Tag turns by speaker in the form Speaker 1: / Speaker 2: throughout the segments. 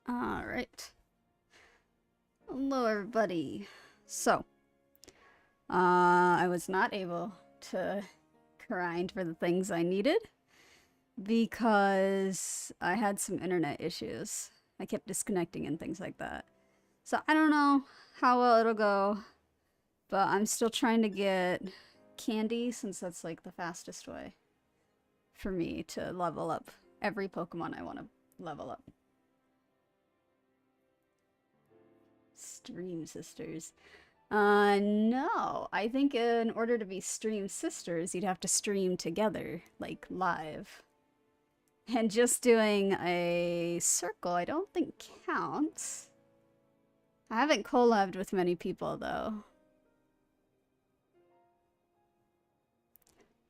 Speaker 1: Alright. Hello everybody. So, I was not able to grind for the things I needed because I had some internet issues. I kept disconnecting and things like that. So I don't know how well it'll go, but I'm still trying to get candy since that's like the fastest way for me to level up every Pokemon I want to level up. Stream sisters. No. I think in order to be stream sisters, you'd have to stream together, like live. And just doing a circle, I don't think counts. I haven't collabed with many people, though.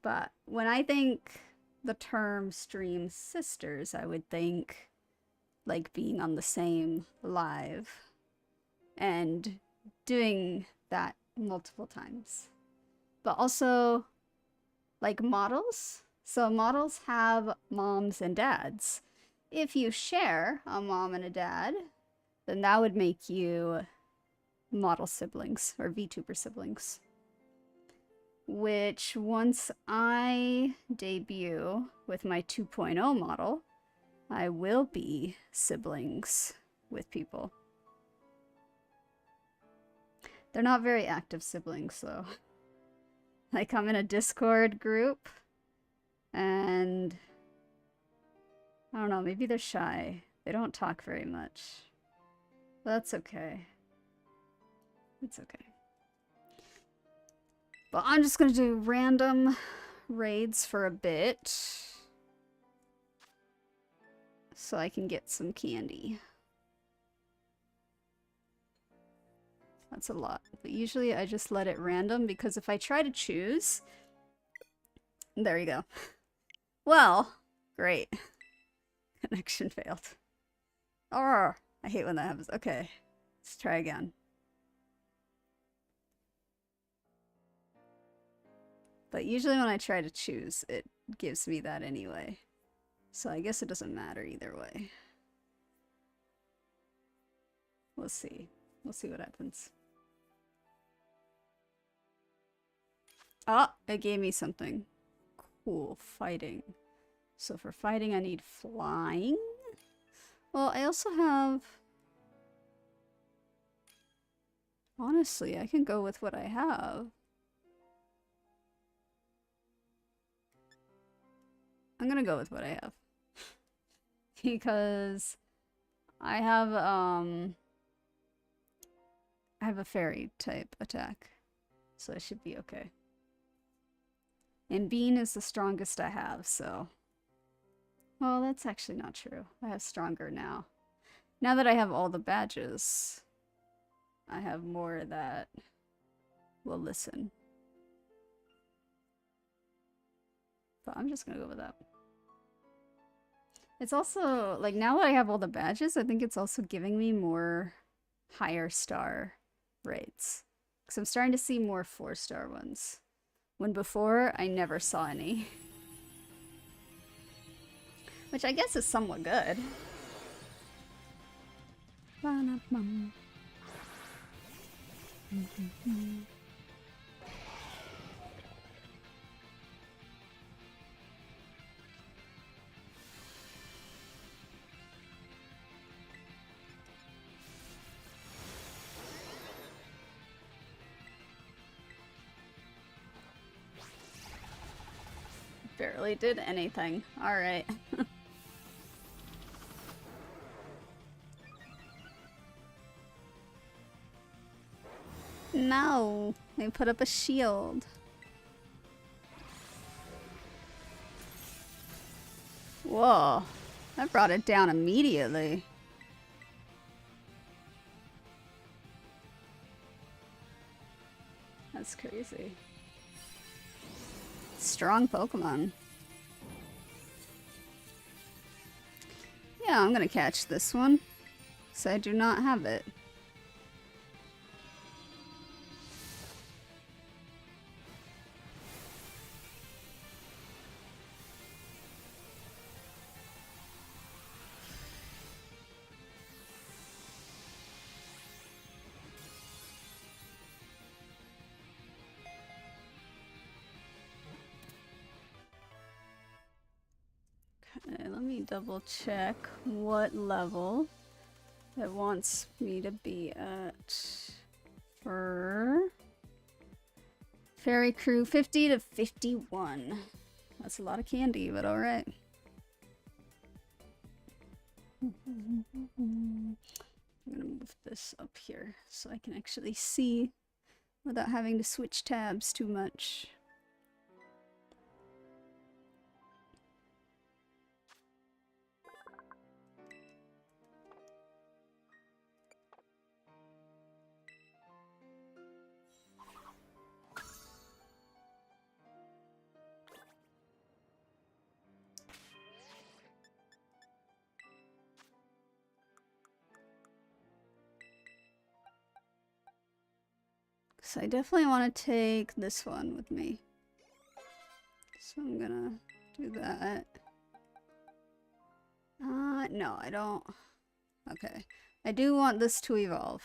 Speaker 1: But when I think the term stream sisters, I would think like being on the same live and doing that multiple times. But also like models. So models have moms and dads. If you share a mom and a dad, then that would make you model siblings or VTuber siblings. Which once I debut with my 2.0 model, I will be siblings with people. They're not very active siblings though. Like I'm in a Discord group and I don't know, maybe they're shy. They don't talk very much. But that's okay. It's okay. But I'm just gonna do random raids for a bit so I can get some candy. That's a lot. But usually I just let it random because if I try to choose... There you go. Well, great. Connection failed. Oh, I hate when that happens. Okay, let's try again. But usually when I try to choose, it gives me that anyway. So I guess it doesn't matter either way. We'll see. We'll see what happens. Ah, it gave me something. Cool, fighting. So for fighting, I need flying. Well, I also have... Honestly, I can go with what I have. I'm gonna go with what I have. Because I have a fairy type attack. So I should be okay. And Bean is the strongest I have, so... Well, that's actually not true. I have stronger now. Now that I have all the badges, I have more that will listen. But I'm just gonna go with that. It's also, like, now that I have all the badges, I think it's also giving me more higher star rates. Because I'm starting to see more 4-star ones. When before, I never saw any. Which I guess is somewhat good. Barely did anything. Alright. No, they put up a shield. Whoa, that brought it down immediately. That's crazy. Strong Pokemon. Yeah, I'm gonna catch this one. So I do not have it. Okay, let me double check what level it wants me to be at for Fairy Crew 50 to 51. That's a lot of candy, but alright. I'm gonna move this up here so I can actually see without having to switch tabs too much. So I definitely want to take this one with me. So I'm gonna do that. No, I don't. Okay. I do want this to evolve.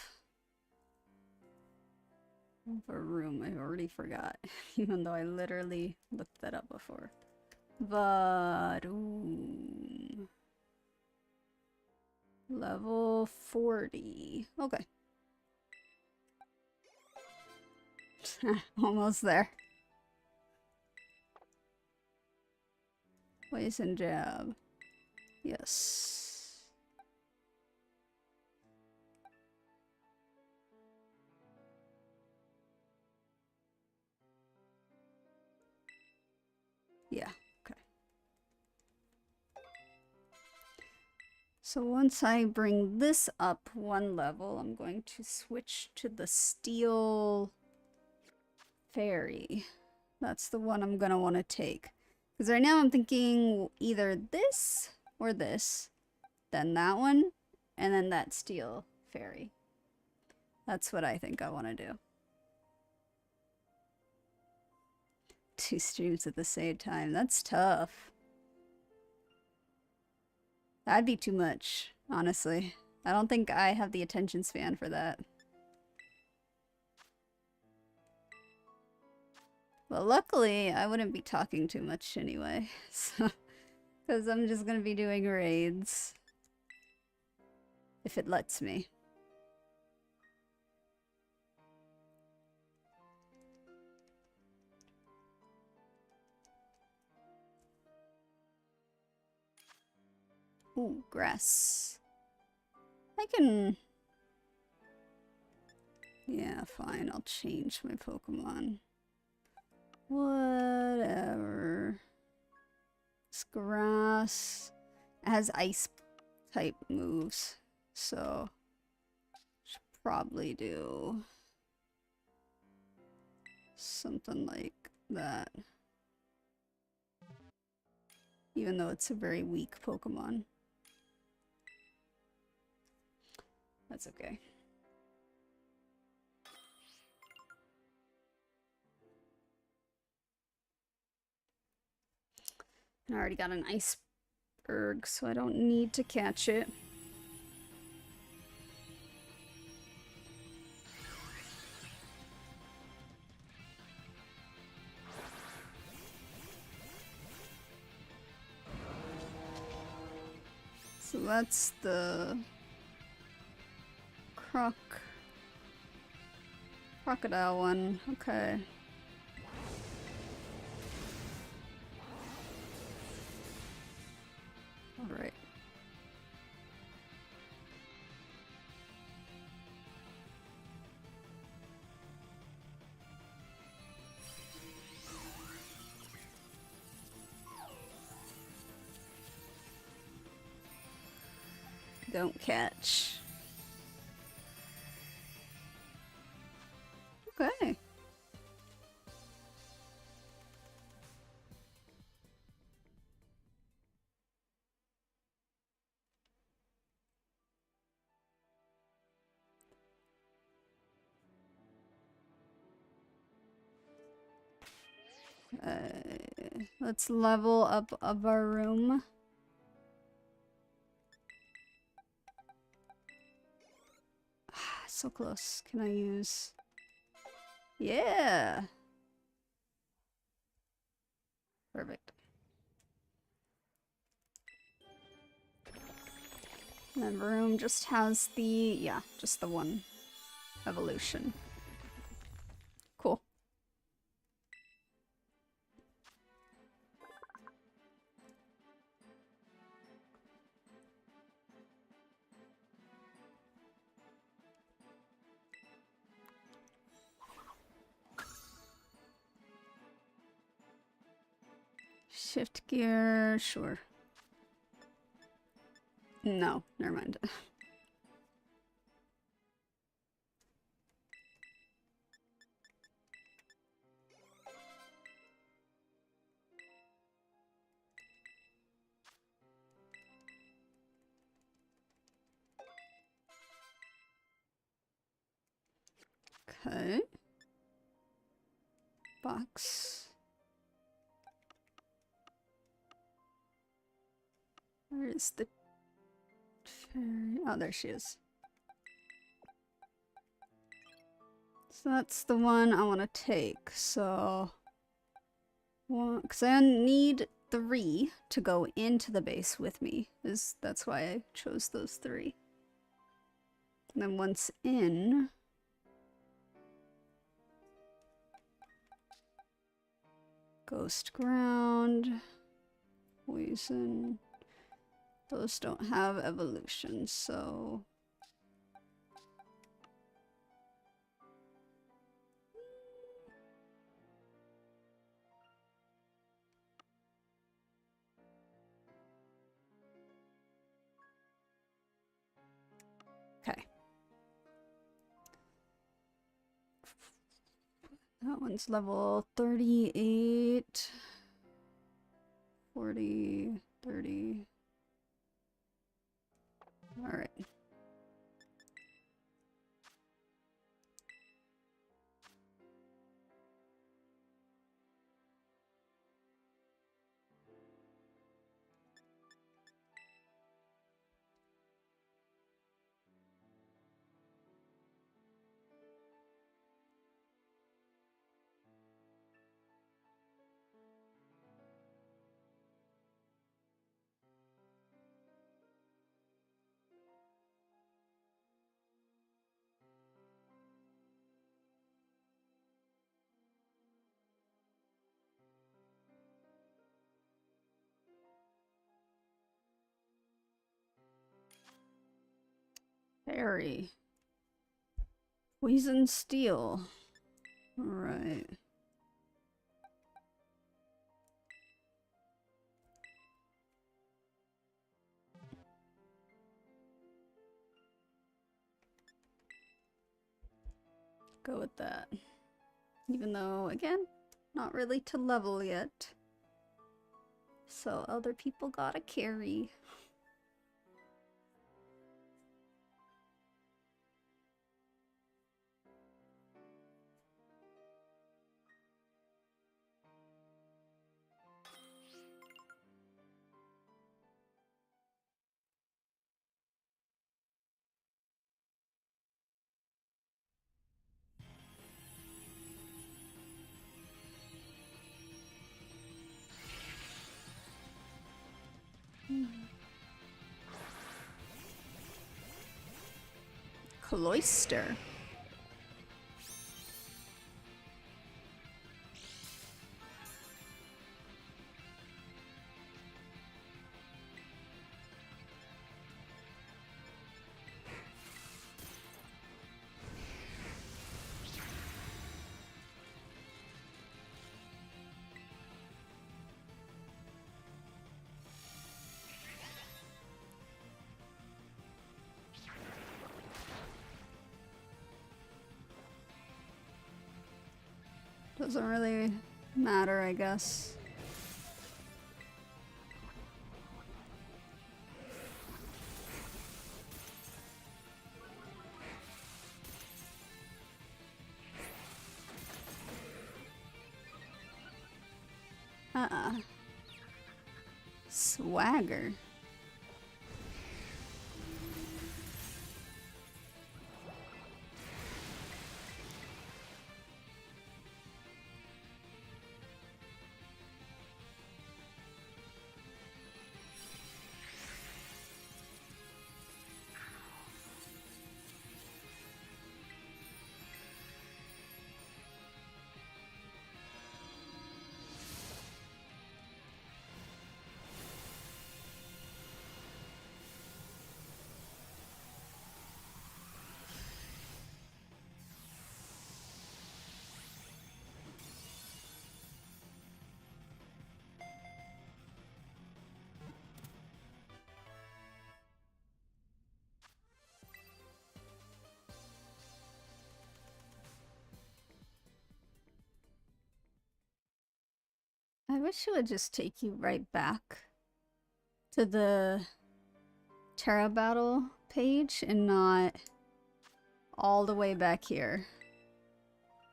Speaker 1: For room, I already forgot. Even though I literally looked that up before. But level 40. Okay. Almost there. Poison jab. Yes. Yeah, okay. So once I bring this up one level, I'm going to switch to the steel fairy. That's the one I'm gonna want to take. Because right now I'm thinking either this or this, then that one, and then that steel fairy. That's what I think I want to do. 2 streams at the same time. That's tough. That'd be too much, honestly. I don't think I have the attention span for that. Well, luckily, I wouldn't be talking too much anyway. So, because I'm just gonna be doing raids. If it lets me. Ooh, grass. I can... Yeah, fine. I'll change my Pokemon. Whatever. It's grass. It has ice type moves. So, should probably do something like that. Even though it's a very weak Pokemon. That's okay. I already got an iceberg, so I don't need to catch it. So that's the crocodile one. Okay. All right. Don't catch. Okay. Let's level up our room. So close. Can I use... Yeah! Perfect. And then room just has the, yeah, just the one evolution. Cool. Shift gear, sure. No, never mind. Okay. Box. Where is the fairy? Oh, there she is. So that's the one I want to take. So, because I need 3 to go into the base with me. That's why I chose those 3. And then once in, Ghost Ground, Poison. Those don't have evolution, so okay. That one's level 38, 40, 30. All right. Fairy. Poison Steel. Alright. Go with that. Even though, again, not really to level yet. So other people gotta carry. Cloister. Doesn't really matter, I guess. Swagger. I wish it would just take you right back to the Terra battle page and not all the way back here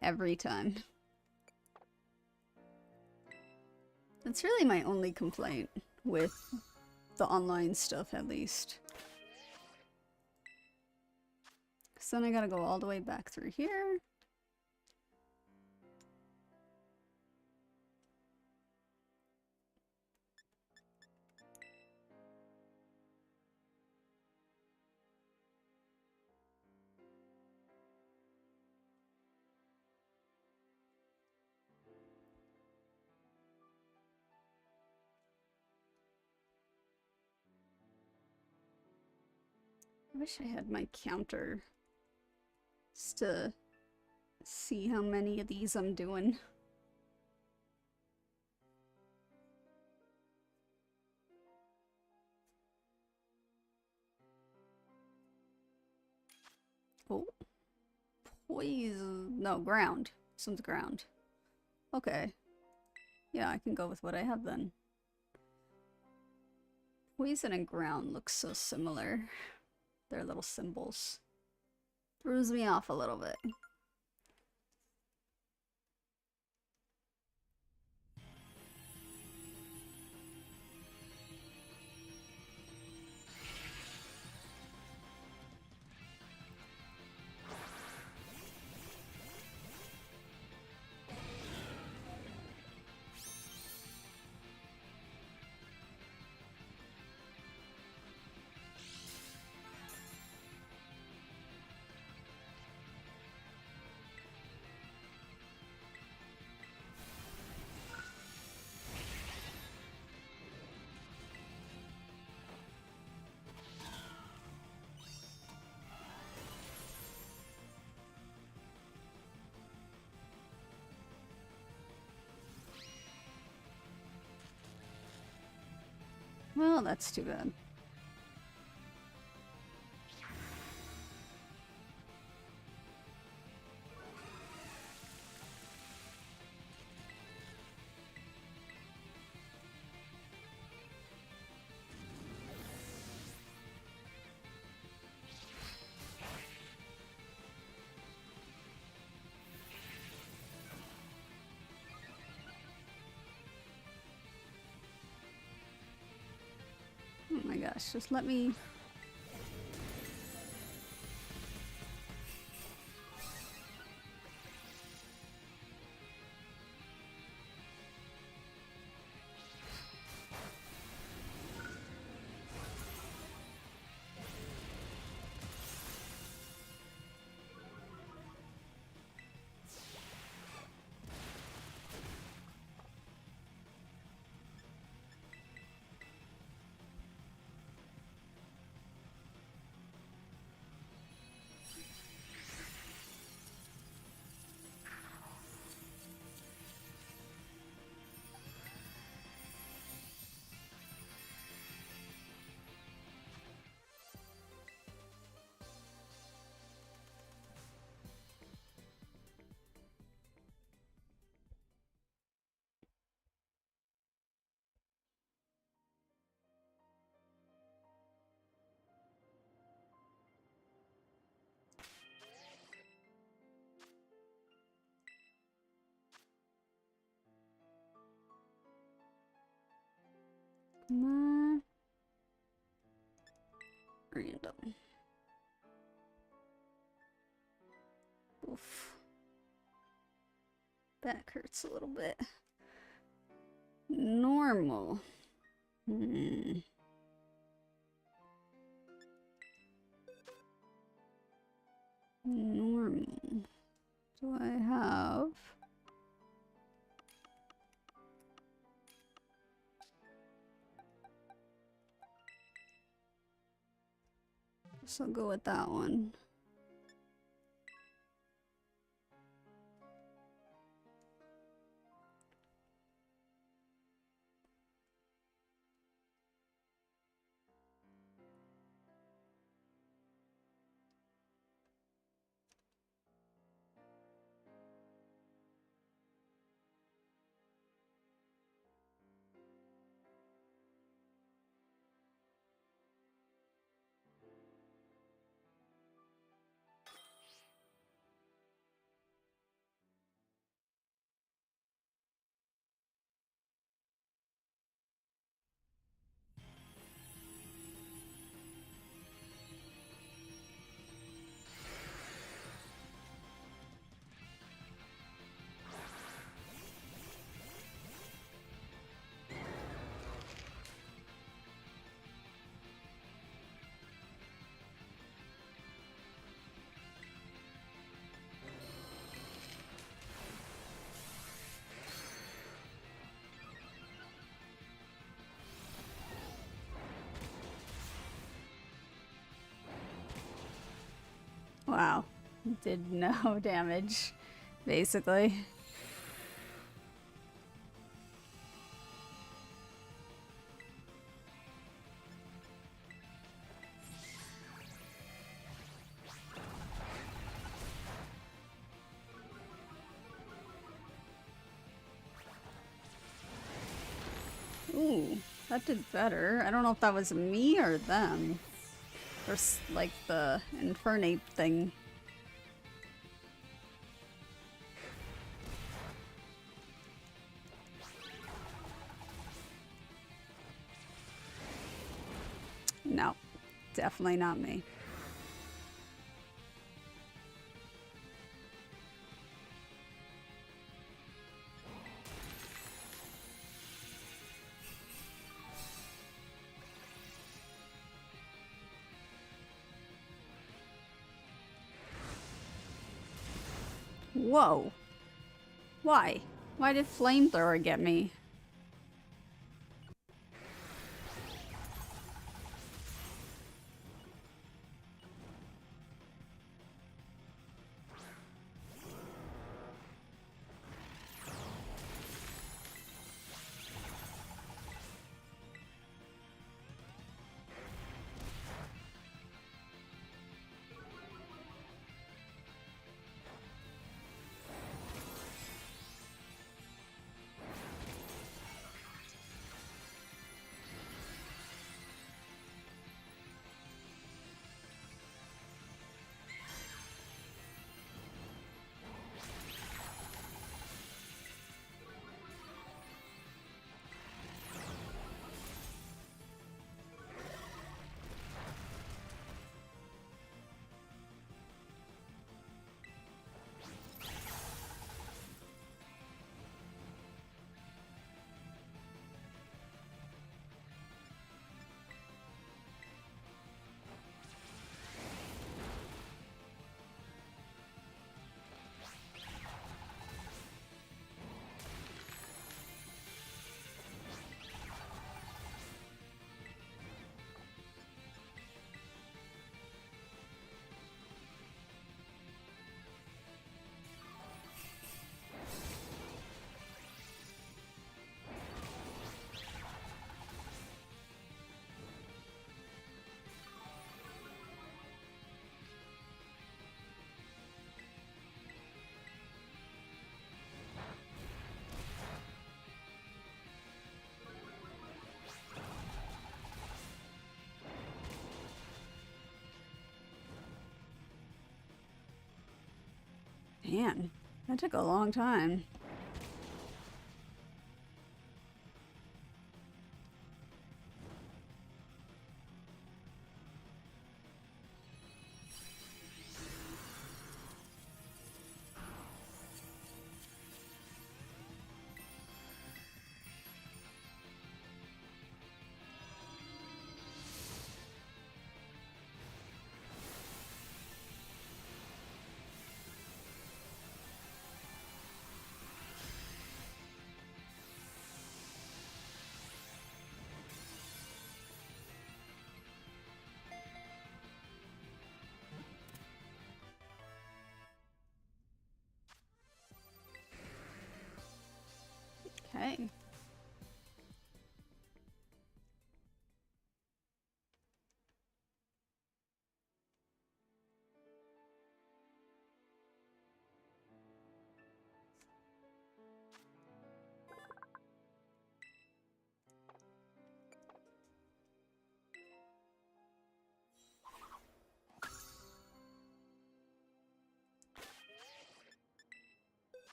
Speaker 1: every time. That's really my only complaint with the online stuff, at least. So then I gotta go all the way back through here. I wish I had my counter just to see how many of these I'm doing. Oh. Poison. No, ground. This one's ground. Okay. Yeah, I can go with what I have then. Poison and ground look so similar. Their little symbols. Throws me off a little bit. Well, that's too bad. Oh my gosh, just let me... Come on. Random. Oof. Back hurts a little bit. Normal. Normal. Do I have... So I'll go with that one. Wow. Did no damage, basically. Ooh, that did better. I don't know if that was me or them. Or like the Infernate thing. No, definitely not me. Whoa. Why? Why did Flamethrower get me? Man, that took a long time. Okay.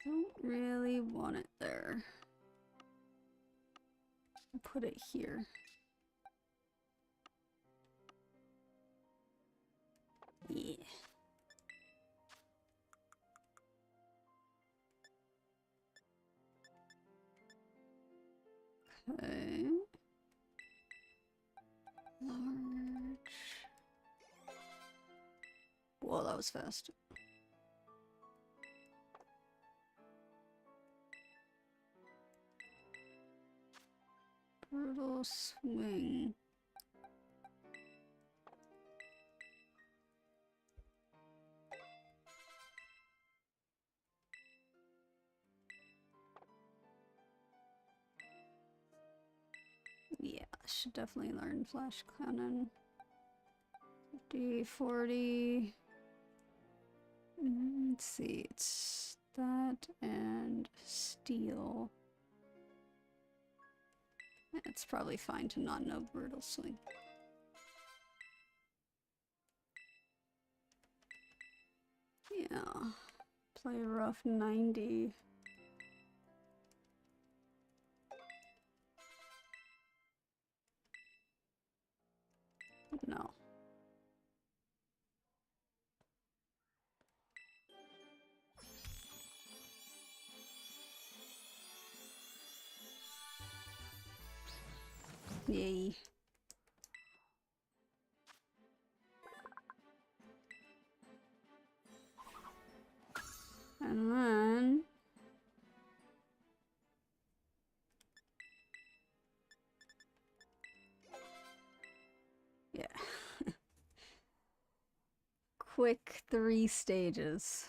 Speaker 1: Don't really want it there. I'll put it here. Yeah. Okay. Large. Whoa, that was fast. Brutal swing. Yeah, I should definitely learn Flash Cannon. 50, 40. Let's see, it's that and steel. It's probably fine to not know Brutal Swing. Yeah. Play rough 90. No. Yay. And then yeah. Quick 3 stages.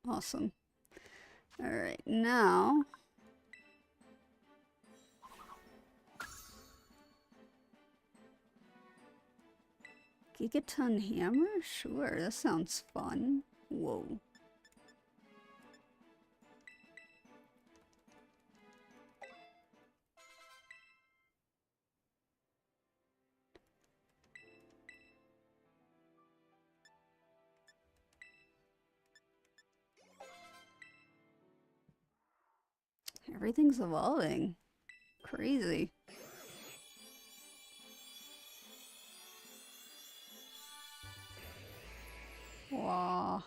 Speaker 1: Awesome. All right, now Gigaton Hammer? Sure, that sounds fun. Whoa. Everything's evolving. Crazy. Wow.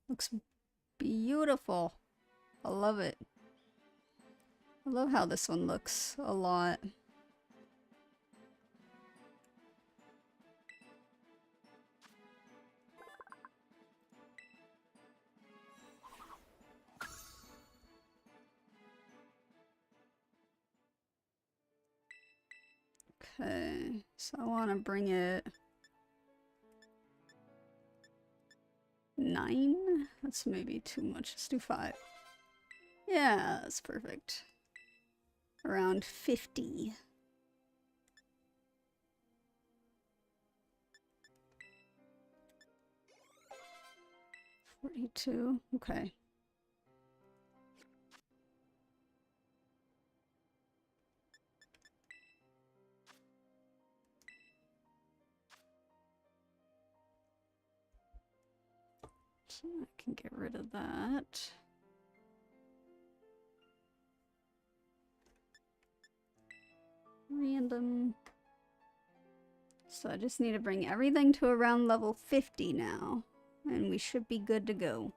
Speaker 1: Looks beautiful. I love it. I love how this one looks a lot. Okay, so I want to bring it 9? That's maybe too much. Let's do 5. Yeah, that's perfect. Around 50. $42. Okay. So I can get rid of that. Random. So I just need to bring everything to around level 50 now. And we should be good to go.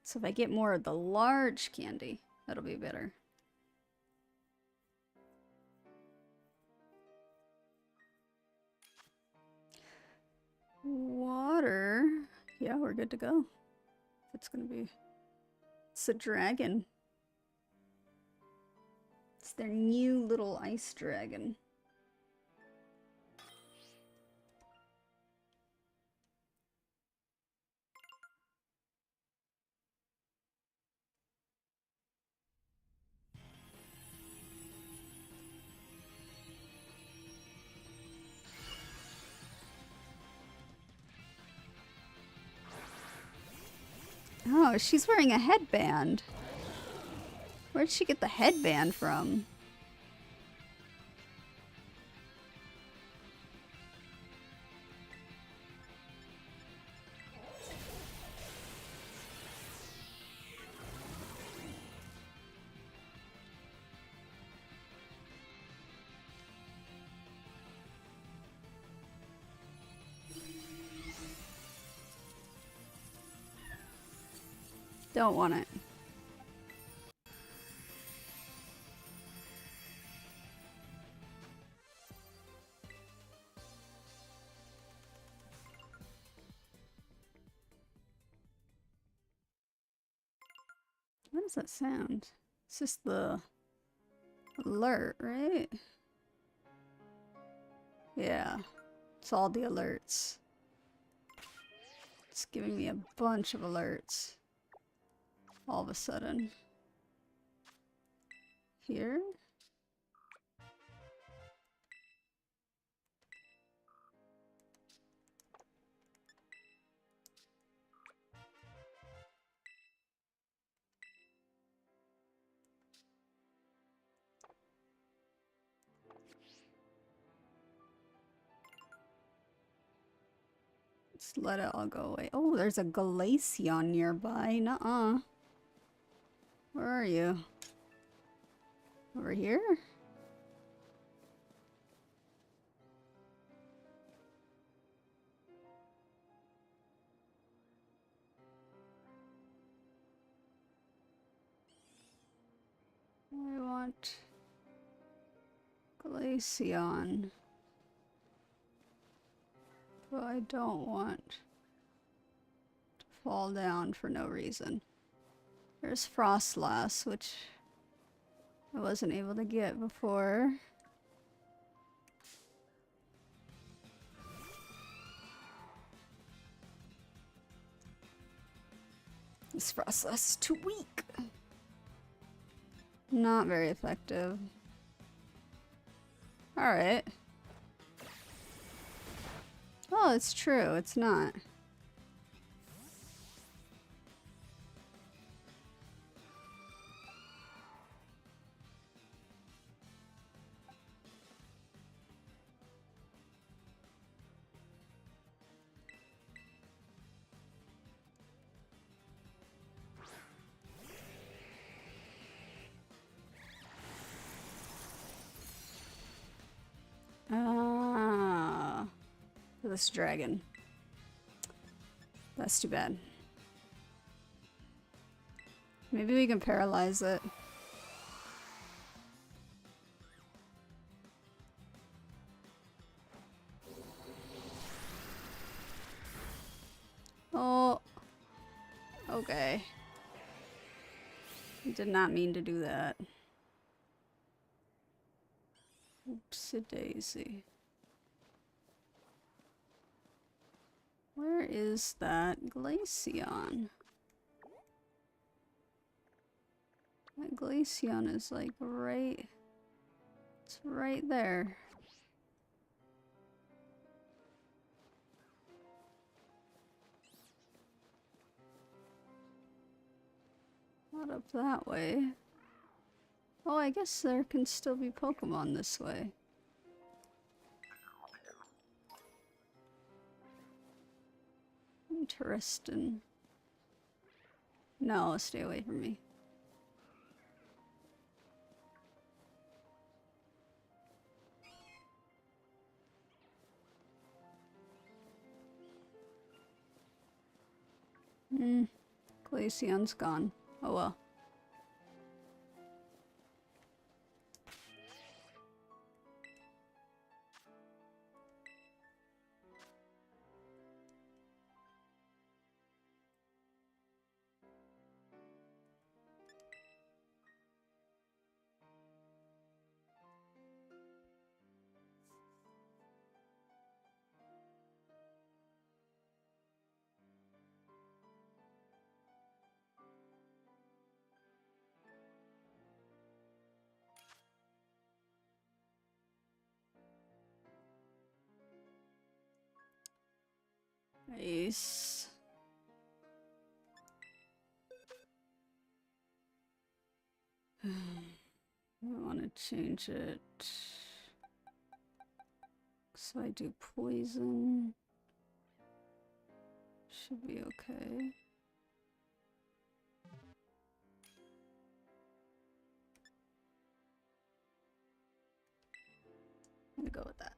Speaker 1: So if I get more of the large candy, that'll be better. Water. Yeah, we're good to go. It's gonna be... It's a dragon. It's their new little ice dragon. Oh, she's wearing a headband. Where'd she get the headband from? Don't want it. What does that sound? It's just the alert, right? Yeah, it's all the alerts. It's giving me a bunch of alerts. All of a sudden. Here? Let's let it all go away. Oh, there's a 𝘿𝙊 nearby. Nuh-uh. Where are you? Over here? I want 𝘿𝙊. But I don't want to fall down for no reason. There's 𝘿𝙊, which I wasn't able to get before. This 𝘿𝙊 is too weak. Not very effective. Alright. Oh, it's true. It's not. Ah, this dragon. That's too bad. Maybe we can paralyze it. Oh, okay. Did not mean to do that. 𝘿𝙊. Where is that 𝘿𝙊? That 𝘿𝙊 is like right... It's right there. Not up that way. Oh, I guess there can still be Pokemon this way. Interesting. No, stay away from me. 𝘿𝙊's gone. Oh well. Nice. I want to change it. So I do poison. Should be okay. I'm gonna go with that.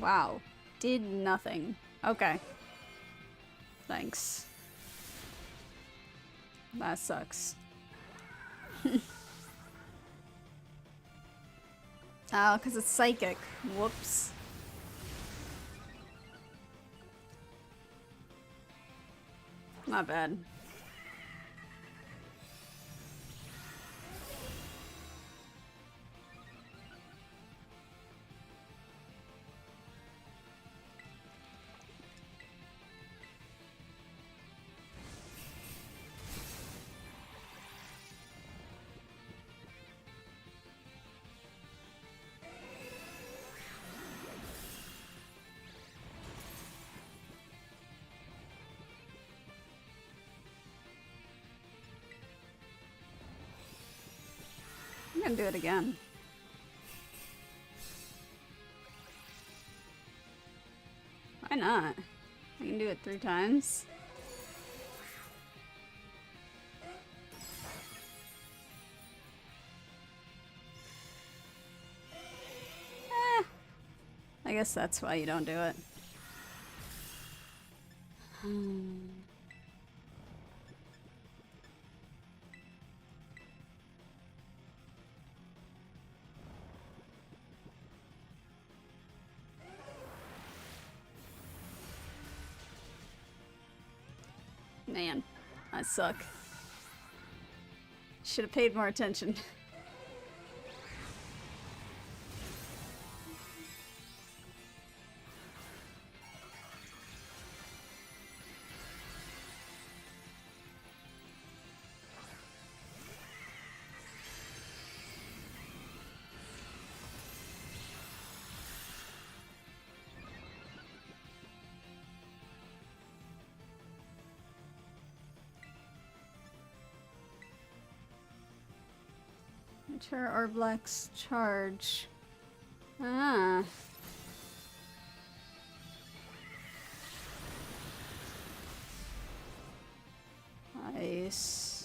Speaker 1: Wow. Did nothing. Okay. Thanks. That sucks. Oh, because it's psychic. Whoops. Not bad. I'm gonna do it again. Why not? I can do it 3 times. I guess that's why you don't do it. Man, I suck. Should have paid more attention. Mature or Black's charge. Ah. Nice.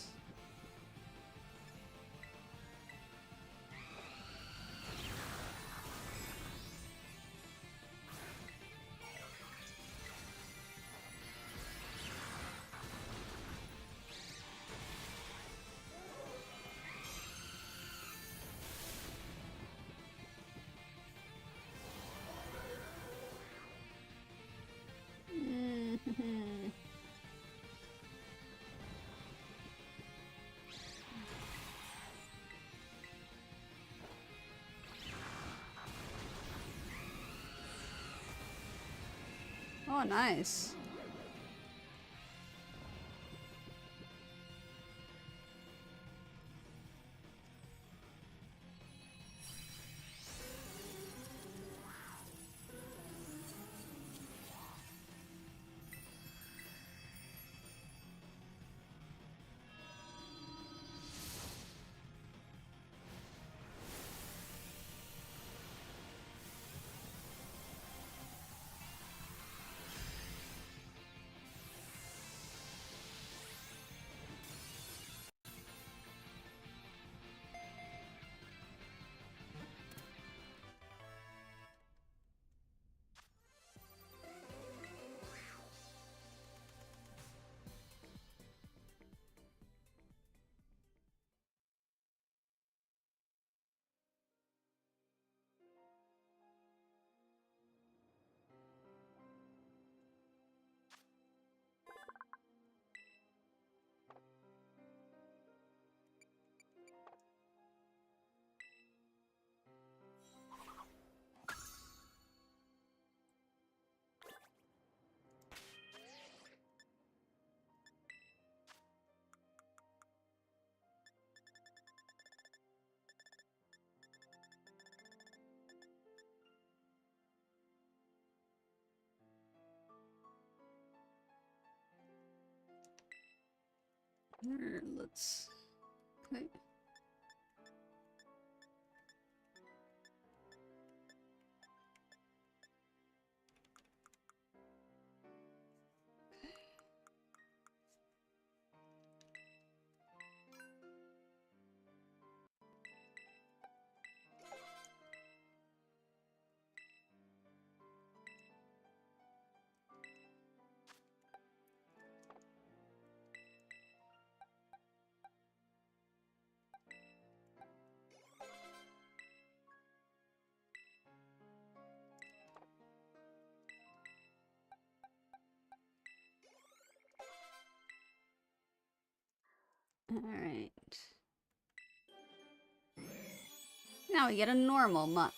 Speaker 1: Oh, nice. Let's... Okay. Now we get a normal muck.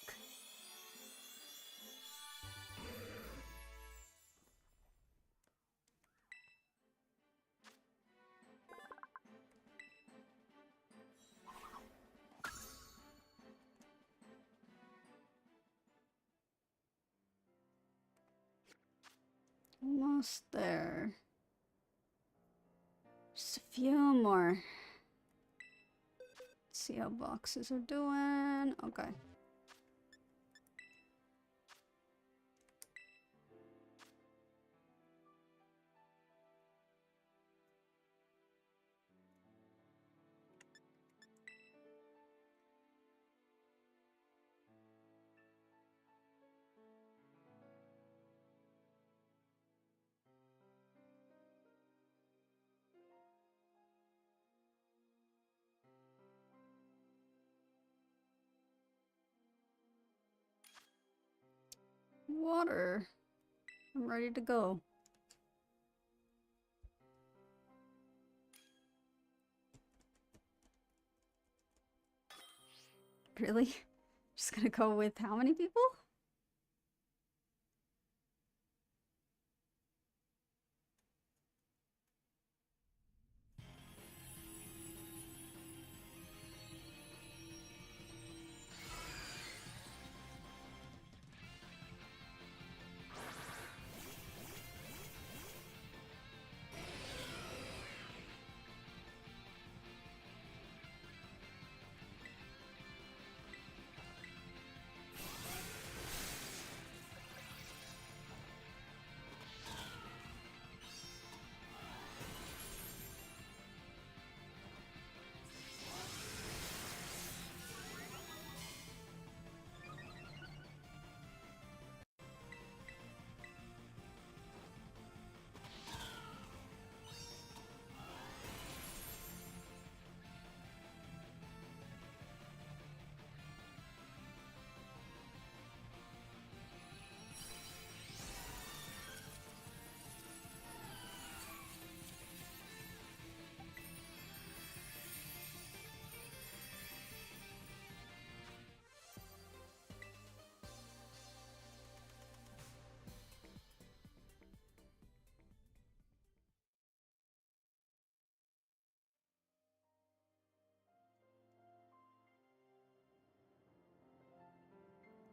Speaker 1: Almost there. Just a few more. See how boxes are doing. Okay. Water. I'm ready to go. Really? Just gonna go with how many people?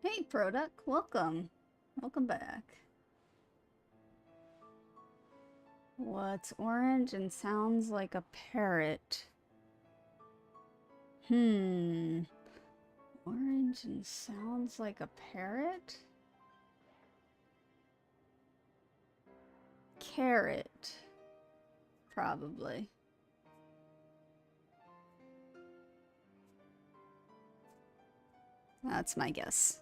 Speaker 1: Hey, Product, welcome. Welcome back. What's orange and sounds like a parrot? Orange and sounds like a parrot? Carrot. Probably. That's my guess.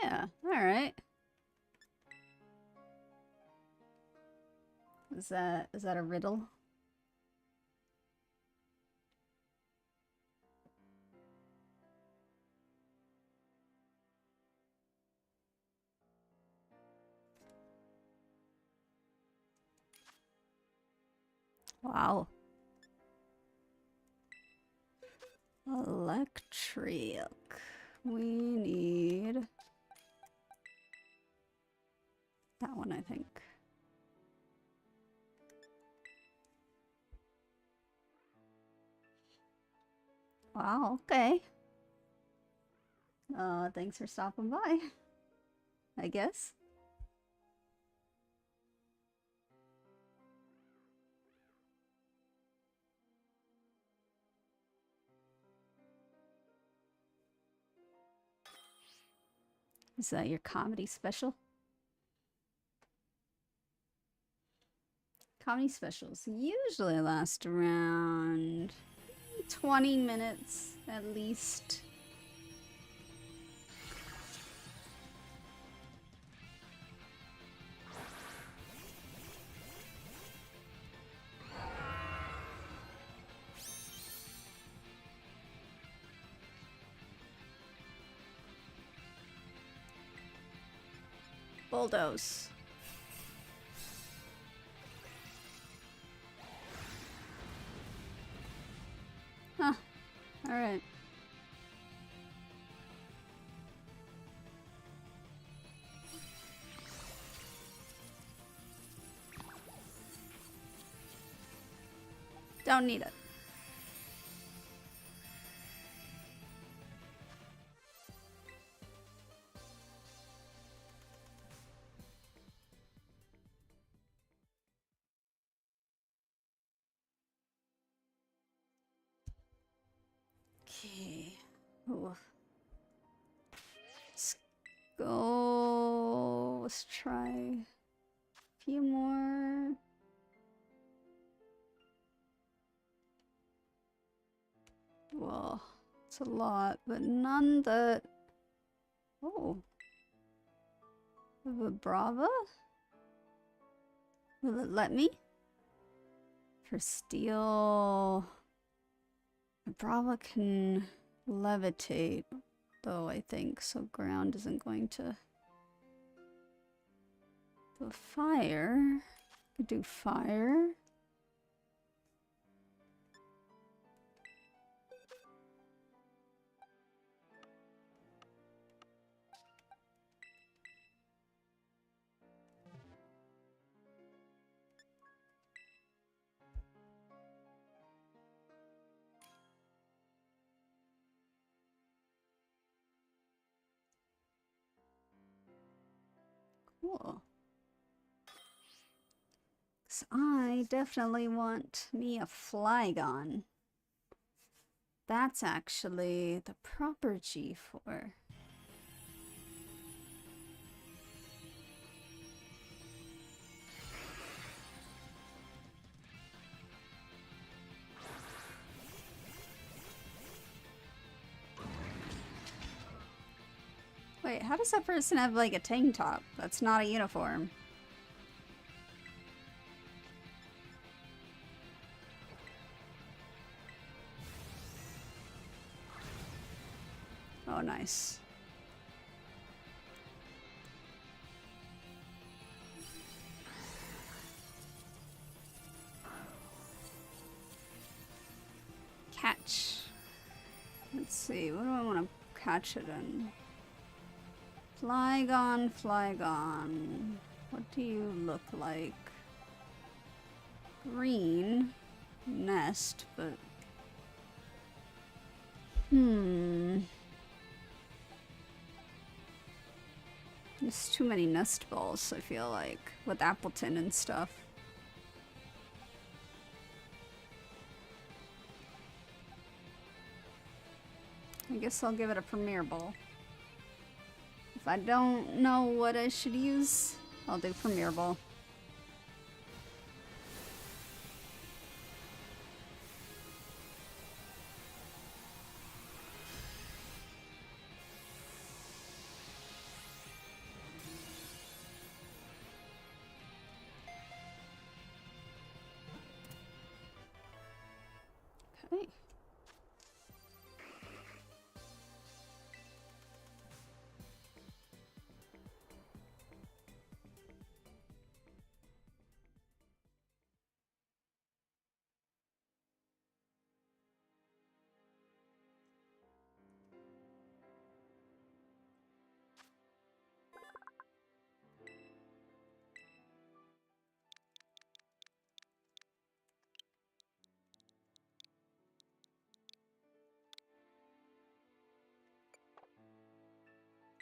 Speaker 1: Yeah, alright. Is that a riddle? Wow. Electric. We need that one, I think. Wow, okay. Thanks for stopping by, I guess. Is that your comedy special? Comedy specials usually last around 20 minutes at least. Bulldoze. Huh. Alright. Don't need it. Okay. Ooh. Let's go. Let's try a few more. Well, it's a lot, but none that... Oh. 𝘿𝙊? Will it let me? For steel... 𝘿𝙊 can levitate, though, I think, so ground isn't going to... The fire... Could do fire. Cool. 'Cause I definitely want me a Flygon. That's actually the proper G4. Wait, how does that person have like a tank top? That's not a uniform. Oh, nice. Catch. Let's see, what do I want to catch it in? Flygon, Flygon. What do you look like? Green. Nest, but... There's too many nest balls, I feel like, with Appleton and stuff. I guess I'll give it a Premier Ball. If I don't know what I should use, I'll do Premier Ball. Okay.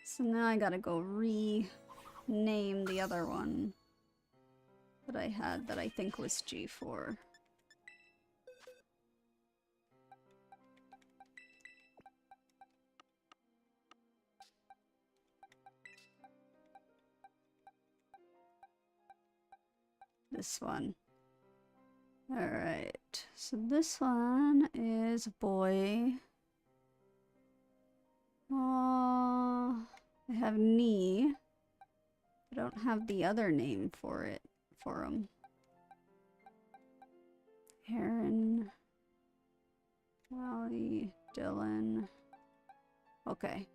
Speaker 1: So now I gotta go rename the other one that I had that I think was G4. This one. Alright, so this one is boy. I have knee. I don't have the other name for it, for him. Aaron. Wally. Dylan. Okay.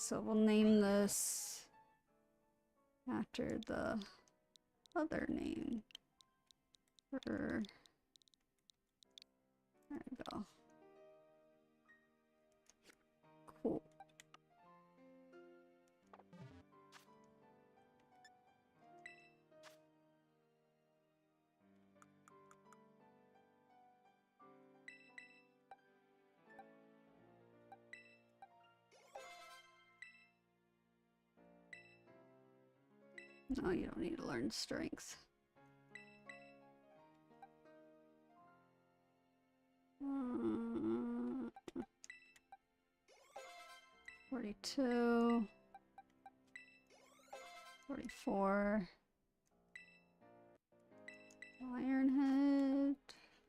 Speaker 1: So we'll name this after the other name. There we go. Cool. No, you don't need to learn strength. 42, 44, Ironhead,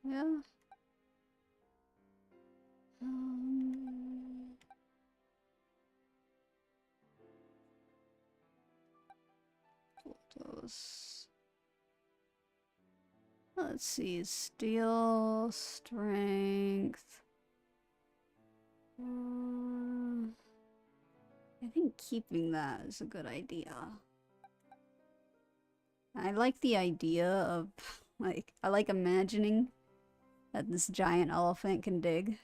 Speaker 1: yeah. Those. Let's see, steel, strength. I think keeping that is a good idea. I like the idea of, like, I like imagining that this giant elephant can dig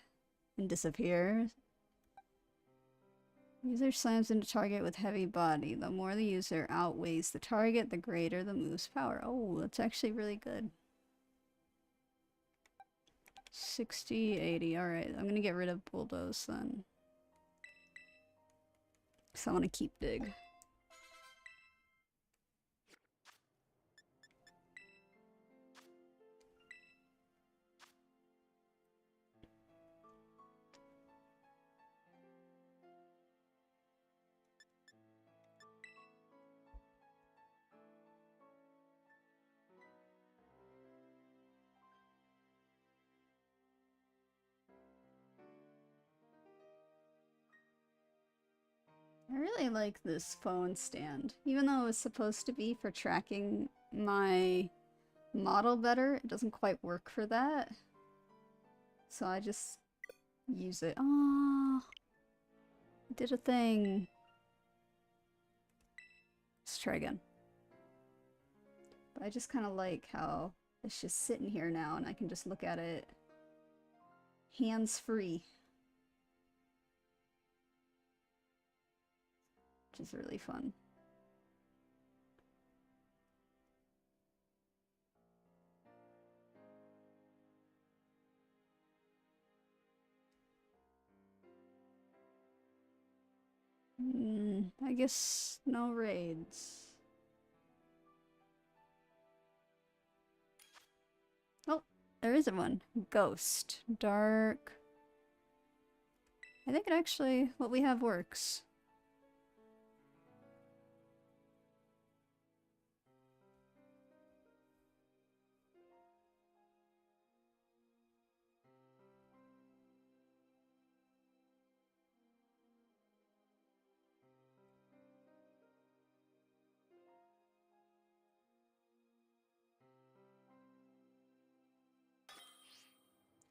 Speaker 1: and disappear. User slams into target with heavy body. The more the user outweighs the target, the greater the move's power. Oh, that's actually really good. 60, 80. Alright, I'm gonna get rid of bulldoze then. Because I want to keep dig. I really like this phone stand. Even though it was supposed to be for tracking my model better, it doesn't quite work for that. So I just use it. Oh, it did a thing. Let's try again. But I just kind of like how it's just sitting here now and I can just look at it hands-free. Which is really fun. I guess no raids. Oh, there is one. Ghost. Dark. I think it actually, what we have works.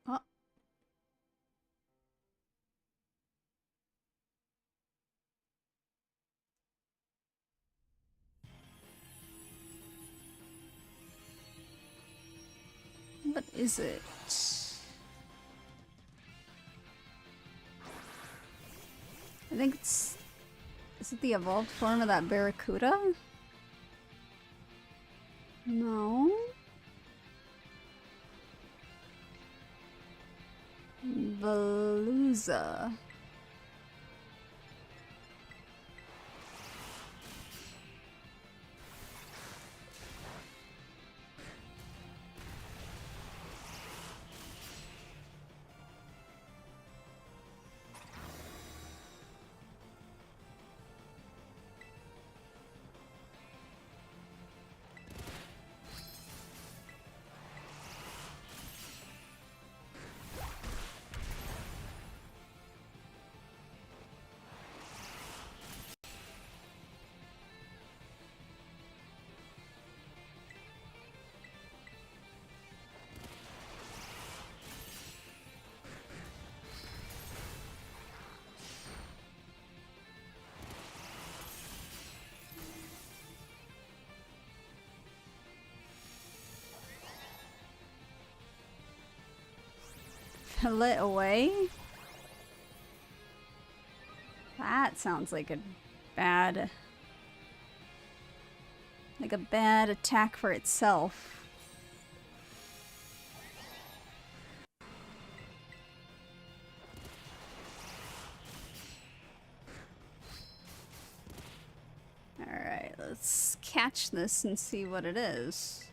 Speaker 1: Oh. What is it? I think it's... Is it the evolved form of that barracuda? No. 𝘿𝙊. lit away? That sounds like a bad... like a bad attack for itself. Alright, let's catch this and see what it is.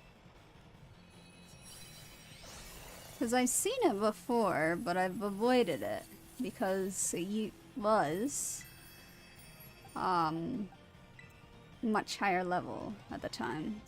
Speaker 1: Because I've seen it before, but I've avoided it. Because it was... much higher level at the time.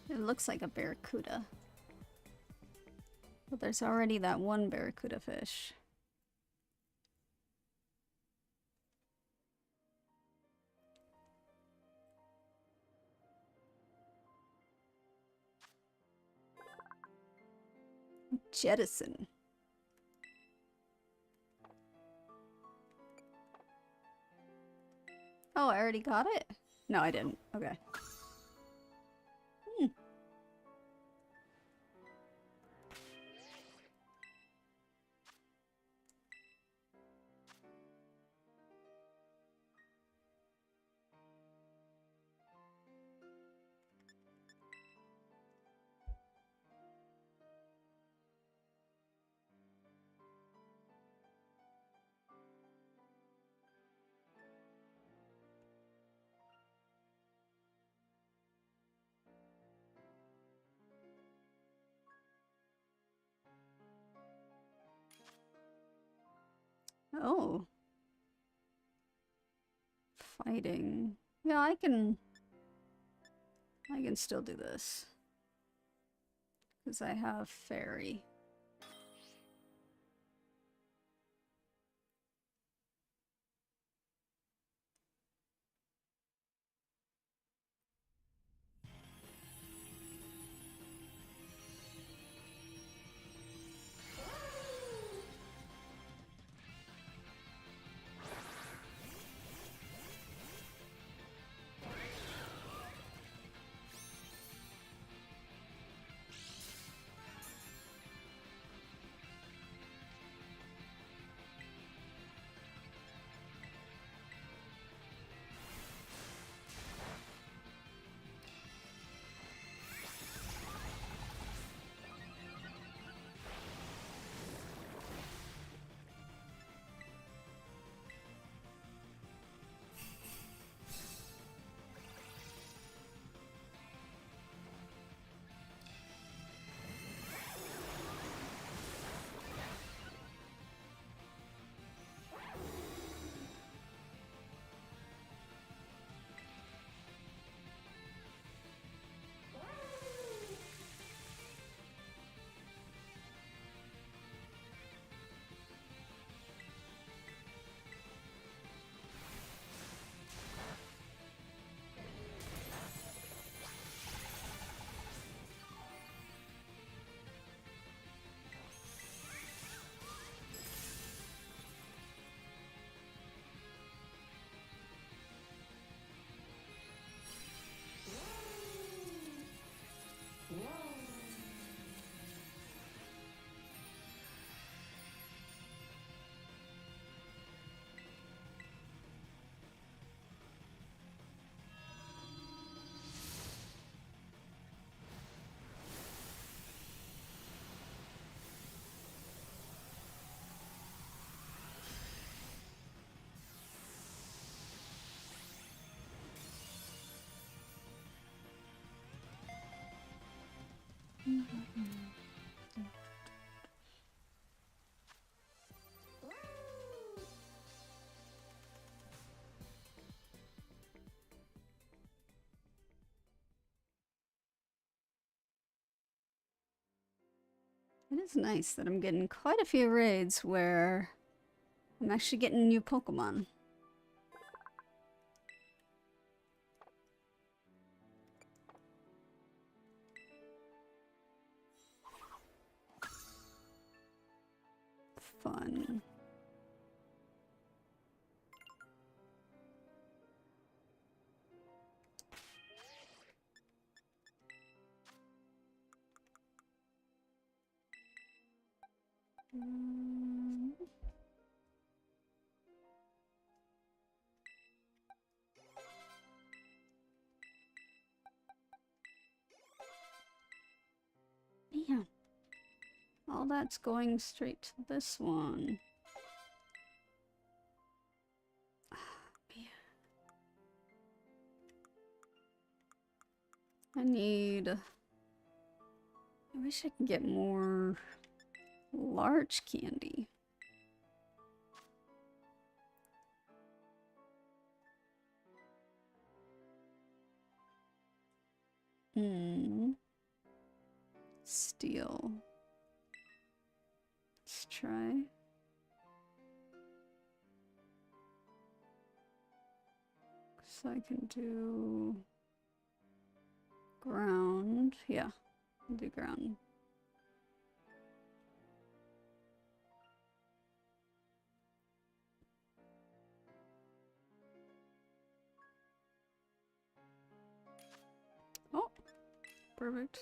Speaker 1: It looks like a barracuda. But there's already that one barracuda fish. Jettison. Oh, I already got it? No, I didn't. Okay. Oh. Fighting. Yeah, I can still do this. Because I have fairy. It is nice that I'm getting quite a few raids where I'm actually getting new Pokemon. Fun. Man, all that's going straight to this one. I wish I could get more large candy. Steel. Let's try. So I can do ground. Yeah, I'll do ground. Oh, perfect.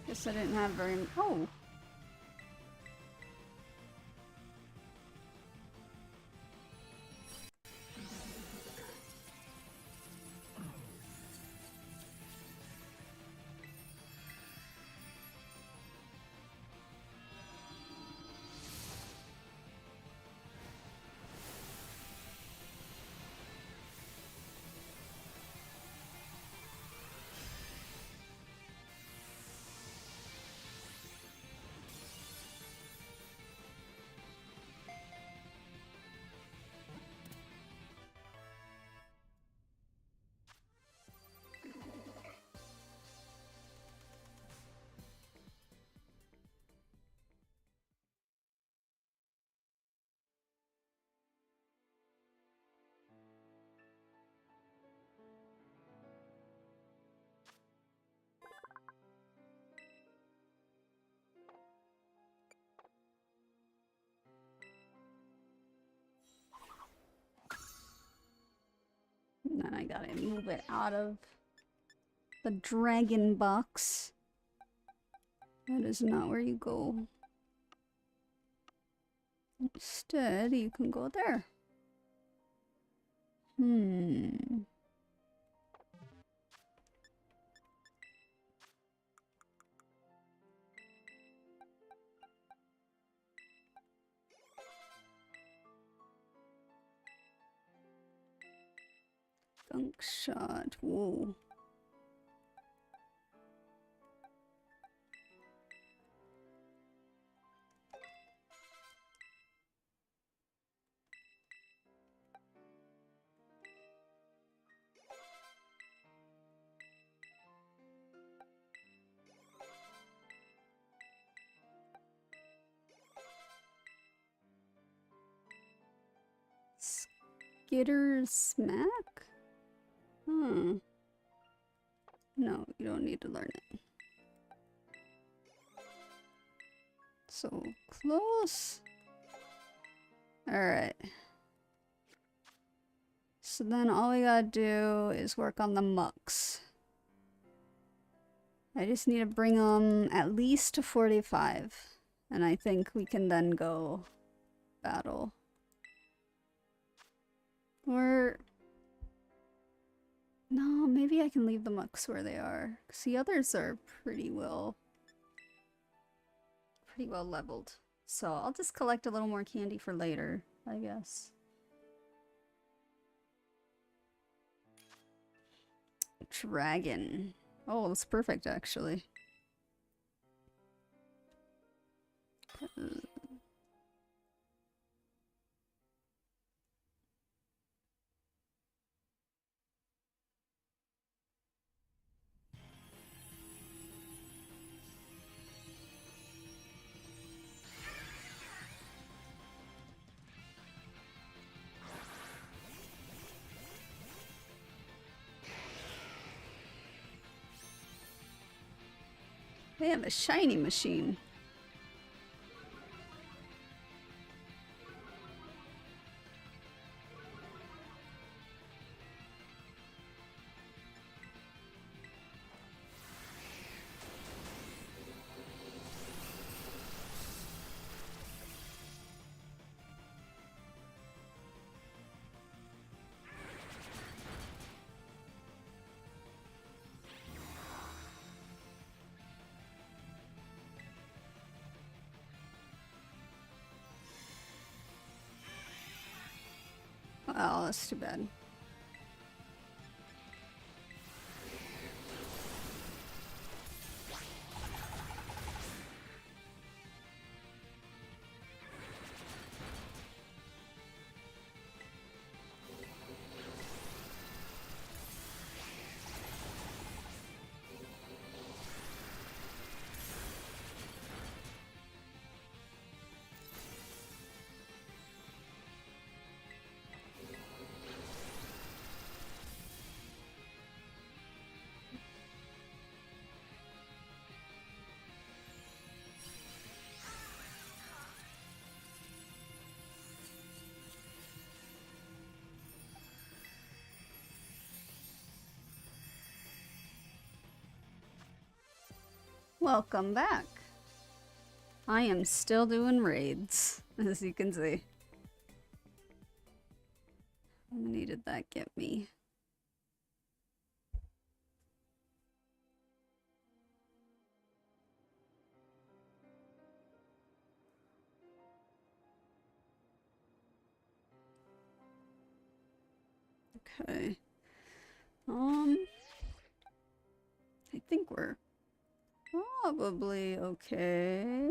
Speaker 1: Guess I didn't have very... Oh! And then I gotta move it out of the dragon box. That is not where you go. Instead, you can go there. Gunk shot. Whoa. Skitter smack? No, you don't need to learn it. So close. Alright. So then all we gotta do is work on the mucks. I just need to bring them at least to 45. And I think we can then go battle. Or... no, maybe I can leave the mucks where they are. Because the others are pretty well leveled. So I'll just collect a little more candy for later, I guess. Dragon. Oh, that's perfect, actually. They have a shiny machine. Oh, that's too bad. Welcome back. I am still doing raids, as you can see. How many did that get me? Okay. I think we're probably okay.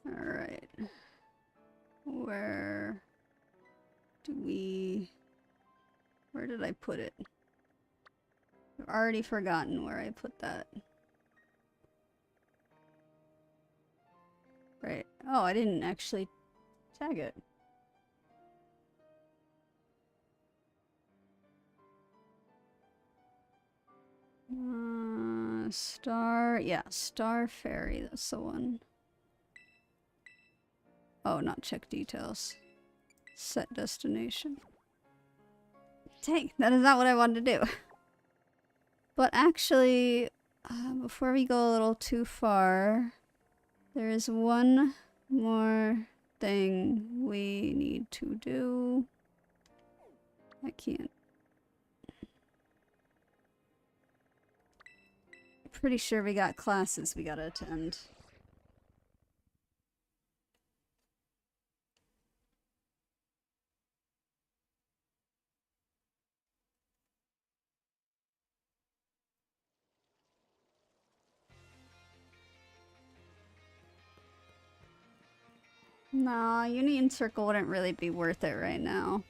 Speaker 1: All right. Where did I put it? I've already forgotten where I put that. Right. Oh, I didn't actually tag it. Star Ferry, that's the one. Oh, not check details. Set destination. Dang, that is not what I wanted to do. But actually, before we go a little too far, there is one more thing we need to do. I can't. Pretty sure we got classes we gotta attend. Nah, Union Circle wouldn't really be worth it right now.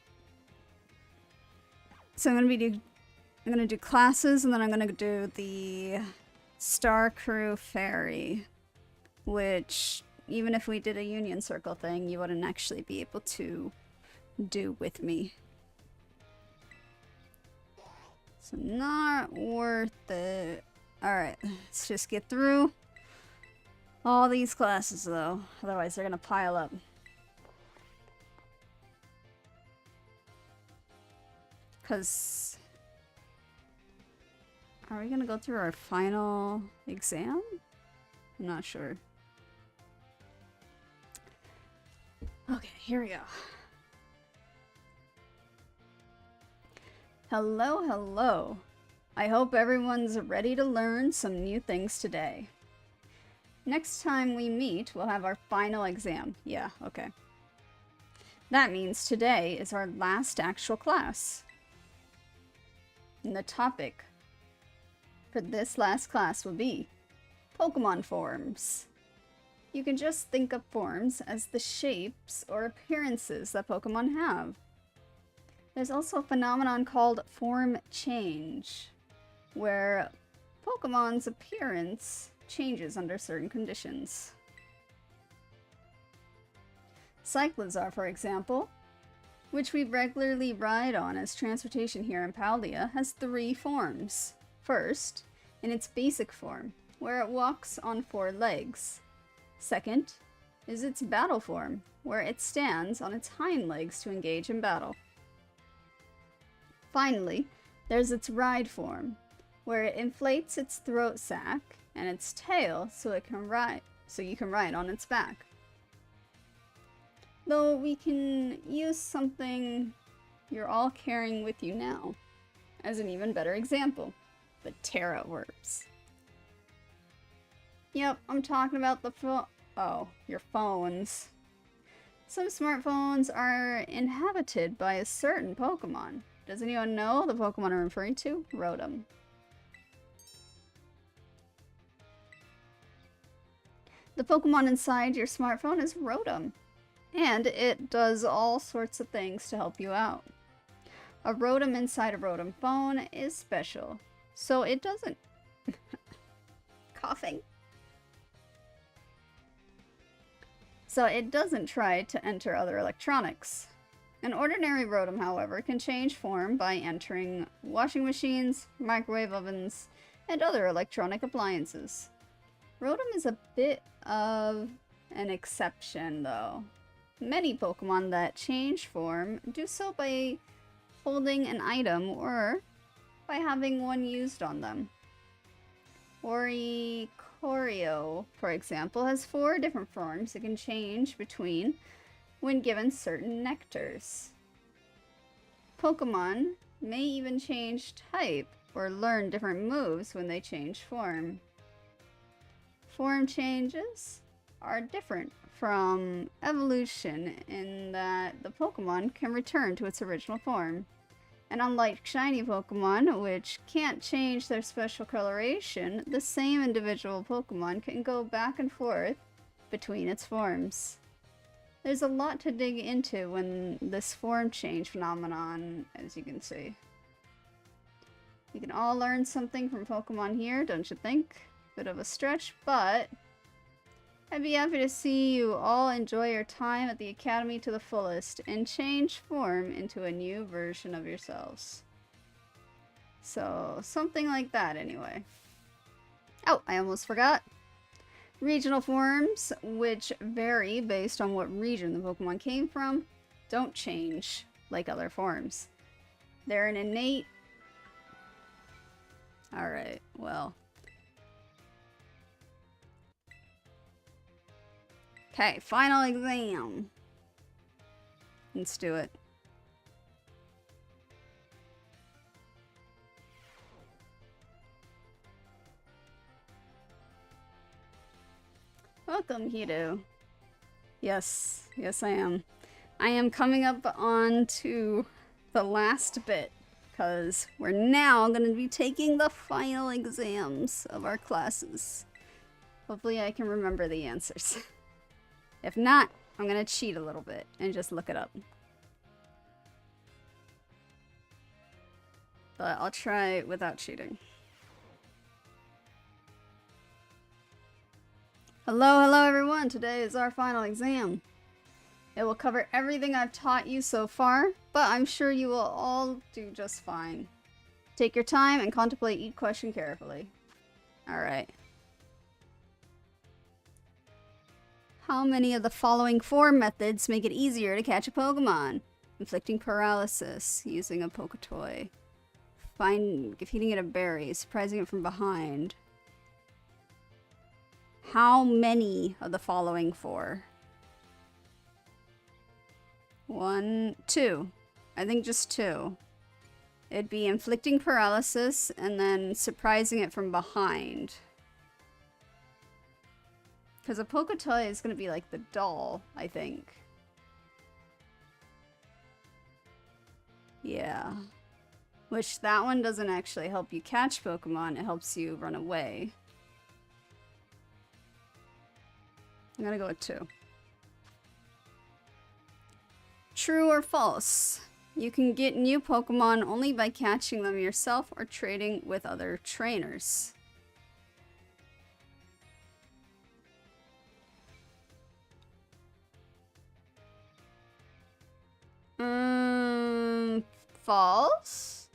Speaker 1: So I'm gonna be I'm gonna do classes, and then I'm gonna do the Star Crew Ferry, which, even if we did a Union Circle thing, you wouldn't actually be able to do with me. So not worth it. Alright, let's just get through all these classes, though. Otherwise, they're gonna pile up. Because... are we gonna go through our final exam? I'm not sure. Okay, here we go. Hello, hello. I hope everyone's ready to learn some new things today. Next time we meet, we'll have our final exam. Yeah, okay. That means today is our last actual class. And the topic for this last class will be Pokemon forms. You can just think of forms as the shapes or appearances that Pokemon have. There's also a phenomenon called form change, where Pokemon's appearance changes under certain conditions. Cyclizar, for example, which we regularly ride on as transportation here in Paldea, has 3 forms. First, in its basic form, where it walks on 4 legs. Second, is its battle form, where it stands on its hind legs to engage in battle. Finally, there's its ride form, where it inflates its throat sac and its tail so you can ride on its back. Though we can use something you're all carrying with you now as an even better example, the Terra Orbs. Yep, I'm talking about the your phones. Some smartphones are inhabited by a certain Pokemon. Does anyone know the Pokemon I'm referring to? Rotom. The Pokemon inside your smartphone is Rotom, and it does all sorts of things to help you out. A Rotom inside a Rotom phone is special, so it doesn't... coughing. So it doesn't try to enter other electronics. An ordinary Rotom, however, can change form by entering washing machines, microwave ovens, and other electronic appliances. Rotom is a bit of an exception, though. Many Pokemon that change form do so by holding an item or by having one used on them. Oricorio, for example, has 4 different forms it can change between when given certain nectars. Pokemon may even change type or learn different moves when they change form. Form changes are different from evolution in that the Pokemon can return to its original form. And unlike shiny Pokemon, which can't change their special coloration, the same individual Pokemon can go back and forth between its forms. There's a lot to dig into when this form change phenomenon, as you can see. You can all learn something from Pokemon here, don't you think? Bit of a stretch, but I'd be happy to see you all enjoy your time at the Academy to the fullest and change form into a new version of yourselves. So, something like that anyway. Oh, I almost forgot. Regional forms, which vary based on what region the Pokemon came from, don't change like other forms. They're an innate... Alright, well... Okay, final exam. Let's do it. Welcome, Hito. Yes, yes I am. I am coming up on to the last bit, because we're now going to be taking the final exams of our classes. Hopefully I can remember the answers. If not, I'm going to cheat a little bit and just look it up. but I'll try without cheating. Hello everyone! Today is our final exam. It will cover everything I've taught you so far, but I'm sure you will all do just fine. Take your time and contemplate each question carefully. Alright. How many of the following 4 methods make it easier to catch a Pokemon? Inflicting paralysis, using a Poketoy, feeding it a berry, surprising it from behind. How many of the following 4? 1, 2. I think just 2. It'd be inflicting paralysis and then surprising it from behind. Because a Poketoy is going to be like the doll, I think. Yeah. Which that one doesn't actually help you catch Pokemon, it helps you run away. I'm gonna go with 2. True or false? You can get new Pokemon only by catching them yourself or trading with other trainers. False?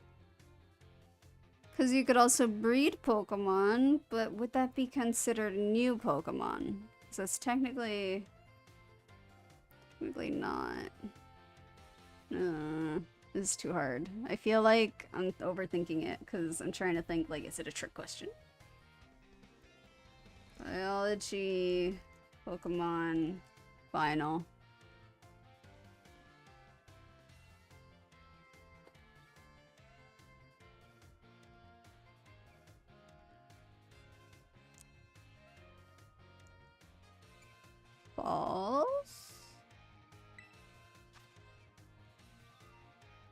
Speaker 1: Because you could also breed Pokemon, but would that be considered new Pokemon? So it's technically not. This is too hard. I feel like I'm overthinking it because I'm trying to think, like, is it a trick question? Biology, Pokemon, final. False.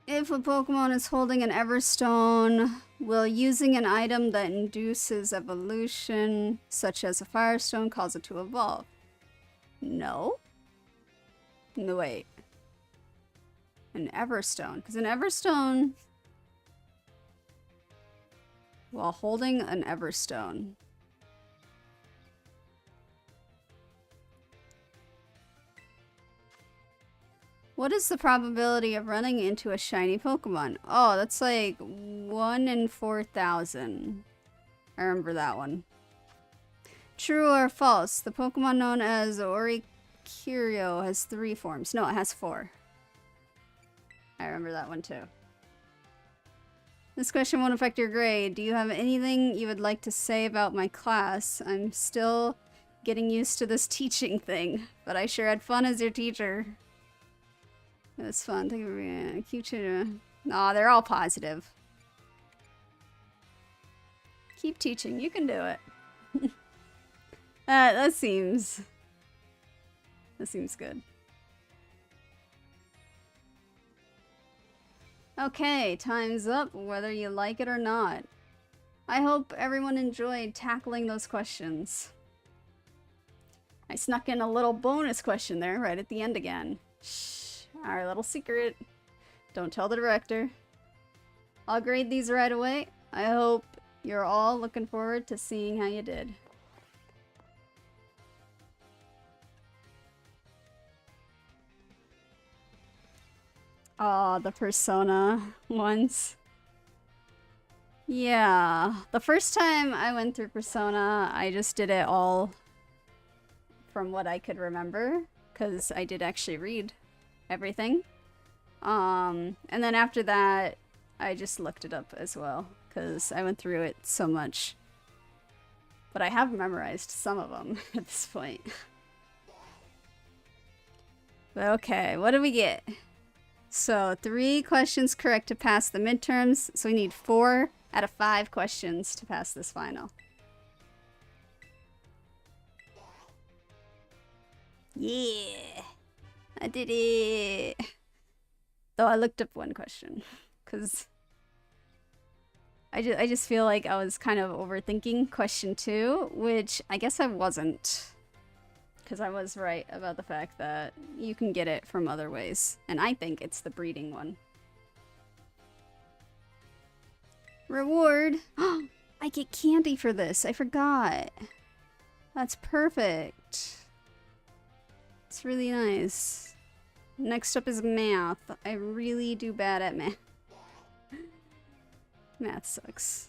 Speaker 1: If a Pokemon is holding an Everstone, will using an item that induces evolution, such as a Firestone, cause it to evolve? No. No, wait. An Everstone. Because an Everstone... While holding an Everstone... What is the probability of running into a shiny Pokemon? Oh, that's like 1 in 4,000. I remember that one. True or false? The Pokemon known as Oricurio has 3 forms. No, it has 4. I remember that one too. This question won't affect your grade. Do you have anything you would like to say about my class? I'm still getting used to this teaching thing, but I sure had fun as your teacher. It was fun. Thank you. Keep Aw, they're all positive. Keep teaching. You can do it. That seems good. Okay, time's up, whether you like it or not. I hope everyone enjoyed tackling those questions. I snuck in a little bonus question there right at the end again. Shh. Our little secret. Don't tell the director. I'll grade these right away. I hope you're all looking forward to seeing how you did. Aw, the Persona ones. Yeah, the first time I went through Persona, I just did it all from what I could remember, because I did actually read everything. And then after that, I just looked it up as well, because I went through it so much. But I have memorized some of them at this point. But okay, what do we get? So 3 questions correct to pass the midterms, so we need 4 out of 5 questions to pass this final. Yeah! I did it! Though I looked up 1 question, because I just feel like I was kind of overthinking question 2, which I guess I wasn't. Because I was right about the fact that you can get it from other ways. And I think it's the breeding one. Reward! I get candy for this. I forgot. That's perfect. It's really nice. Next up is math. I really do bad at math. Math sucks.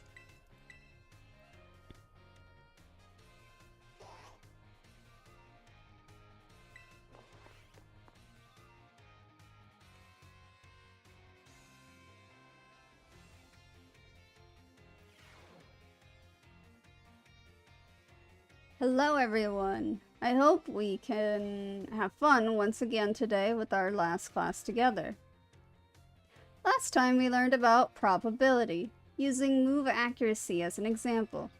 Speaker 1: Hello everyone! I hope we can have fun once again today with our last class together. Last time we learned about probability, using move accuracy as an example.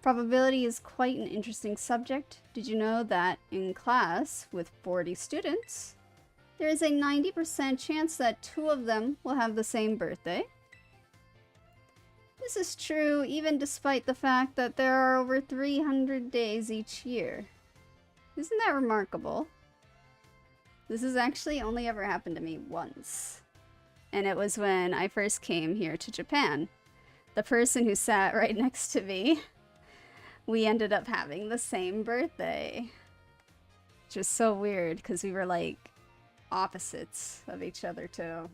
Speaker 1: Probability is quite an interesting subject. Did you know that in class with 40 students, there is a 90% chance that 2 of them will have the same birthday? This is true even despite the fact that there are over 300 days each year. Isn't that remarkable? This has actually only ever happened to me once. And it was when I first came here to Japan. The person who sat right next to me, we ended up having the same birthday. Which was so weird because we were like opposites of each other too.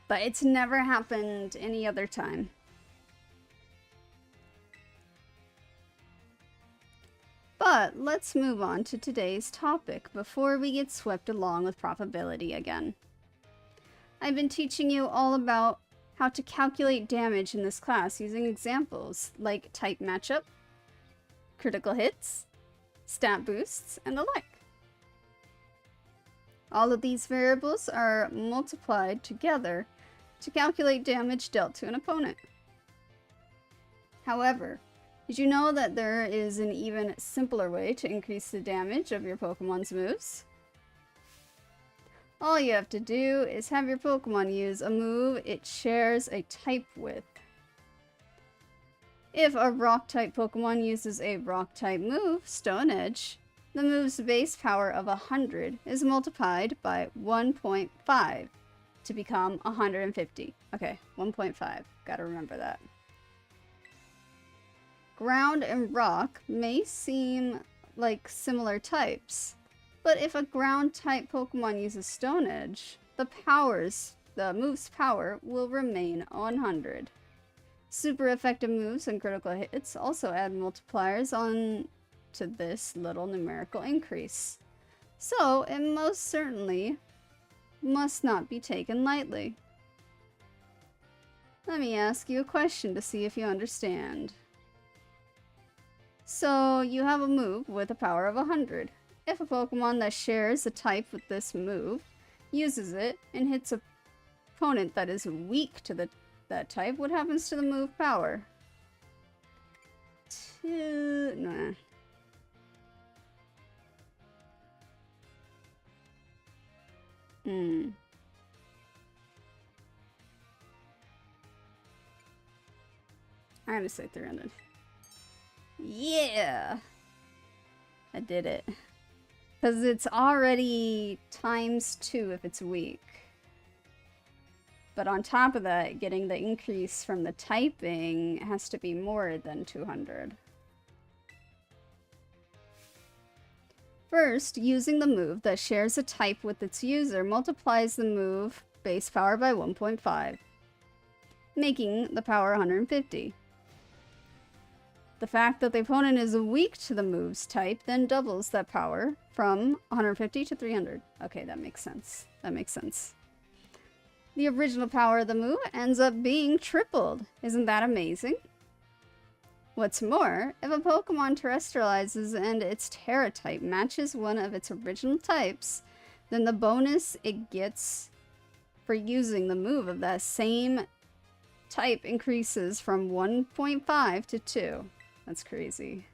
Speaker 1: But it's never happened any other time. But let's move on to today's topic before we get swept along with probability again. I've been teaching you all about how to calculate damage in this class using examples like type matchup, critical hits, stat boosts, and the like. All of these variables are multiplied together to calculate damage dealt to an opponent. However, did you know that there is an even simpler way to increase the damage of your Pokemon's moves? All you have to do is have your Pokemon use a move it shares a type with. If a Rock-type Pokemon uses a Rock-type move, Stone Edge, the move's base power of 100 is multiplied by 1.5 to become 150. Okay, 1.5. Gotta remember that. Ground and Rock may seem like similar types, but if a Ground-type Pokemon uses Stone Edge, the move's power will remain 100. Super effective moves and critical hits also add multipliers on to this little numerical increase. So it most certainly must not be taken lightly. Let me ask you a question to see if you understand. So you have a move with a power of 100. If a Pokemon that shares a type with this move uses it and hits an opponent that is weak to that type, what happens to the move power? Nah. I'm gonna say 300. Yeah! I did it. Because it's already ×2 if it's weak. But on top of that, getting the increase from the typing has to be more than 200. First, using the move that shares a type with its user multiplies the move base power by 1.5, making the power 150. The fact that the opponent is weak to the move's type then doubles that power from 150 to 300. Okay, that makes sense. That makes sense. The original power of the move ends up being tripled. Isn't that amazing? What's more, if a Pokemon terrestrializes and its Terra type matches one of its original types, then the bonus it gets for using the move of that same type increases from 1.5 to 2. That's crazy.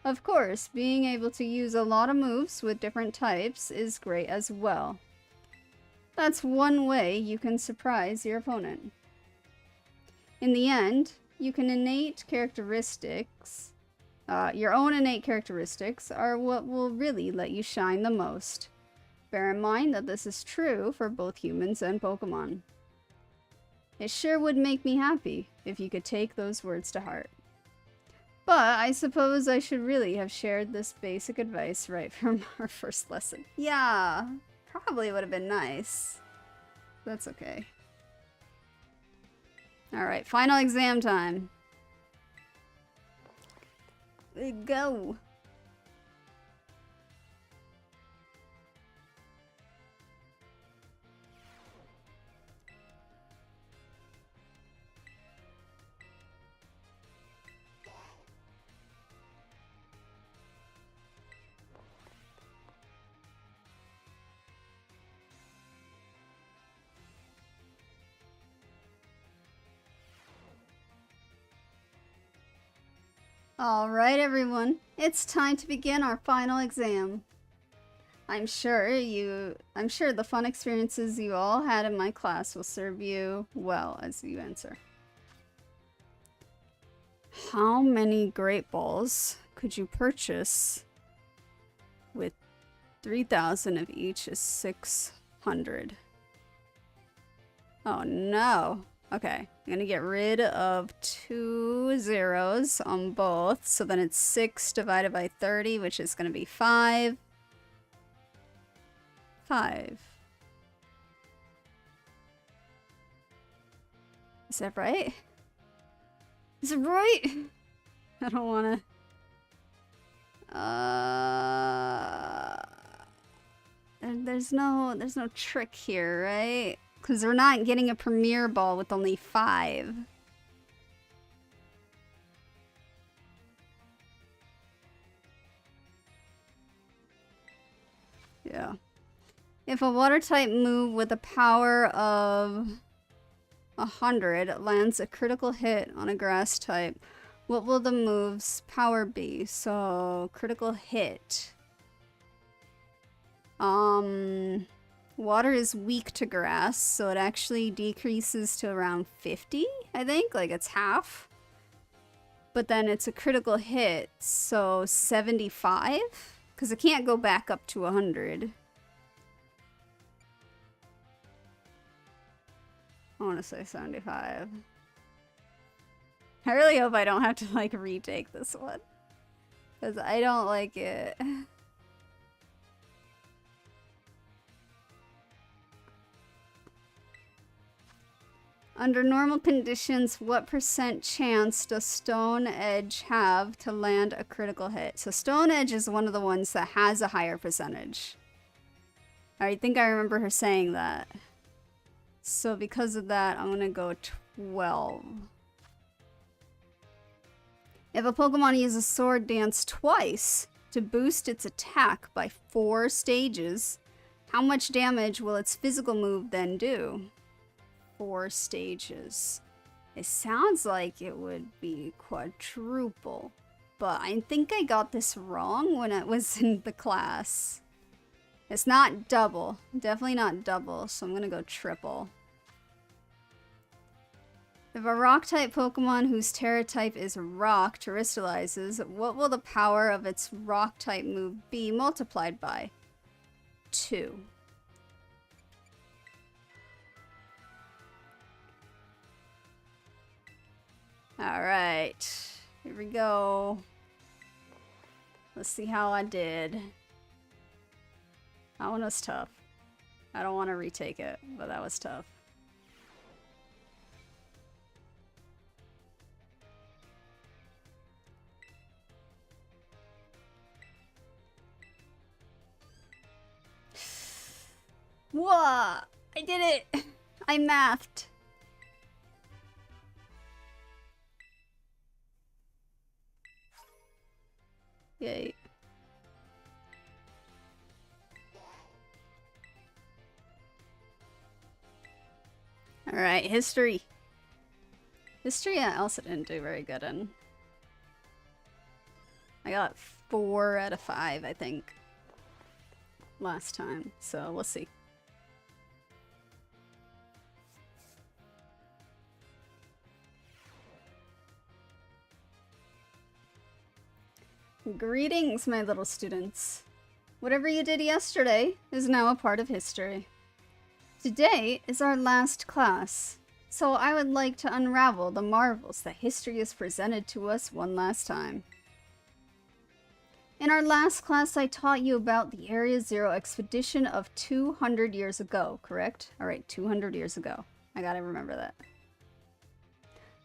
Speaker 1: Of course, being able to use a lot of moves with different types is great as well. That's one way you can surprise your opponent. In the end, you can innate characteristics, your own innate characteristics are what will really let you shine the most. Bear in mind that this is true for both humans and Pokemon. It sure would make me happy if you could take those words to heart. But I suppose I should really have shared this basic advice right from our first lesson. Yeah, probably would have been nice. That's okay. Alright, final exam time. Go! Alright everyone, it's time to begin our final exam. I'm sure the fun experiences you all had in my class will serve you well as you answer. How many great balls could you purchase with 3,000 of each is 600? Oh no. Okay, I'm gonna get rid of 2 zeros on both, so then it's 6 divided by 30, which is gonna be 5. 5. Is that right? Is it right? I don't wanna... There's no trick here, right? Because we're not getting a premier ball with only 5. Yeah. If a water type move with a power of 100 lands a critical hit on a grass type, what will the move's power be? So, critical hit. Water is weak to grass, so it actually decreases to around 50, I think. Like, it's half. But then it's a critical hit, so 75? Because it can't go back up to 100. I want to say 75. I really hope I don't have to, like, retake this one. Because I don't like it. Under normal conditions, what % chance does Stone Edge have to land a critical hit? So Stone Edge is one of the ones that has a higher percentage. I think I remember her saying that. So because of that, I'm gonna go 12. If a Pokemon uses Sword Dance twice to boost its attack by 4 stages, how much damage will its physical move then do? 4 stages. It sounds like it would be quadruple, but I think I got this wrong when it was in the class. It's not double, definitely not double, so I'm gonna go triple. If a rock-type Pokemon whose Terra type is rock terrestrializes, what will the power of its rock-type move be multiplied by? 2. Alright, here we go. Let's see how I did. That one was tough. I don't want to retake it, but that was tough. Whoa! I did it! I mathed. Yay. Alright, history. History I also didn't do very good in. I got 4 out of 5, I think, last time, so we'll see. Greetings, my little students. Whatever you did yesterday is now a part of history. Today is our last class, So I would like to unravel the marvels that history has presented to us one last time. In our last class, I taught you about the Area Zero expedition of 200 years ago, correct? Alright, 200 years ago. I gotta remember that.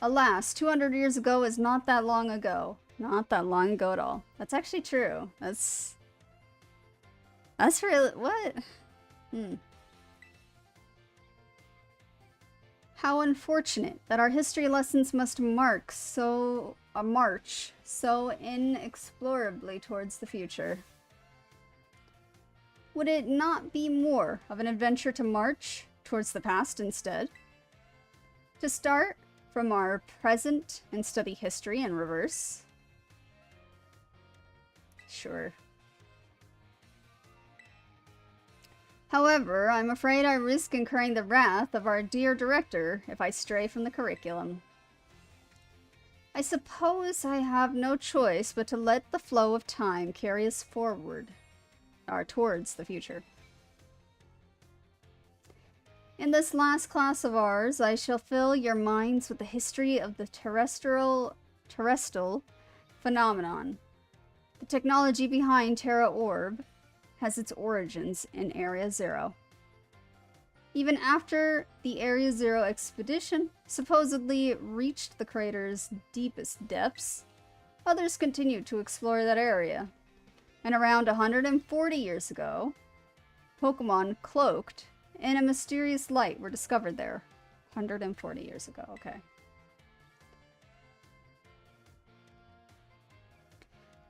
Speaker 1: Alas, 200 years ago is not that long ago. Not that long ago at all. That's actually true. That's really... what? How unfortunate that our history lessons must march so inexplorably towards the future. Would it not be more of an adventure to march towards the past instead? To start from our present and study history in reverse? Sure. However, I'm afraid I risk incurring the wrath of our dear director if I stray from the curriculum. I suppose I have no choice but to let the flow of time carry us forward, or towards the future. In this last class of ours, I shall fill your minds with the history of the terrestrial phenomenon. The technology behind Terra Orb has its origins in Area Zero. Even after the Area Zero expedition supposedly reached the crater's deepest depths, others continued to explore that area. And around 140 years ago, Pokemon cloaked in a mysterious light were discovered there. 140 years ago, okay.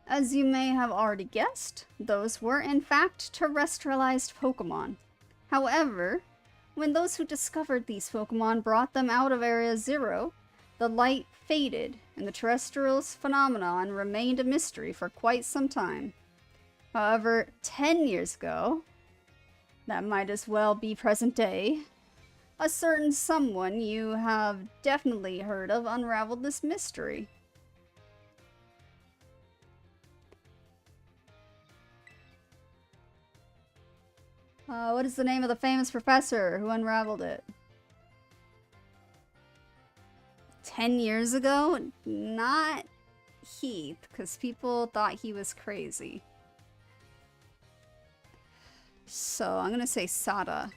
Speaker 1: As you may have already guessed, those were in fact terrestrialized Pokemon. However, when those who discovered these Pokemon brought them out of Area Zero, the light faded and the terrestrial phenomenon remained a mystery for quite some time. However, 10 years ago, that might as well be present day, a certain someone you have definitely heard of unraveled this mystery. What is the name of the famous professor who unraveled it? 10 years ago? Not Heath, because people thought he was crazy. So I'm gonna say Sada.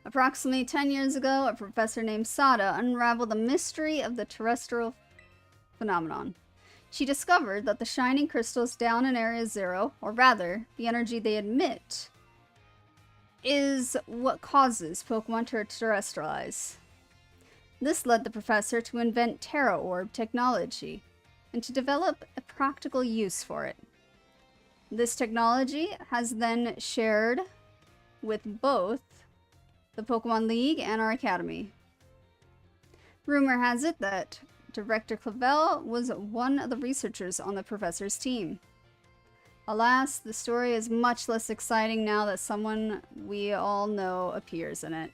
Speaker 1: Approximately 10 years ago, a professor named Sada unraveled the mystery of the terrestrial phenomenon. She discovered that the shining crystals down in Area Zero, or rather, the energy they emit, is what causes Pokemon to terrestrialize. This led the professor to invent Terra Orb technology, and to develop a practical use for it. This technology has then shared with both the Pokemon League and our Academy. Rumor has it that Director 𝘿𝙊 was one of the researchers on the professor's team. Alas, the story is much less exciting now that someone we all know appears in it.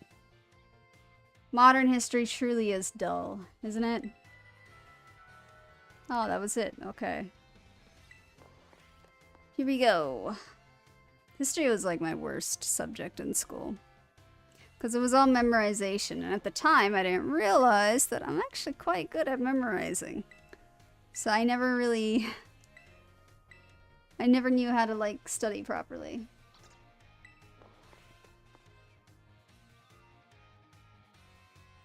Speaker 1: Modern history truly is dull, isn't it? Oh, that was it. Okay. Here we go. History was like my worst subject in school, because it was all memorization, and at the time I didn't realize that I'm actually quite good at memorizing. So I never knew how to, like, study properly.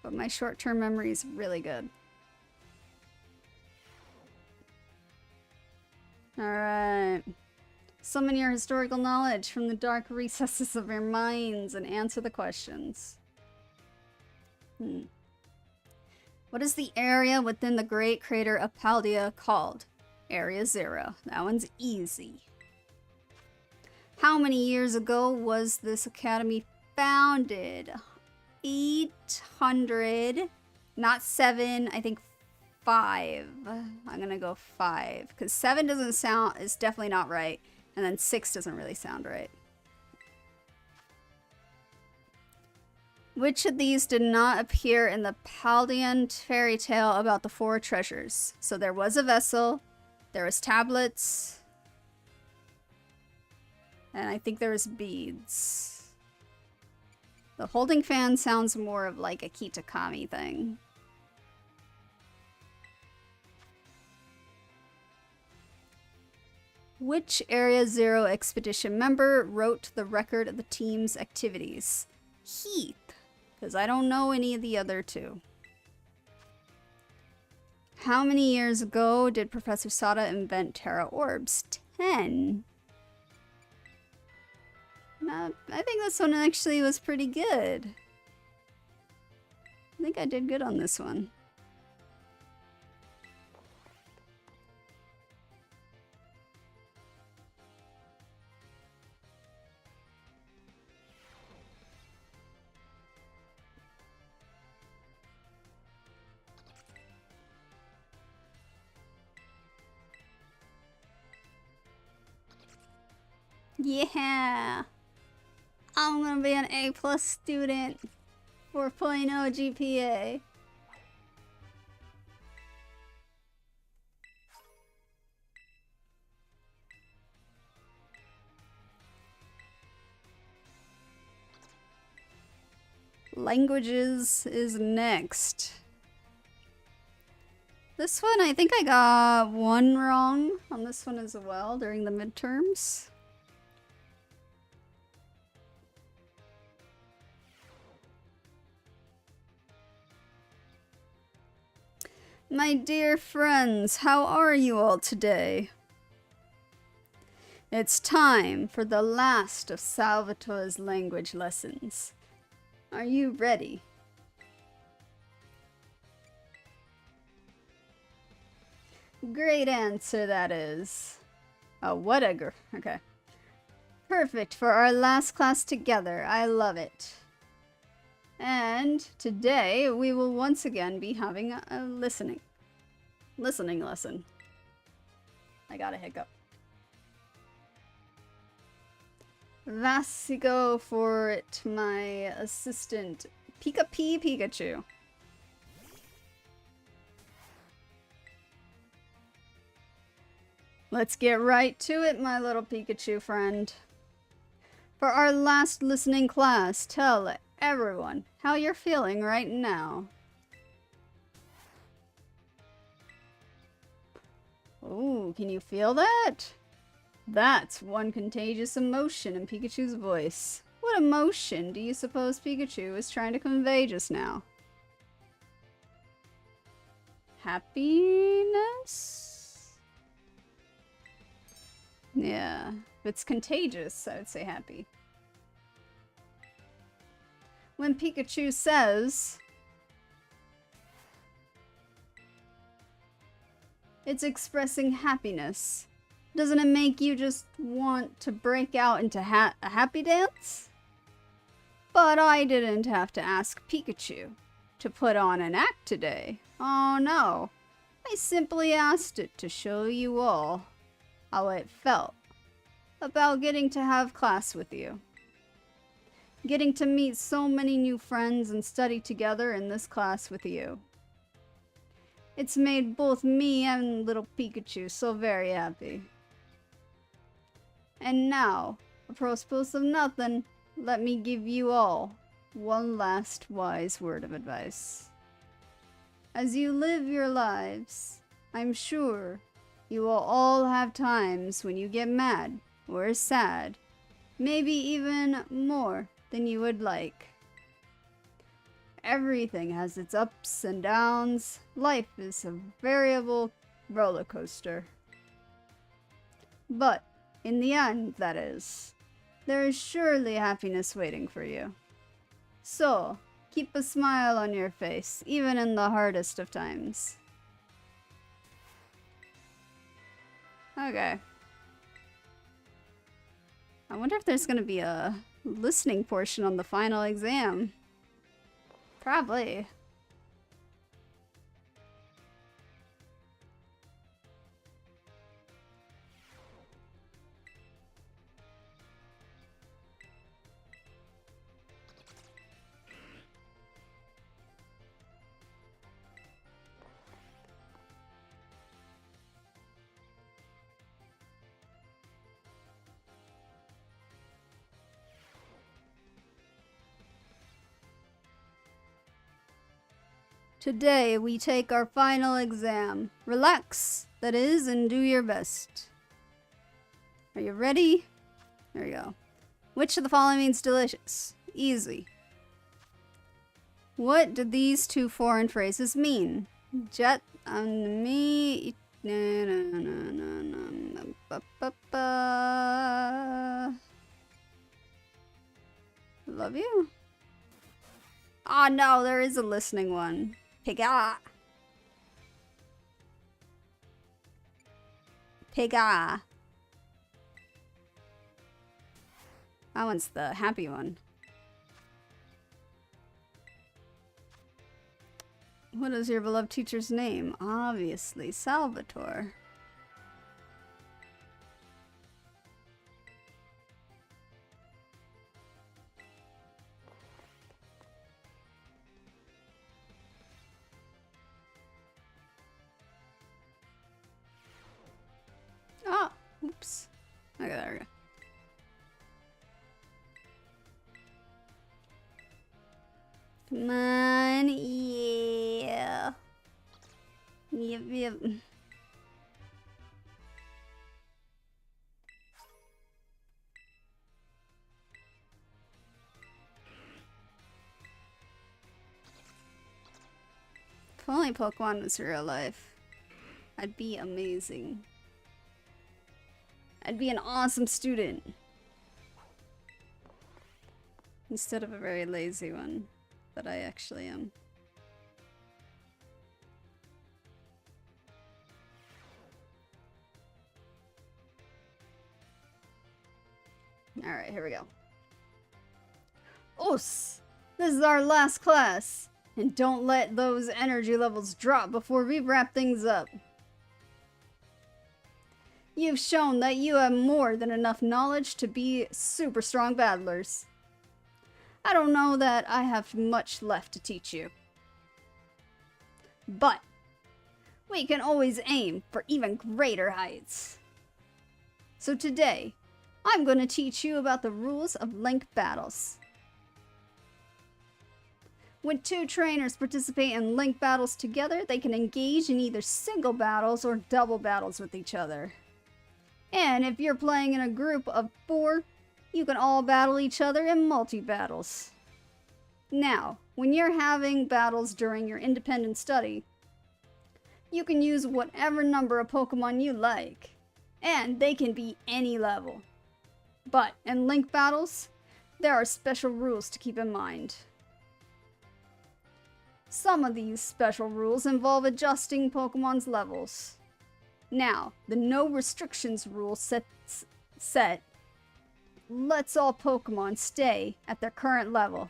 Speaker 1: But my short-term memory is really good. Alright. Summon your historical knowledge from the dark recesses of your minds and answer the questions. What is the area within the great crater of 𝘿𝙊 called? Area Zero. That one's easy. How many years ago was this academy founded? 800, not 7, I think 5. I'm gonna go 5, because 7 is definitely not right, and then 6 doesn't really sound right. Which of these did not appear in the 𝘿𝙊 fairy tale about the 4 treasures? So there was a vessel, there was tablets, And I think there's beads. The holding fan sounds more of like a Kitakami thing. Which Area Zero expedition member wrote the record of the team's activities? Heath, because I don't know any of the other two. How many years ago did Professor Sada invent Terra Orbs? 10. I think this one actually was pretty good. I think I did good on this one. Yeah! I'm gonna be an A+ student. 4.0 GPA. Languages is next. This one, I think I got one wrong on this one as well during the midterms. My dear friends, how are you all today? It's time for the last of Salvatore's language lessons. Are you ready? Great answer, that is. Oh, what a okay. Perfect for our last class together. I love it. And today we will once again be having a listening lesson. I got a hiccup. Vasigo for it, my assistant, Pikachu. Let's get right to it, my little Pikachu friend. For our last listening class, tell everyone how you're feeling right now. Ooh, can you feel that? That's one contagious emotion in Pikachu's voice. What emotion do you suppose Pikachu is trying to convey just now? Happiness? Yeah, if it's contagious, I would say happy. When Pikachu says it's expressing happiness, doesn't it make you just want to break out into a happy dance? But I didn't have to ask Pikachu to put on an act today. Oh no, I simply asked it to show you all how it felt about getting to have class with you. Getting to meet so many new friends and study together in this class with you. It's made both me and little Pikachu so very happy. And now, apropos of nothing, let me give you all one last wise word of advice. As you live your lives, I'm sure you will all have times when you get mad or sad, maybe even more than you would like. Everything has its ups and downs. Life is a variable roller coaster. But in the end, that is, there is surely happiness waiting for you. So, keep a smile on your face, even in the hardest of times. Okay. I wonder if there's gonna be a listening portion on the final exam. Probably. Today we take our final exam. Relax, that is, and do your best. Are you ready? There you go. Which of the following means delicious? Easy. What do these two foreign phrases mean? Jet on me. Love you. Oh no, there is a listening one. Piga. Piga. That one's the happy one. What is your beloved teacher's name? Obviously, Salvatore. Oh, oops. Okay, there we go. Come on, yeah. Yep. If only Pokemon was real life, I'd be amazing. I'd be an awesome student. Instead of a very lazy one. That I actually am. Alright, here we go. Os! This is our last class! And don't let those energy levels drop before we wrap things up. You've shown that you have more than enough knowledge to be super strong battlers. I don't know that I have much left to teach you. But we can always aim for even greater heights. So today, I'm going to teach you about the rules of link battles. When two trainers participate in link battles together, they can engage in either single battles or double battles with each other. And if you're playing in a group of 4, you can all battle each other in multi-battles. Now, when you're having battles during your independent study, you can use whatever number of Pokemon you like, and they can be any level. But in link battles, there are special rules to keep in mind. Some of these special rules involve adjusting Pokemon's levels. Now, the no restrictions rule set lets all Pokemon stay at their current level.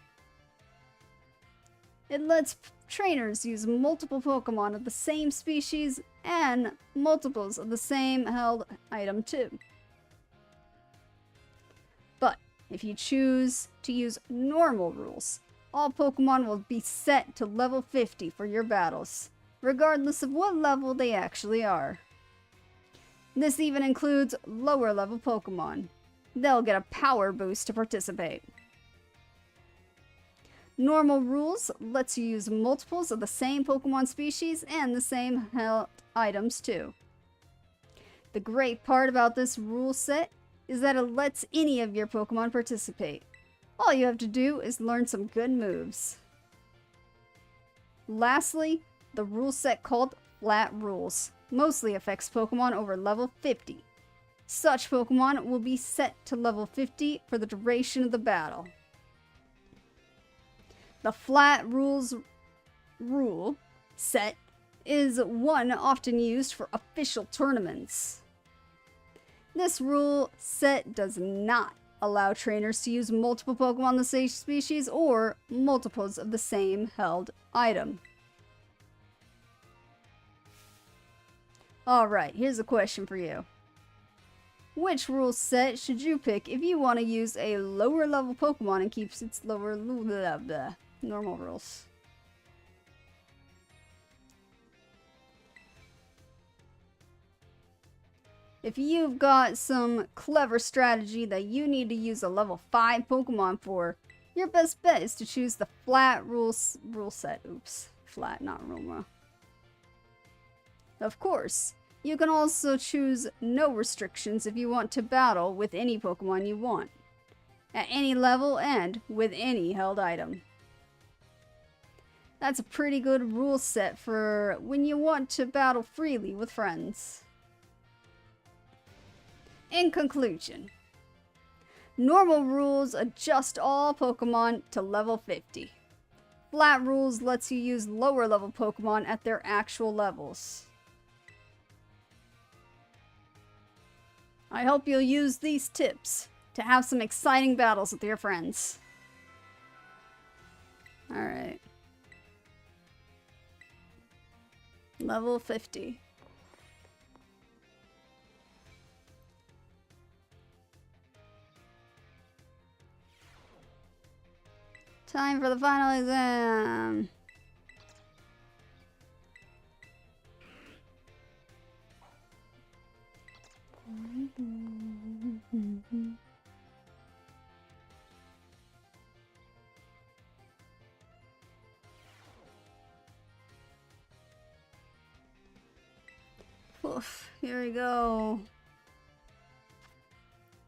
Speaker 1: It lets trainers use multiple Pokemon of the same species and multiples of the same held item too. But if you choose to use normal rules, all Pokemon will be set to level 50 for your battles, regardless of what level they actually are. This even includes lower level Pokemon. They'll get a power boost to participate. Normal rules lets you use multiples of the same Pokemon species and the same held items too. The great part about this rule set is that it lets any of your Pokemon participate. All you have to do is learn some good moves. Lastly, the rule set called Flat Rules mostly affects Pokemon over level 50. Such Pokemon will be set to level 50 for the duration of the battle. The Flat Rules rule set is one often used for official tournaments. This rule set does not allow trainers to use multiple Pokemon of the same species or multiples of the same held item. Alright, here's a question for you. Which rule set should you pick if you want to use a lower level Pokemon and keeps its lower normal rules? If you've got some clever strategy that you need to use a level 5 Pokemon for, your best bet is to choose the Flat rule set. flat, not Roma. Of course, you can also choose no restrictions if you want to battle with any Pokemon you want, at any level and with any held item. That's a pretty good rule set for when you want to battle freely with friends. In conclusion, normal rules adjust all Pokemon to level 50. Flat rules lets you use lower level Pokemon at their actual levels. I hope you'll use these tips to have some exciting battles with your friends. Alright. Level 50. Time for the final exam. Oof, here we go.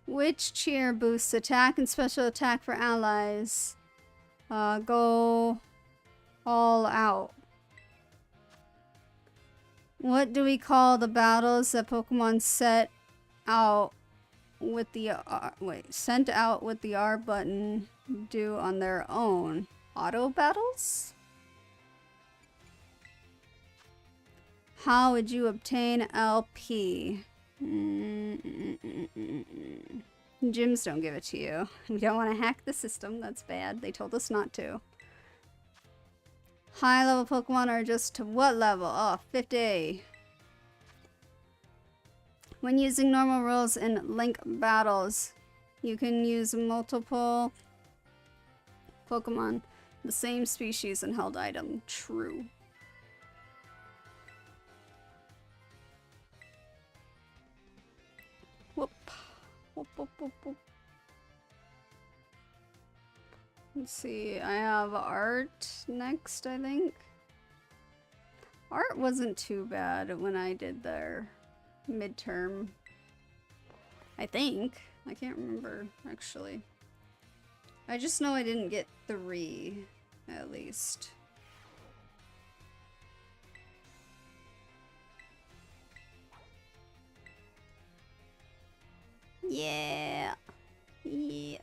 Speaker 1: Which cheer boosts attack and special attack for allies? Go all out. What do we call the battles that Pokemon set out with the sent out with the R button do on their own? Auto battles? How would you obtain LP? Gyms don't give it to you. We don't want to hack the system. That's bad. They told us not to. High level Pokemon are just to what level? Oh, 50. When using normal rules in Link battles, you can use multiple Pokemon, the same species and held item. True. Whoop. Whoop, whoop, whoop, whoop. Let's see, I have art next, I think. Art wasn't too bad when I did their midterm. I think. I can't remember, actually. I just know I didn't get 3, at least. Yeah. Yeah.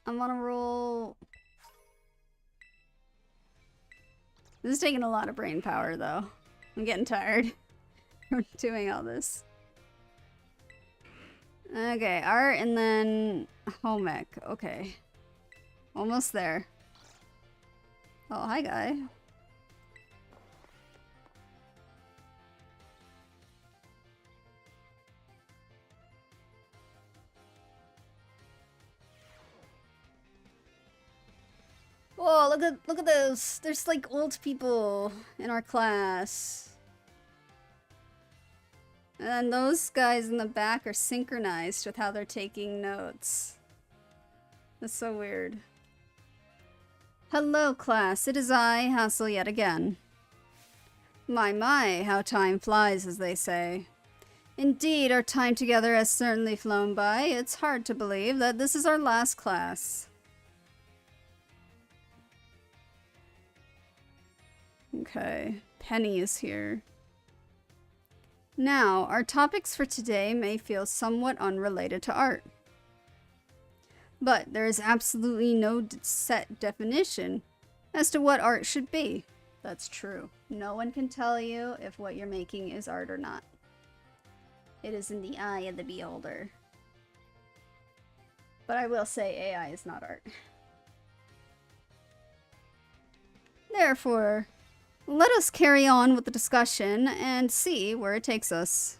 Speaker 1: I'm on a roll. This is taking a lot of brain power, though. I'm getting tired from doing all this. Okay, art and then home ec. Okay. Almost there. Oh, hi, guy. Whoa, look at those. There's like old people in our class. And then those guys in the back are synchronized with how they're taking notes. That's so weird. Hello, class. It is I, Hassel, yet again. My, how time flies, as they say. Indeed, our time together has certainly flown by. It's hard to believe that this is our last class. Okay, Penny is here. Now, our topics for today may feel somewhat unrelated to art. But there is absolutely no set definition as to what art should be. That's true. No one can tell you if what you're making is art or not. It is in the eye of the beholder. But I will say AI is not art. Therefore, let us carry on with the discussion and see where it takes us.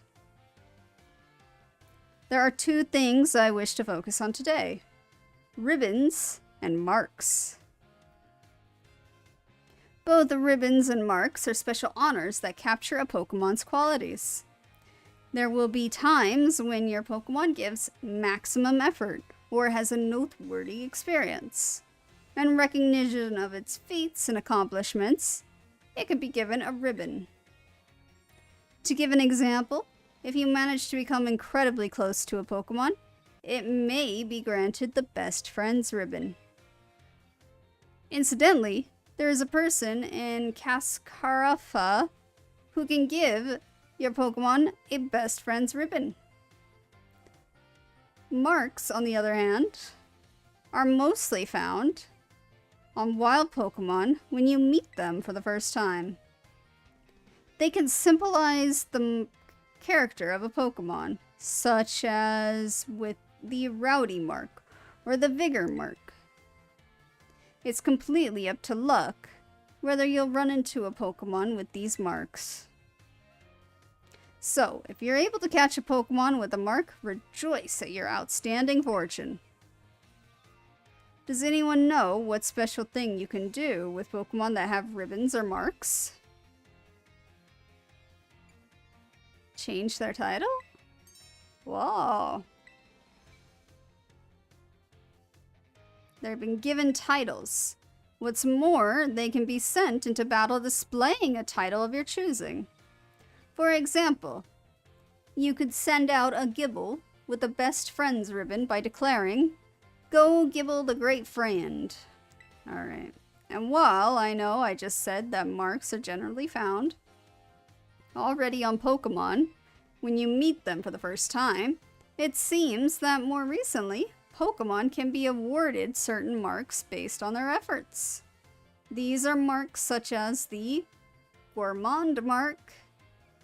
Speaker 1: There are 2 things I wish to focus on today: ribbons and marks. Both ribbons and marks are special honors that capture a Pokemon's qualities. There will be times when your Pokemon gives maximum effort or has a noteworthy experience. and recognition of its feats and accomplishments, it could be given a ribbon. To give an example, if you manage to become incredibly close to a Pokemon, it may be granted the Best Friends ribbon. Incidentally, there is a person in Cascarafa who can give your Pokemon a Best Friends ribbon. Marks, on the other hand, are mostly found on wild Pokemon when you meet them for the first time. They can symbolize the character of a Pokemon, such as with the Rowdy mark or the Vigor mark. It's completely up to luck whether you'll run into a Pokemon with these marks. So, if you're able to catch a Pokemon with a mark, rejoice at your outstanding fortune. Does anyone know what special thing you can do with Pokemon that have ribbons or marks? Change their title? Whoa. They've been given titles. What's more, they can be sent into battle displaying a title of your choosing. For example, you could send out a Gible with a Best Friends ribbon by declaring, "Go Gible the Great Friend." Alright. And while I know I just said that marks are generally found already on Pokemon when you meet them for the first time, it seems that more recently, Pokemon can be awarded certain marks based on their efforts. These are marks such as the Gourmand mark,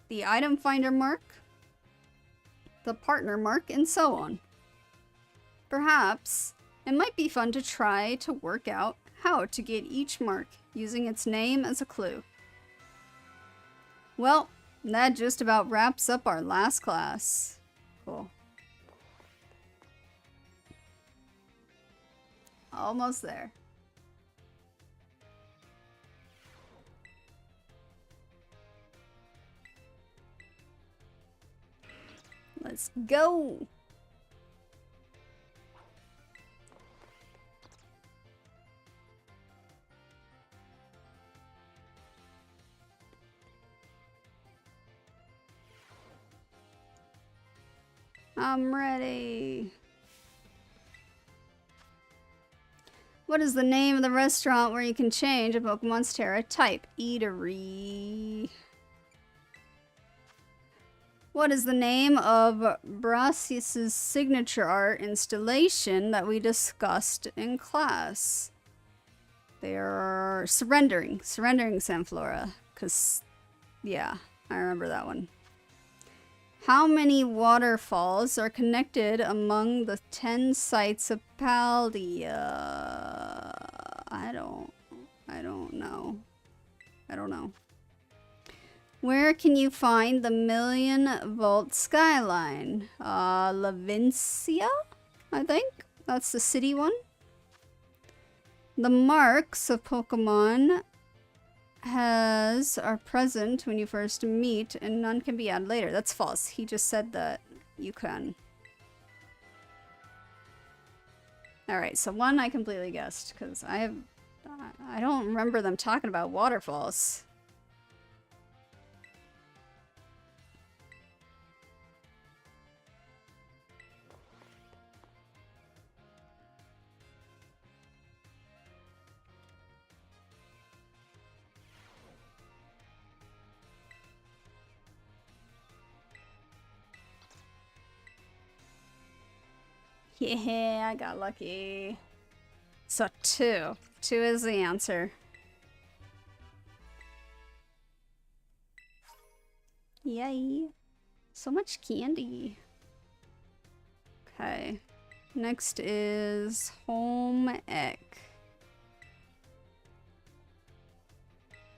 Speaker 1: the Item Finder mark, the Partner mark, and so on. Perhaps it might be fun to try to work out how to get each mark using its name as a clue. Well, that just about wraps up our last class. Cool. Almost there. Let's go! I'm ready. What is the name of the restaurant where you can change a Pokemon's Terra type? Eatery. What is the name of Brasius's signature art installation that we discussed in class? They are Surrendering Sanflora. Because, yeah, I remember that one. How many waterfalls are connected among the 10 sites of Paldea? I don't know. Where can you find the million-volt skyline? Lavincia, I think? That's the city one. The marks of Pokemon are present when you first meet, and none can be added later. That's false. He just said that you can. Alright, so one I completely guessed, because I don't remember them talking about waterfalls. Yeah, I got lucky. So 2. 2 is the answer. Yay. So much candy. Okay. Next is Home Ec.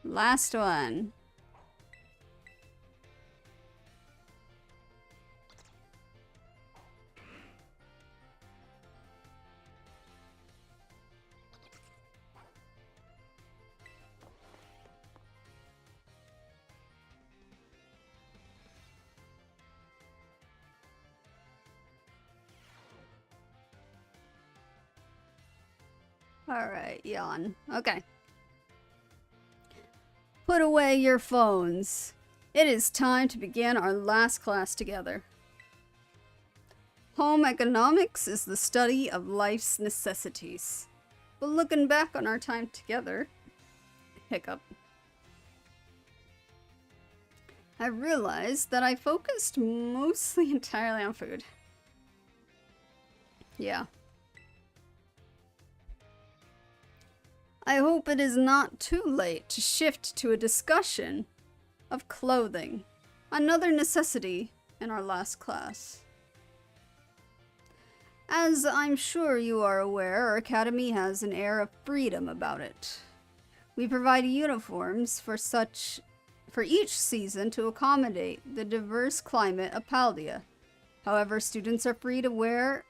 Speaker 1: Last one. Alright, yawn. Okay. Put away your phones. It is time to begin our last class together. Home economics is the study of life's necessities. But looking back on our time together, hiccup, I realized that I focused mostly entirely on food. Yeah. I hope it is not too late to shift to a discussion of clothing, another necessity in our last class. As I'm sure you are aware, our academy has an air of freedom about it. We provide uniforms for each season to accommodate the diverse climate of 𝘿𝙊. However, students are free to wear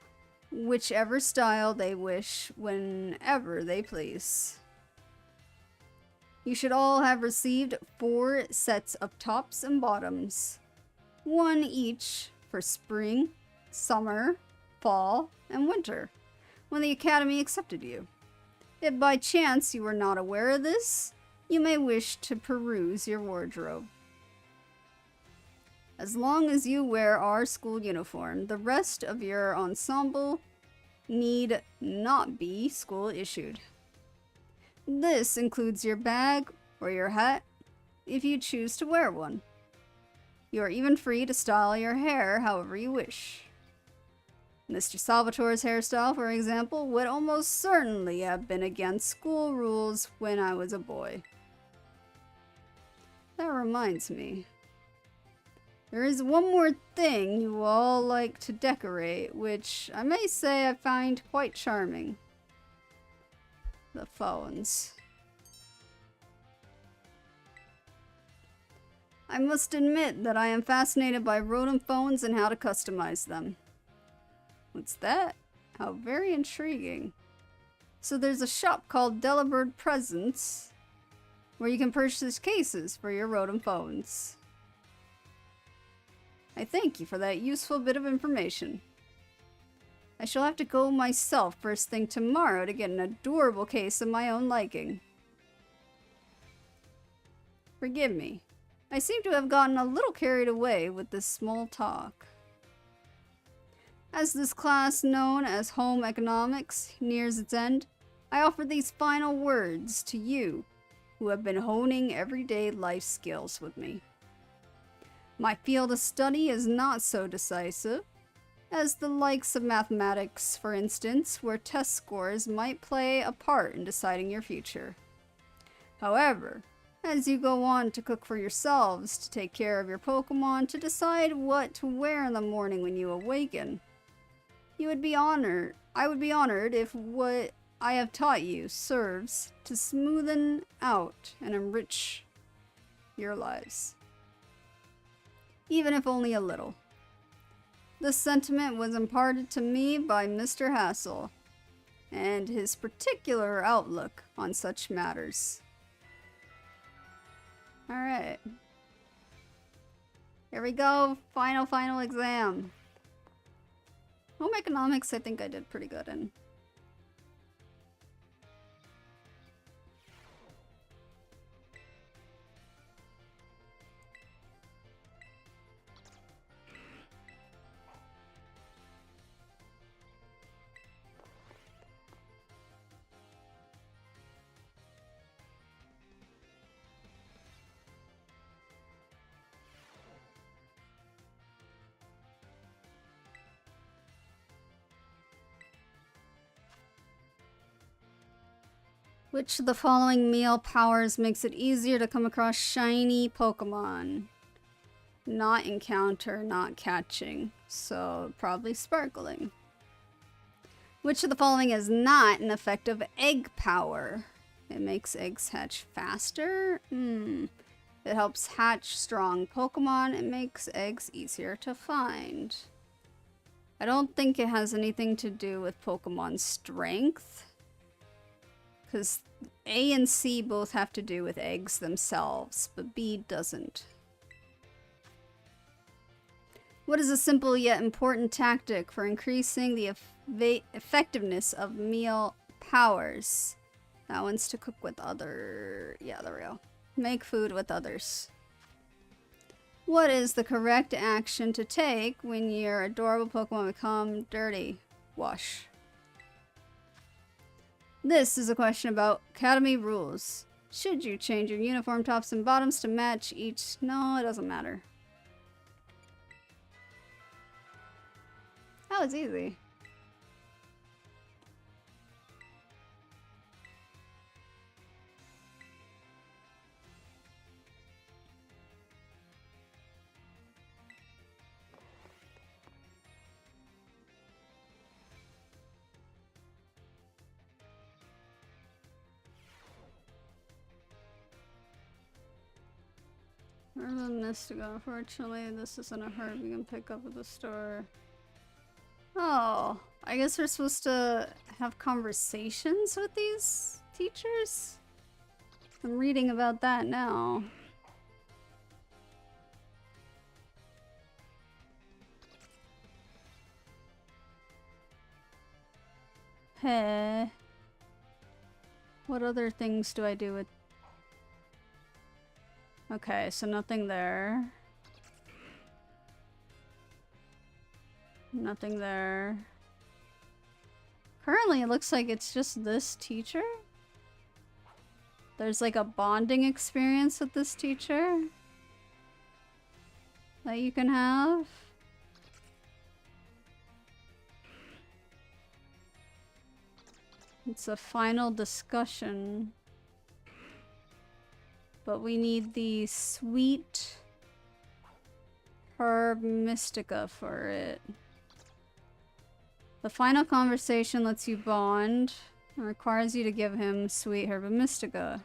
Speaker 1: whichever style they wish whenever they please. You should all have received 4 sets of tops and bottoms, 1 each for spring, summer, fall, and winter, when the academy accepted you. If by chance you were not aware of this, you may wish to peruse your wardrobe. As long as you wear our school uniform, the rest of your ensemble need not be school issued. This includes your bag or your hat, if you choose to wear one. You are even free to style your hair however you wish. Mr. Salvatore's hairstyle, for example, would almost certainly have been against school rules when I was a boy. That reminds me. There is one more thing you all like to decorate, which I may say I find quite charming. The phones. I must admit that I am fascinated by rodent phones and how to customize them. What's that? How very intriguing. So there's a shop called 𝘿𝙊 Presents where you can purchase cases for your rodent phones. I thank you for that useful bit of information. I shall have to go myself first thing tomorrow to get an adorable case of my own liking. Forgive me. I seem to have gotten a little carried away with this small talk. As this class known as Home Economics nears its end, I offer these final words to you who have been honing everyday life skills with me. My field of study is not so decisive as the likes of mathematics, for instance, where test scores might play a part in deciding your future. However, as you go on to cook for yourselves, to take care of your Pokemon, to decide what to wear in the morning when you awaken, I would be honored if what I have taught you serves to smoothen out and enrich your lives. Even if only a little. This sentiment was imparted to me by Mr. Hassel and his particular outlook on such matters. Alright. Here we go. Final exam. Home economics, I think I did pretty good in. Which of the following meal powers makes it easier to come across shiny Pokemon? Not encounter, not catching. So probably sparkling. Which of the following is not an effective egg power? It makes eggs hatch faster? It helps hatch strong Pokemon. It makes eggs easier to find. I don't think it has anything to do with Pokemon strength. Because A and C both have to do with eggs themselves, but B doesn't. What is a simple yet important tactic for increasing the effectiveness of meal Powers. That one's to cook with other... Yeah, there we go. Make food with others. What is the correct action to take when your adorable Pokemon become dirty? Wash. This is a question about Academy rules. Should you change your uniform tops and bottoms to match each? No, it doesn't matter. That was easy. Where's the Mystico? Unfortunately, this isn't a herb you can pick up at the store. Oh, I guess we're supposed to have conversations with these teachers? I'm reading about that now. Hey. What other things do I do with... Okay, so nothing there. Nothing there. Currently, it looks like it's just this teacher. There's like a bonding experience with this teacher that you can have. It's a final discussion. But we need the sweet herb mystica for it. The final conversation lets you bond and requires you to give him sweet herb mystica.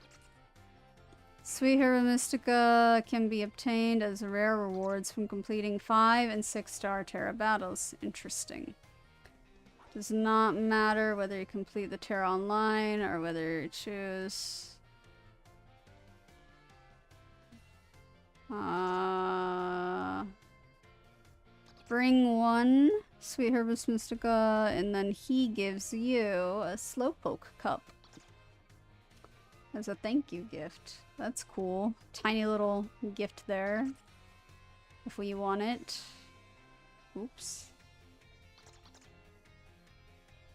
Speaker 1: Sweet herb mystica can be obtained as rare rewards from completing 5 and 6-star Terra battles. Interesting. Does not matter whether you complete the Terra online or whether you choose... Bring 1 Sweet Herbis Mystica, and then he gives you a Slowpoke cup as a thank you gift. That's cool. Tiny little gift there, if we want it. Oops.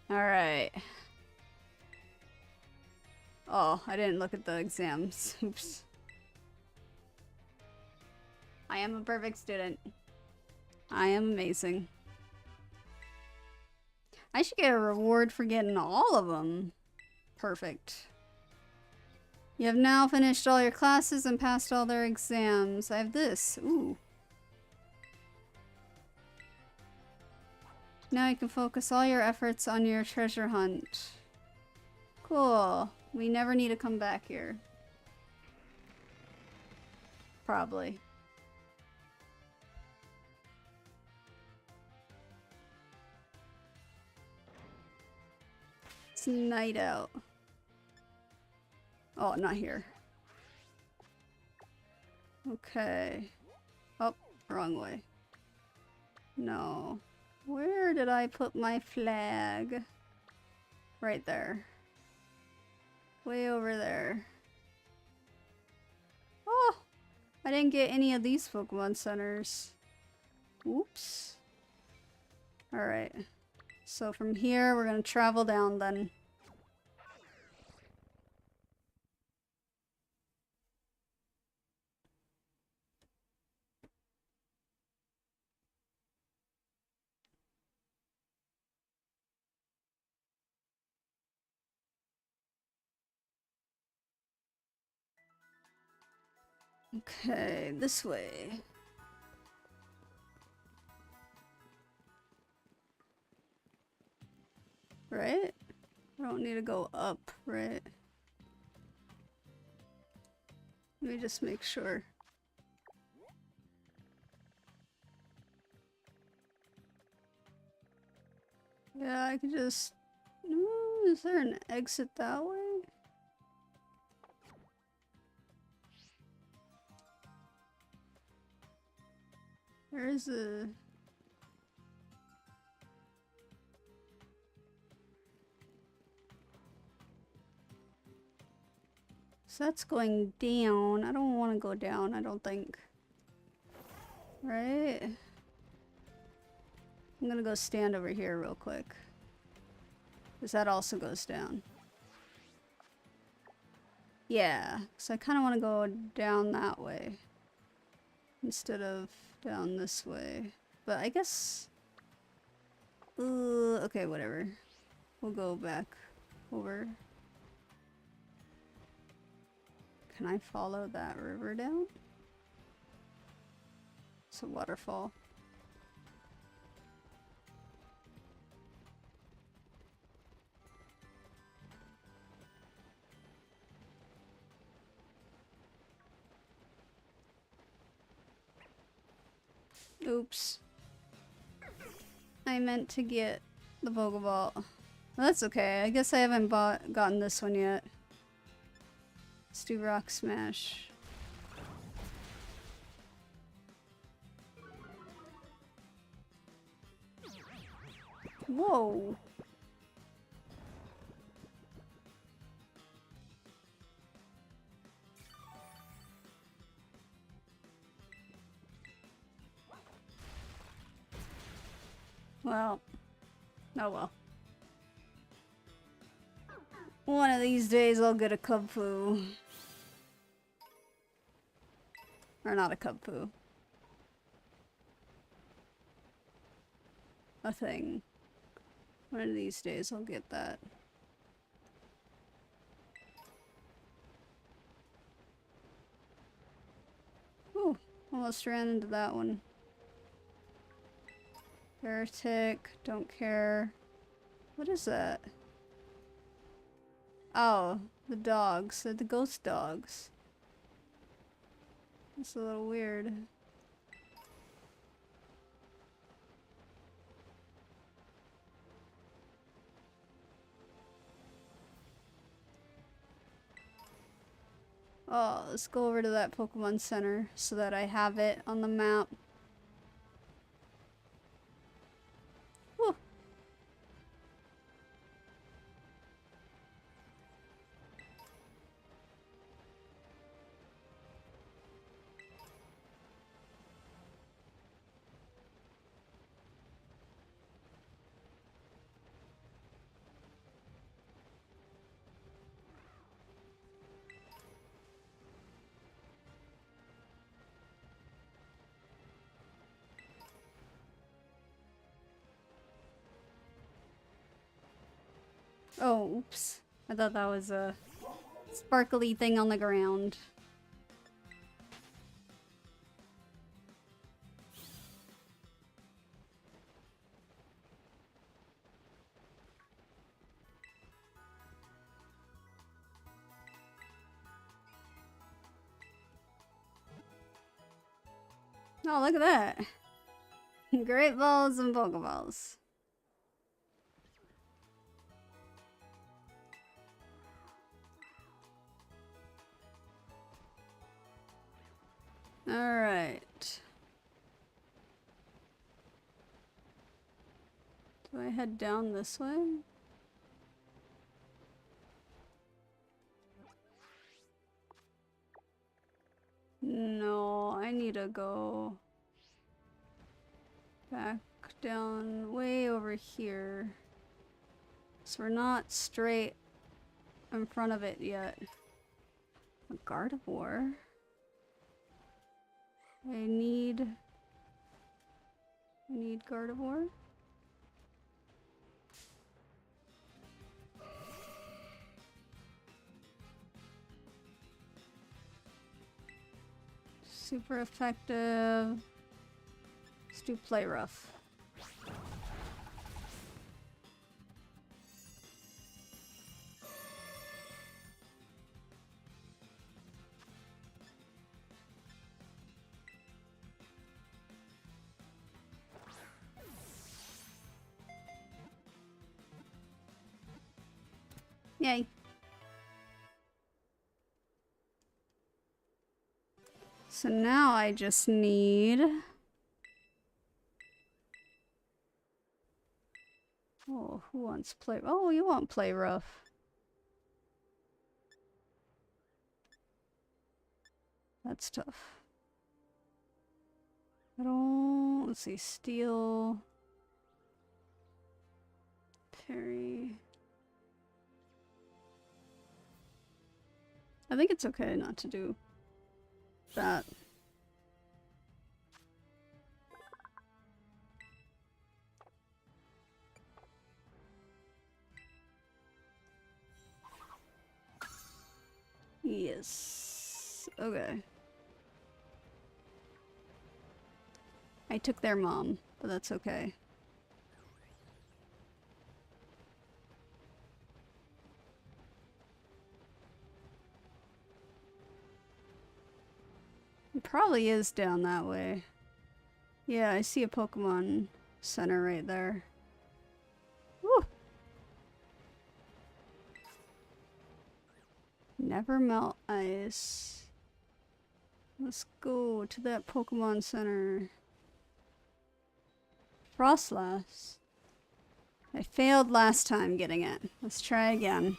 Speaker 1: Alright. Oh, I didn't look at the exams. Oops. I am a perfect student. I am amazing. I should get a reward for getting all of them. Perfect. You have now finished all your classes and passed all their exams. I have this. Ooh. Now you can focus all your efforts on your treasure hunt. Cool. We never need to come back here. Probably. It's night out. Oh, not here. Okay. Oh, wrong way. No. Where did I put my flag? Right there. Way over there. Oh! I didn't get any of these Pokemon centers. Oops. Alright. So from here, we're gonna travel down then. Okay, this way. Right? I don't need to go up, right? Let me just make sure. Yeah, I can just... Is there an exit that way? There is a... So that's going down. I don't want to go down, I don't think. Right? I'm gonna go stand over here real quick. Because that also goes down. Yeah, so I kind of want to go down that way. Instead of down this way. But I guess... okay, whatever. We'll go back over. Can I follow that river down? It's a waterfall. Oops. I meant to get the 𝘿𝙊. That's okay. I guess I haven't gotten this one yet. Let's do rock smash. Whoa. Well. Oh well. One of these days I'll get a 𝘿𝙊. Or not a 𝘿𝙊. A thing. One of these days I'll get that. Ooh, almost ran into that one. Heretic, don't care. What is that? Oh, the dogs. They're the ghost dogs. That's a little weird. Oh, let's go over to that Pokemon Center so that I have it on the map. Whew. Oh, oops. I thought that was a sparkly thing on the ground. Oh, look at that. Great balls and Pokeballs. Alright. Do I head down this way? No, I need to go back down way over here. So we're not straight in front of it yet. A Gardevoir? I need Gardevoir? Super effective. Let's do Play Rough. Yay. So now I just need... Oh, who wants play? Oh, you want Play Rough. That's tough. I don't... Let's see. Steel. Parry. I think it's okay not to do that. Yes. Okay. I took their mom, but that's okay. It probably is down that way. Yeah, I see a Pokemon Center right there. Woo! Never melt ice. Let's go to that Pokemon Center. Frostlass. I failed last time getting it. Let's try again.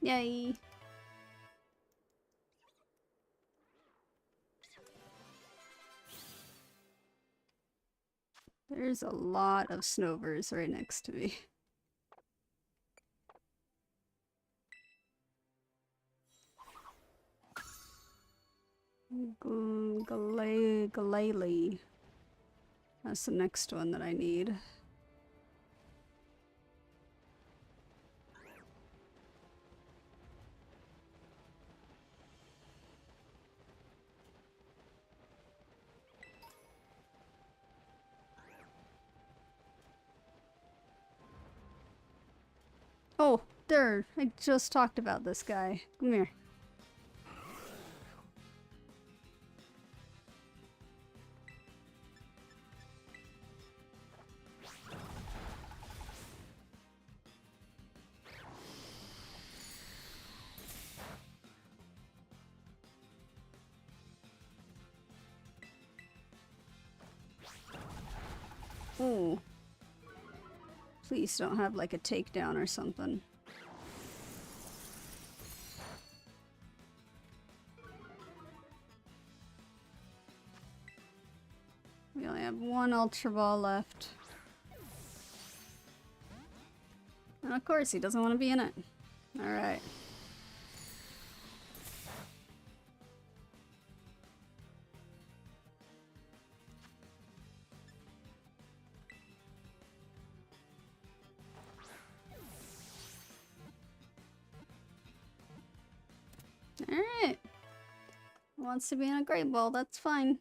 Speaker 1: Yay! There's a lot of Snovers right next to me. 𝘿𝙊. That's the next one that I need. Oh, there! I just talked about this guy. Come here. Ooh. Please don't have like a takedown or something. We only have one Ultra Ball left. And of course he doesn't want to be in it. Alright. Alright. Wants to be in a Great Ball, that's fine.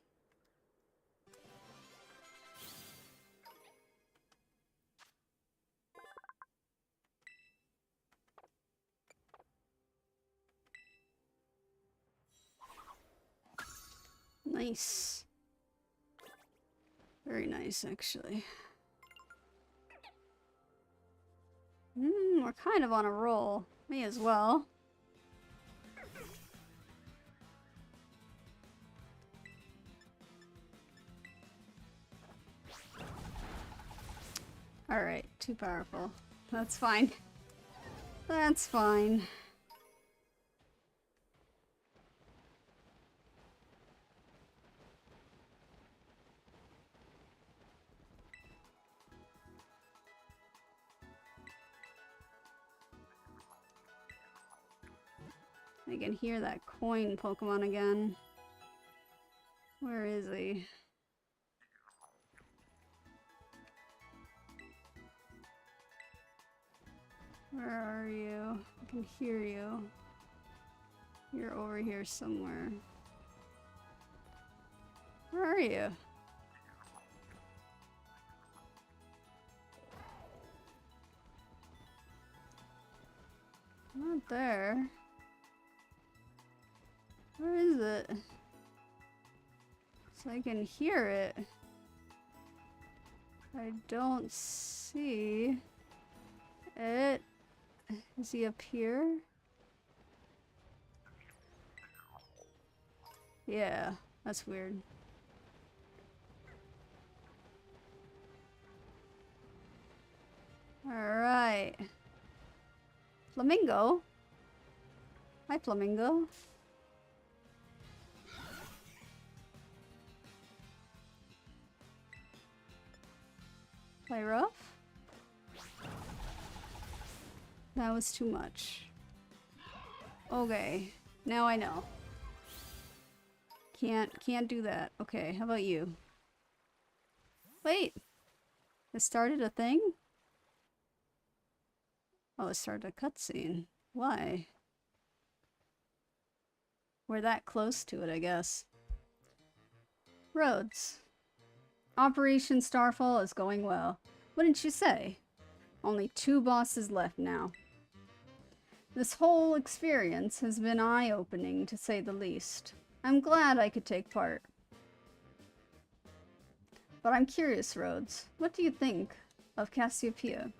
Speaker 1: Nice. Very nice, actually. We're kind of on a roll. May as well. Alright, too powerful. That's fine. That's fine. I can hear that coin Pokemon again. Where is he? Where are you? I can hear you. You're over here somewhere. Where are you? Not there. Where is it? So I can hear it. I don't see it. Is he up here? Yeah, that's weird. Alright. Flamingo? Hi, Flamingo. Play rough? That was too much. Okay, now I know. Can't do that. Okay, how about you? Wait! It started a thing? Oh, it started a cutscene. Why? We're that close to it, I guess. Rhoads. Operation Starfall is going well. Wouldn't you say? Only 2 bosses left now. This whole experience has been eye-opening, to say the least. I'm glad I could take part. But I'm curious, Rhoads. What do you think of Cassiopeia?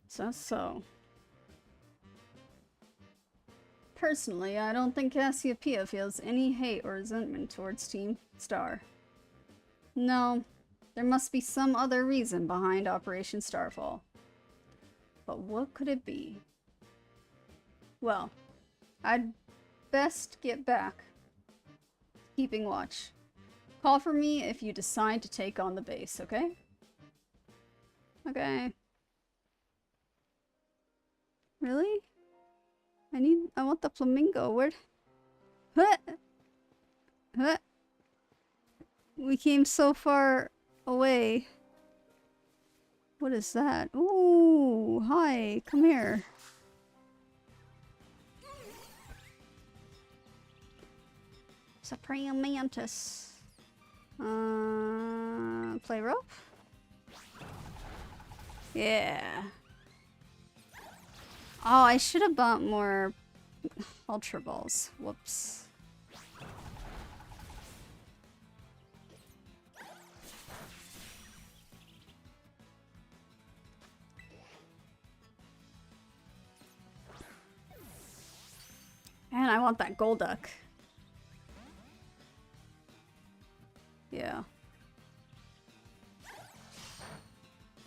Speaker 1: So. Personally, I don't think Cassiopeia feels any hate or resentment towards Team Star. No, there must be some other reason behind Operation Starfall. But what could it be? Well, I'd best get back. Keeping watch. Call for me if you decide to take on the base, okay? Okay. Really? I want the flamingo. Where? Huh? Huh? We came so far away. What is that? Ooh, hi, come here. Supreme Mantis. Play rope? Yeah. Oh, I should have bought more Ultra Balls. Whoops. And I want that Golduck. Yeah.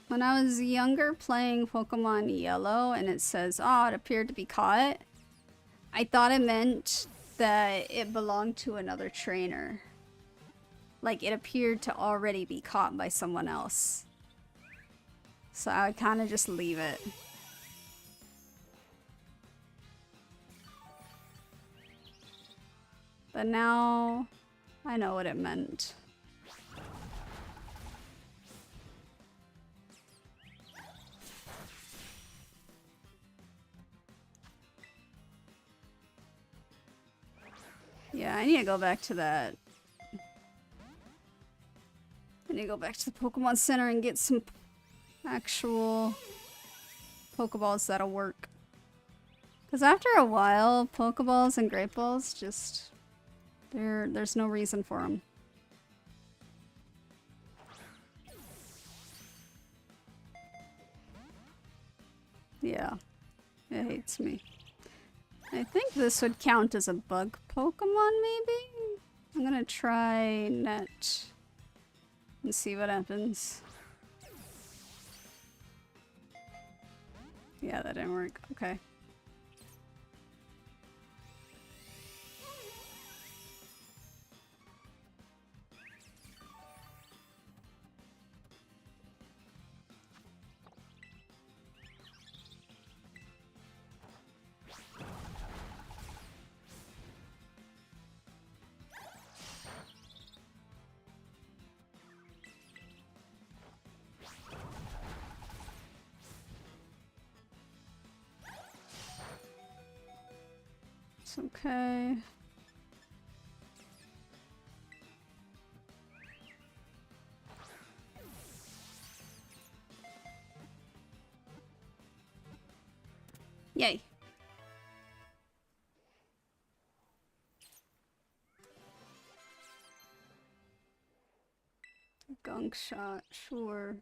Speaker 1: When I was younger playing Pokemon Yellow and it says, oh, it appeared to be caught, I thought it meant that it belonged to another trainer. Like, it appeared to already be caught by someone else. So I would kind of just leave it. But now I know what it meant. Yeah, I need to go back to that. I need to go back to the Pokemon Center and get some actual Pokeballs that'll work. Because after a while, Pokeballs and Great Balls just... There's no reason for them. Yeah. It hates me. I think this would count as a bug Pokemon, maybe? I'm gonna try Net and see what happens. Yeah, that didn't work. Okay. It's okay. Yay. Gunk shot, sure.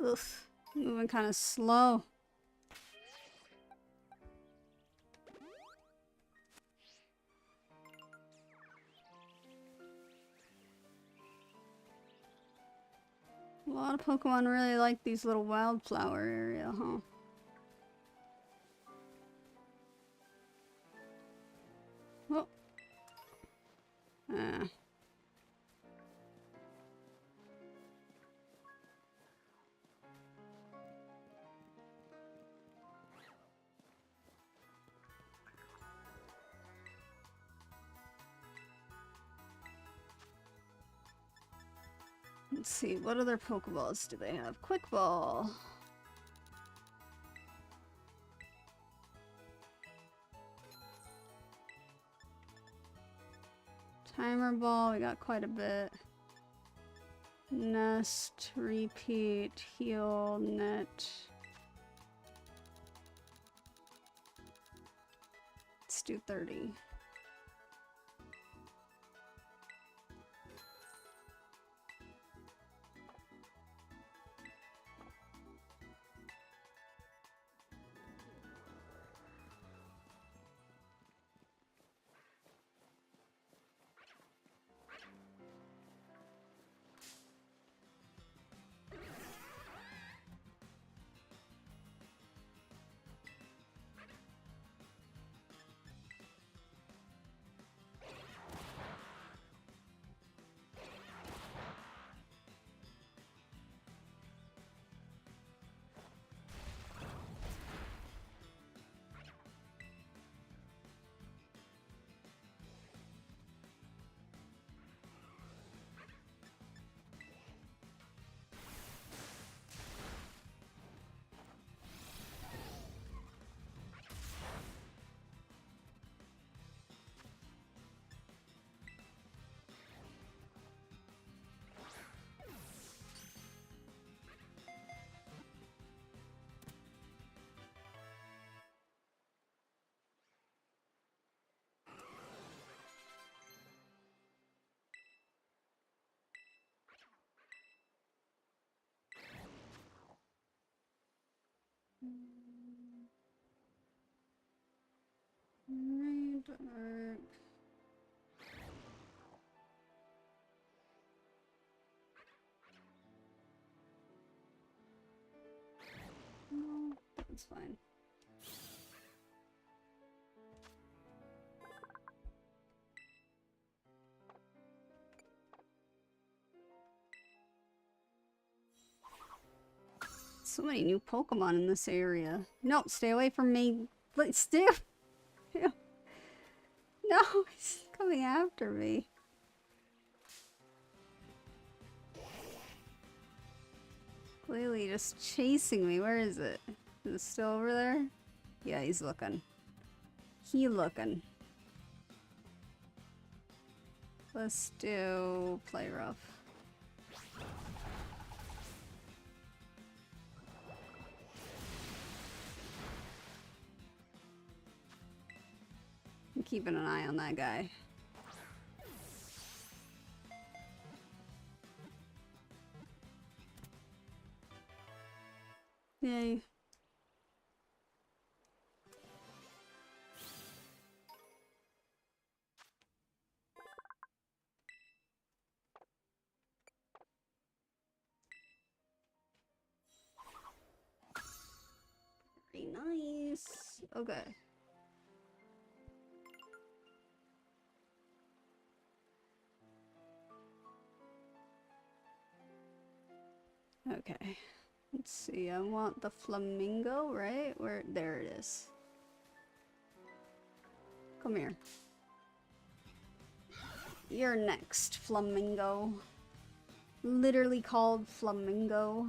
Speaker 1: Ugh, moving kind of slow. A lot of Pokemon really like these little wildflower area, huh? Oh. Let's see, what other Pokeballs do they have? Quick Ball. Timer Ball, we got quite a bit. Nest, Repeat, Heal, Net. Let's do 30. No, that's fine. So many new Pokemon in this area. No, stay away from me. Let's stay. No, he's coming after me. Clearly just chasing me. Where is it? Is it still over there? Yeah, he's looking. He looking. Let's do Play Rough. I'm keeping an eye on that guy. Yay. Very nice. Okay. Okay. Let's see, I want the flamingo, right? Where? There it is. Come here. You're next, Flamingo. Literally called Flamingo.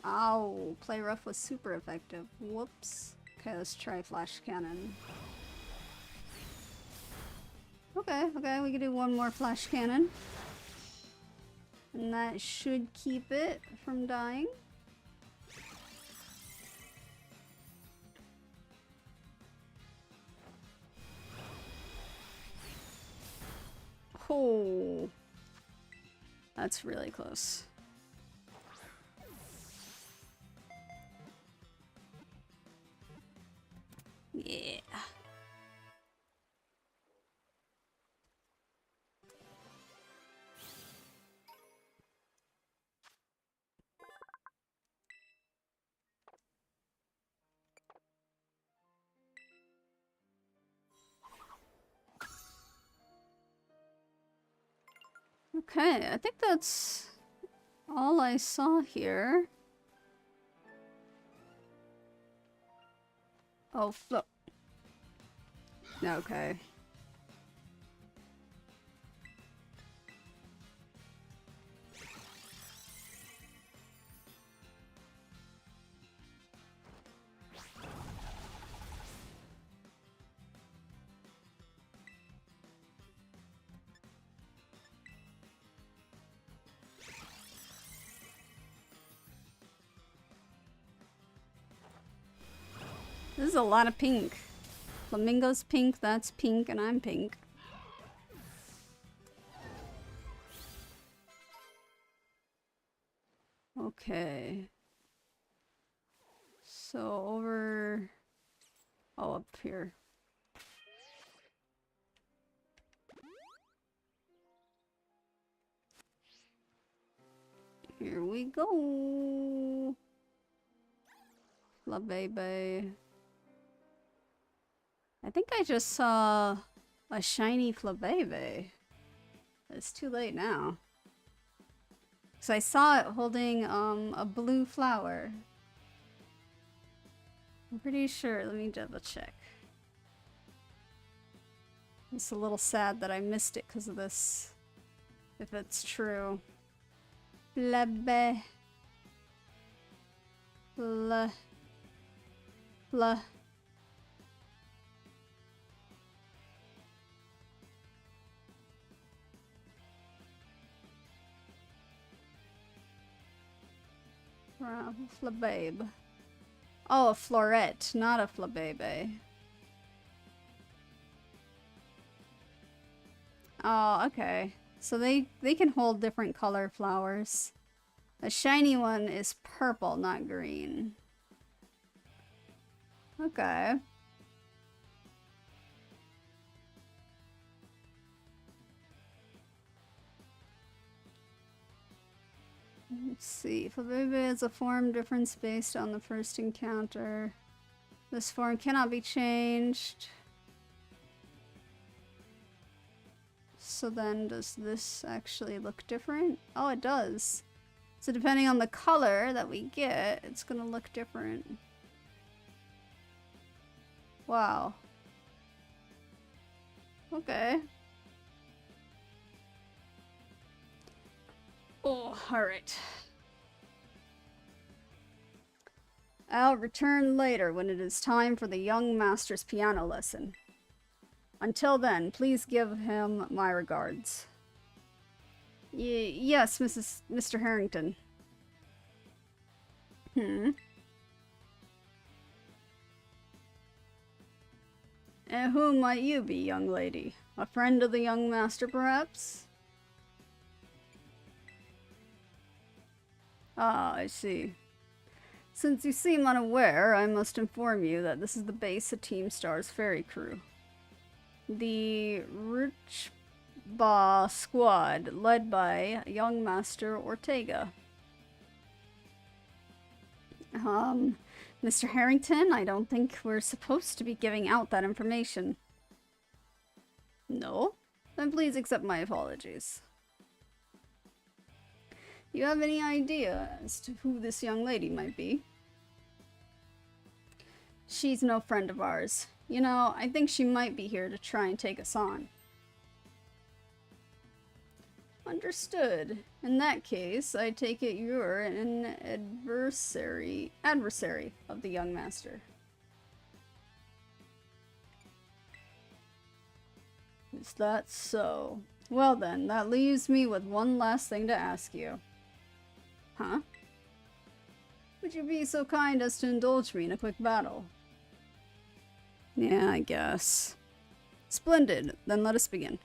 Speaker 1: Ow, play rough was super effective. Whoops. Okay, let's try flash cannon. Okay, we can do one more flash cannon. And that should keep it from dying. Oh, that's really close. Yeah. Okay, I think that's all I saw here. Oh, flip. Okay. This is a lot of pink. Flamingo's pink, that's pink, and I'm pink. Okay. So over... Oh, up here. Here we go. 𝘿𝙊. I think I just saw a shiny 𝘿𝙊. It's too late now. Because I saw it holding a blue flower. I'm pretty sure. Let me double check. It's a little sad that I missed it because of this. If it's true. 𝘿𝙊. 𝘿. 𝘿𝙊. Oh, a floret, not a 𝘿𝙊. Oh, okay. So they can hold different color flowers. The shiny one is purple, not green. Okay. Let's see. 𝘿𝙊 is a form difference based on the first encounter. This form cannot be changed. So then, does this actually look different? Oh, it does. So depending on the color that we get, it's gonna look different. Wow. Okay. Oh, alright. I'll return later when it is time for the young master's piano lesson. Until then, please give him my regards. Yes, Mr. Harrington. And who might you be, young lady? A friend of the young master, perhaps? Ah, I see. Since you seem unaware, I must inform you that this is the base of Team Star's ferry crew. The 𝘿𝙊 squad, led by young Master Ortega. Mr. Harrington, I don't think we're supposed to be giving out that information. No? Then please accept my apologies. Do you have any idea as to who this young lady might be? she's no friend of ours. You know, I think she might be here to try and take us on. Understood. In that case, I take it you're an adversary of the young master. Is that so? Well then, that leaves me with one last thing to ask you. Huh? Would you be so kind as to indulge me in a quick battle? Yeah, I guess. Splendid. Then let us begin.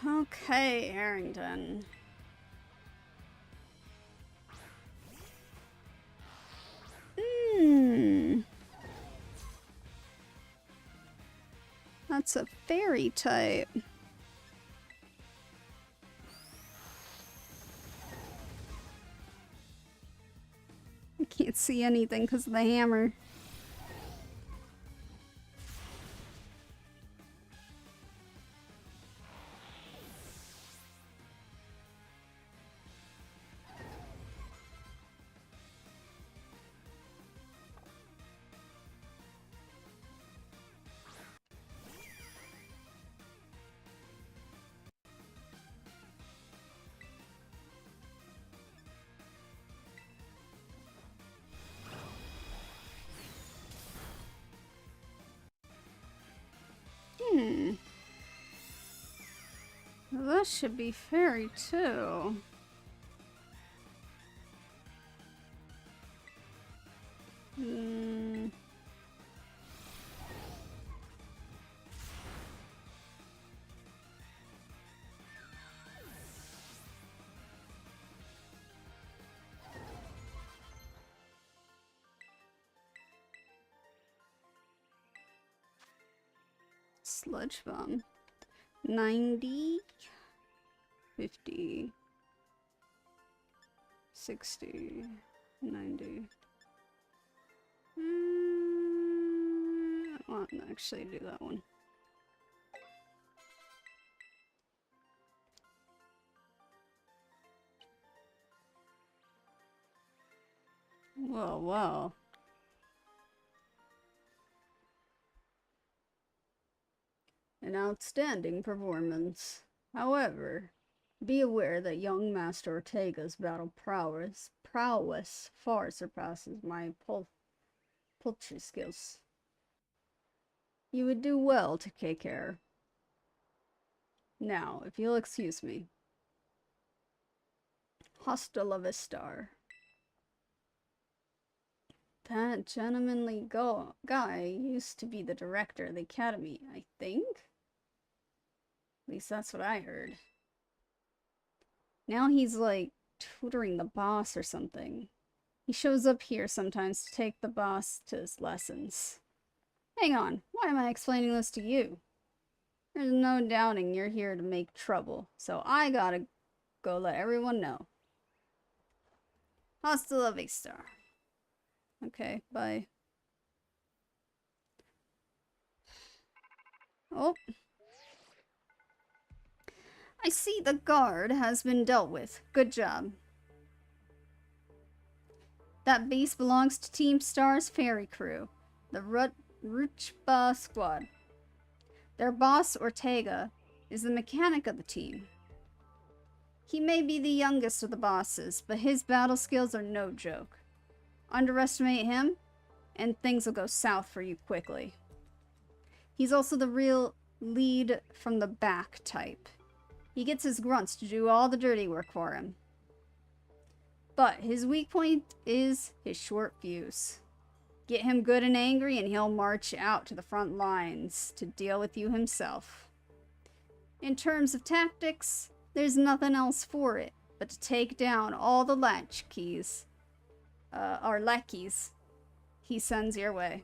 Speaker 1: Okay, Harrington. That's a fairy type. I can't see anything because of the hammer. Well, that should be fairy too. Sludge bomb. 90, 50, 60, 90. I want to actually do that one. Whoa, whoa. An outstanding performance. However, be aware that young Master Ortega's battle prowess far surpasses my poultry skills. You would do well to take care. Now, if you'll excuse me. Hasta la vista. That gentlemanly guy used to be the director of the academy, I think? At least that's what I heard. Now he's like tutoring the boss or something. He shows up here sometimes to take the boss to his lessons. Hang on, why am I explaining this to you? There's no doubting you're here to make trouble, so I gotta go let everyone know. Hasta la vista. Okay, bye. Oh. I see the guard has been dealt with. Good job. That base belongs to Team Star's ferry crew, the 𝘿𝙊 squad. Their boss, Ortega, is the mechanic of the team. He may be the youngest of the bosses, but his battle skills are no joke. Underestimate him, and things will go south for you quickly. He's also the real lead from the back type. He gets his grunts to do all the dirty work for him. But his weak point is his short fuse. Get him good and angry and he'll march out to the front lines to deal with you himself. In terms of tactics, there's nothing else for it but to take down all the lackeys he sends your way.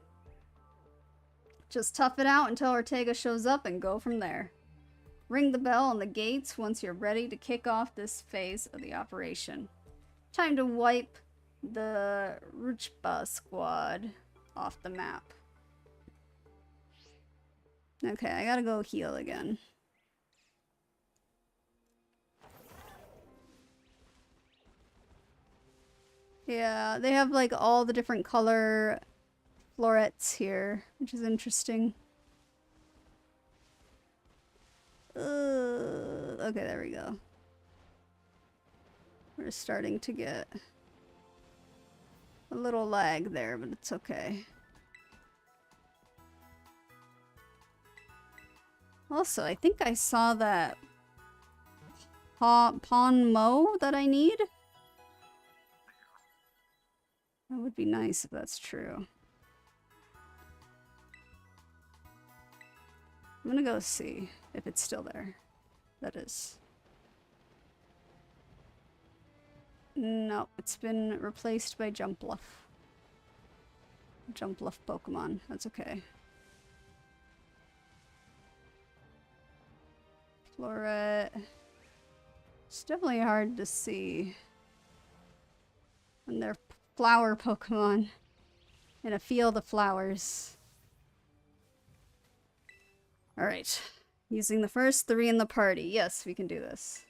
Speaker 1: Just tough it out until Ortega shows up and go from there. Ring the bell on the gates once you're ready to kick off this phase of the operation. Time to wipe the 𝘿𝙊 squad off the map. Okay, I gotta go heal again. Yeah, they have like all the different color florets here, which is interesting. Okay, there we go. We're starting to get a little lag there, but it's okay. Also, I think I saw that Pawn Mo that I need. That would be nice if that's true. I'm gonna go see if it's still there. That is. No, it's been replaced by Jumpluff. Jumpluff Pokemon. That's okay. Floret. It's definitely hard to see when they're flower Pokemon in a field of flowers. Alright. Using the first 3 in the party. Yes, we can do this.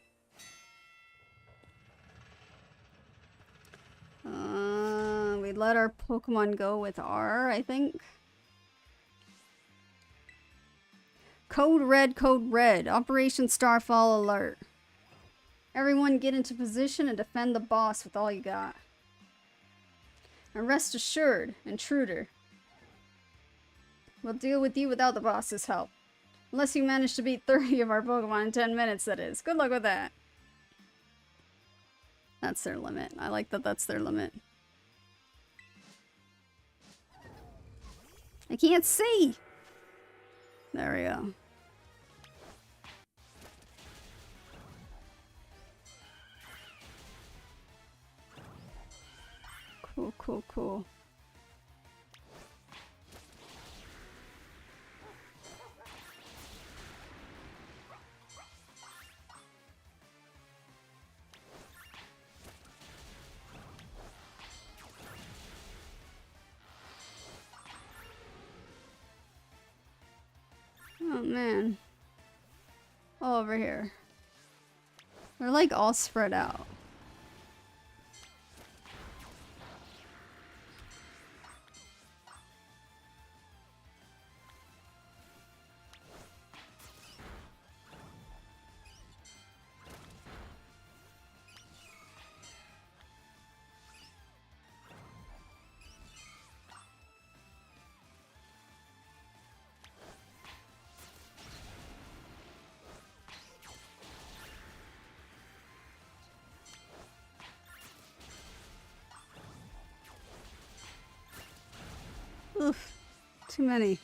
Speaker 1: We let our Pokemon go with R, I think. Code Red. Operation Starfall alert. Everyone get into position and defend the boss with all you got. And rest assured, intruder, we'll deal with you without the boss's help. Unless you manage to beat 30 of our Pokemon in 10 minutes, that is. Good luck with that. That's their limit. I like that that's their limit. I can't see! There we go. Cool. Oh man. All over here. They're like all spread out. Oof, too many.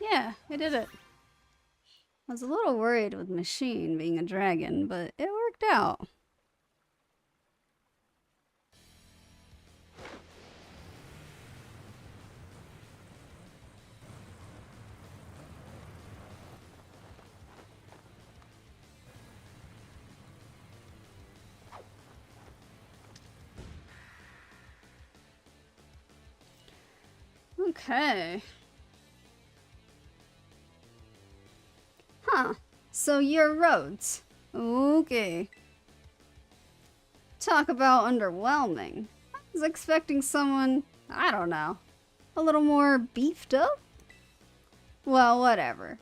Speaker 1: Yeah, I did it. I was a little worried with Machine being a dragon, but it worked out. Okay. Huh. So you're Rhoads. Okay. Talk about underwhelming. I was expecting someone, I don't know, a little more beefed up? Well, whatever.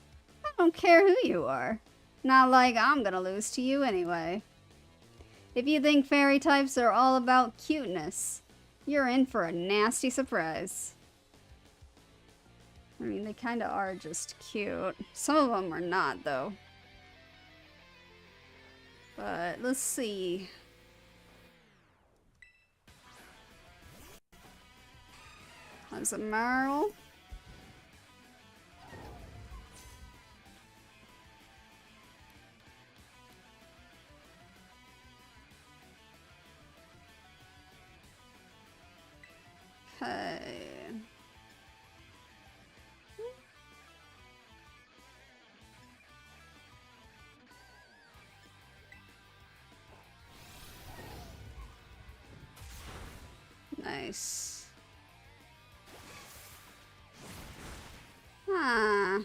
Speaker 1: I don't care who you are. Not like I'm gonna lose to you anyway. If you think fairy types are all about cuteness, you're in for a nasty surprise. I mean, they kinda are just cute. Some of them are not, though. But, let's see. There's a Marl. Nice. Ah.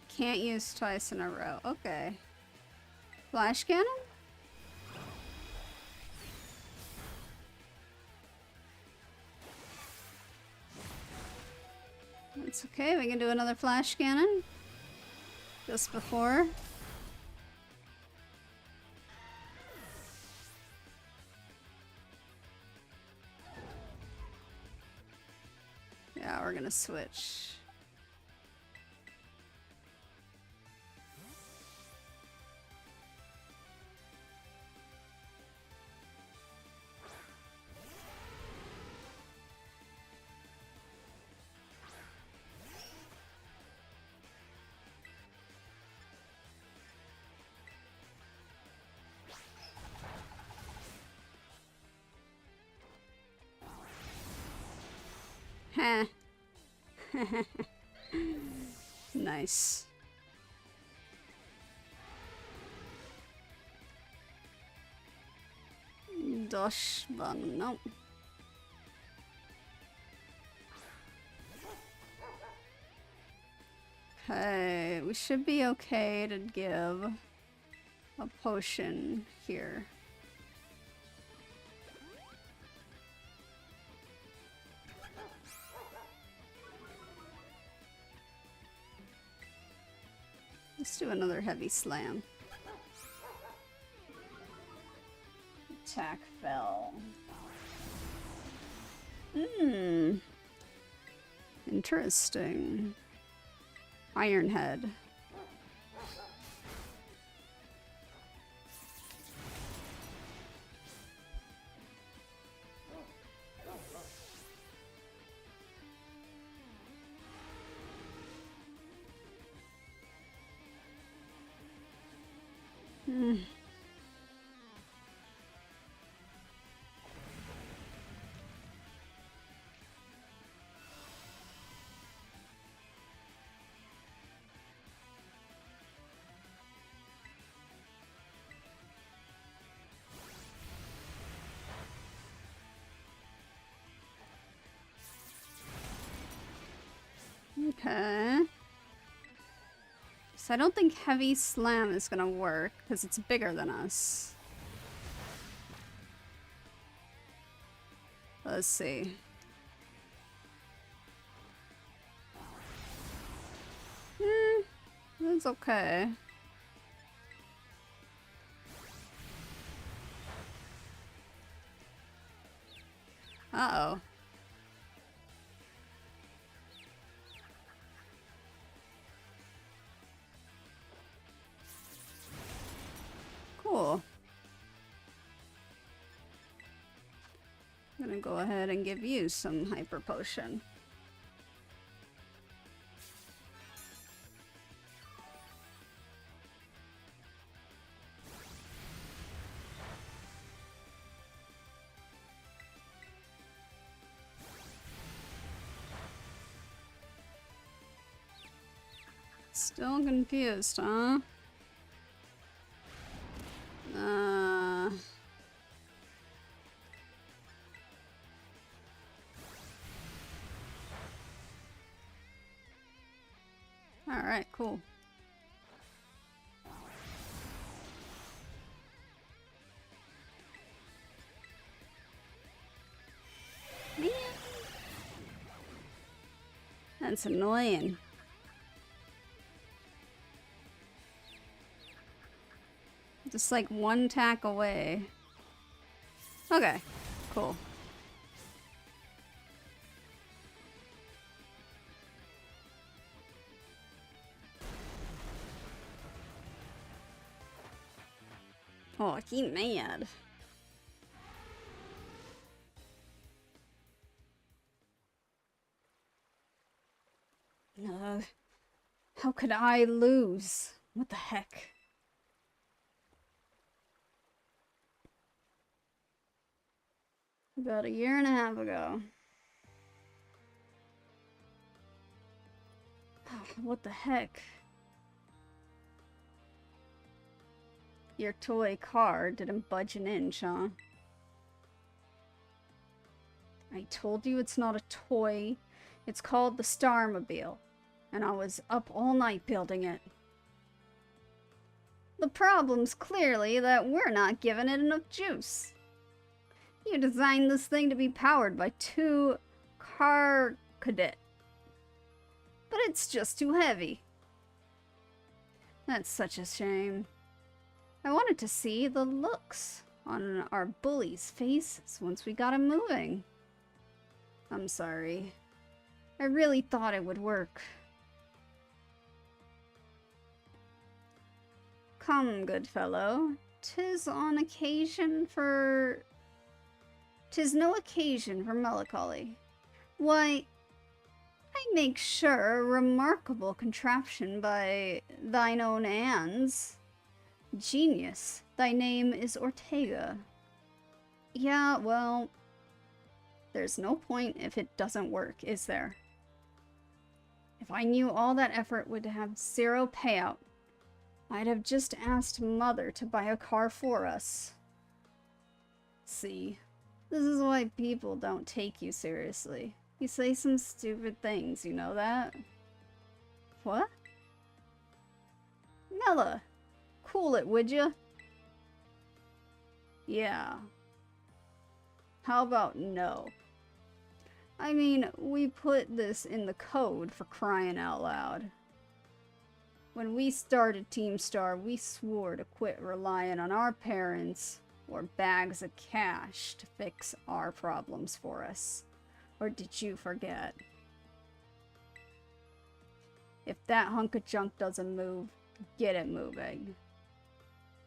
Speaker 1: Can't use twice in a row. Okay. Flash cannon? It's okay, we can do another flash cannon. Just before. Yeah, we're gonna switch. Heh. Nice. 𝘿𝙊 no. Okay, we should be okay to give a potion here. Let's do another heavy slam. Attack fell. Interesting. Iron Head. Okay. So I don't think heavy slam is gonna work because it's bigger than us. Let's see. That's okay. Uh-oh. Cool. I'm gonna go ahead and give you some hyper potion. Still confused, huh? Alright, cool. Man. That's annoying. Just like one tack away. Okay, cool. Oh, he mad. How could I lose? What the heck? About 1.5 years ago. Oh, what the heck? your toy car didn't budge an inch, huh? I told you it's not a toy. It's called the 𝘿𝙊, and I was up all night building it. The problem's clearly that we're not giving it enough juice. You designed this thing to be powered by 2 car cadet, but it's just too heavy. That's such a shame. I wanted to see the looks on our bullies' faces once we got him moving. I'm sorry. I really thought it would work. Come, good fellow, 'tis no occasion for melancholy. Why, I make sure a remarkable contraption by thine own hands. Genius, thy name is 𝘿𝙊. Yeah, well, there's no point if it doesn't work, is there? If I knew all that effort would have 0 payout, I'd have just asked Mother to buy a car for us. See, this is why people don't take you seriously. You say some stupid things, you know that? What? Mela, cool it, would ya? Yeah. How about no? I mean, we put this in the code for crying out loud. When we started Team Star, we swore to quit relying on our parents or bags of cash to fix our problems for us. Or did you forget? If that hunk of junk doesn't move, get it moving.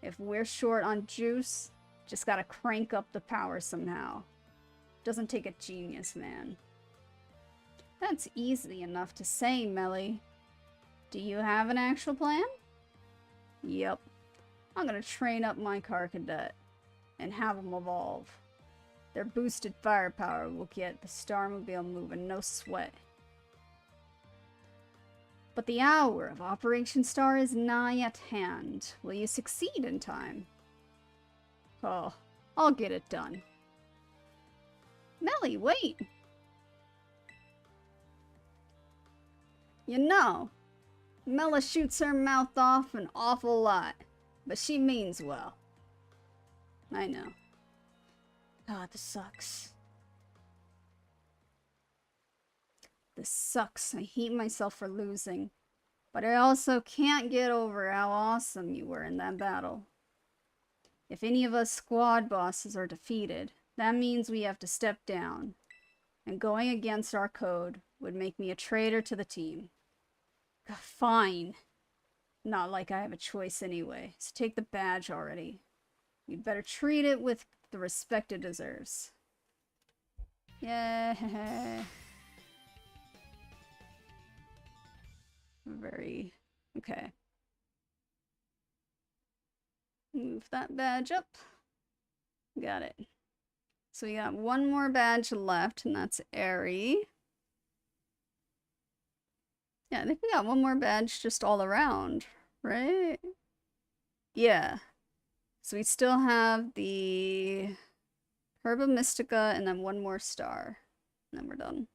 Speaker 1: If we're short on juice, just gotta crank up the power somehow. Doesn't take a genius, man. That's easy enough to say, Melly. Do you have an actual plan? Yep. I'm gonna train up my car cadet and have them evolve. Their boosted firepower will get the 𝘿𝙊 moving, no sweat. But the hour of Operation Star is nigh at hand. Will you succeed in time? Oh, I'll get it done. Melly, wait! You know, Mela shoots her mouth off an awful lot, but she means well. I know. God, this sucks. This sucks. I hate myself for losing. But I also can't get over how awesome you were in that battle. If any of us squad bosses are defeated, that means we have to step down. And going against our code would make me a traitor to the team. Fine. Not like I have a choice anyway, so take the badge already. You'd better treat it with the respect it deserves. Yeah. Very... okay. Move that badge up. Got it. So we got one more badge left, and that's 𝘿𝙊. Yeah, I think we got one more badge just all around, right? Yeah. So we still have the Herba Mystica and then one more star. And then we're done.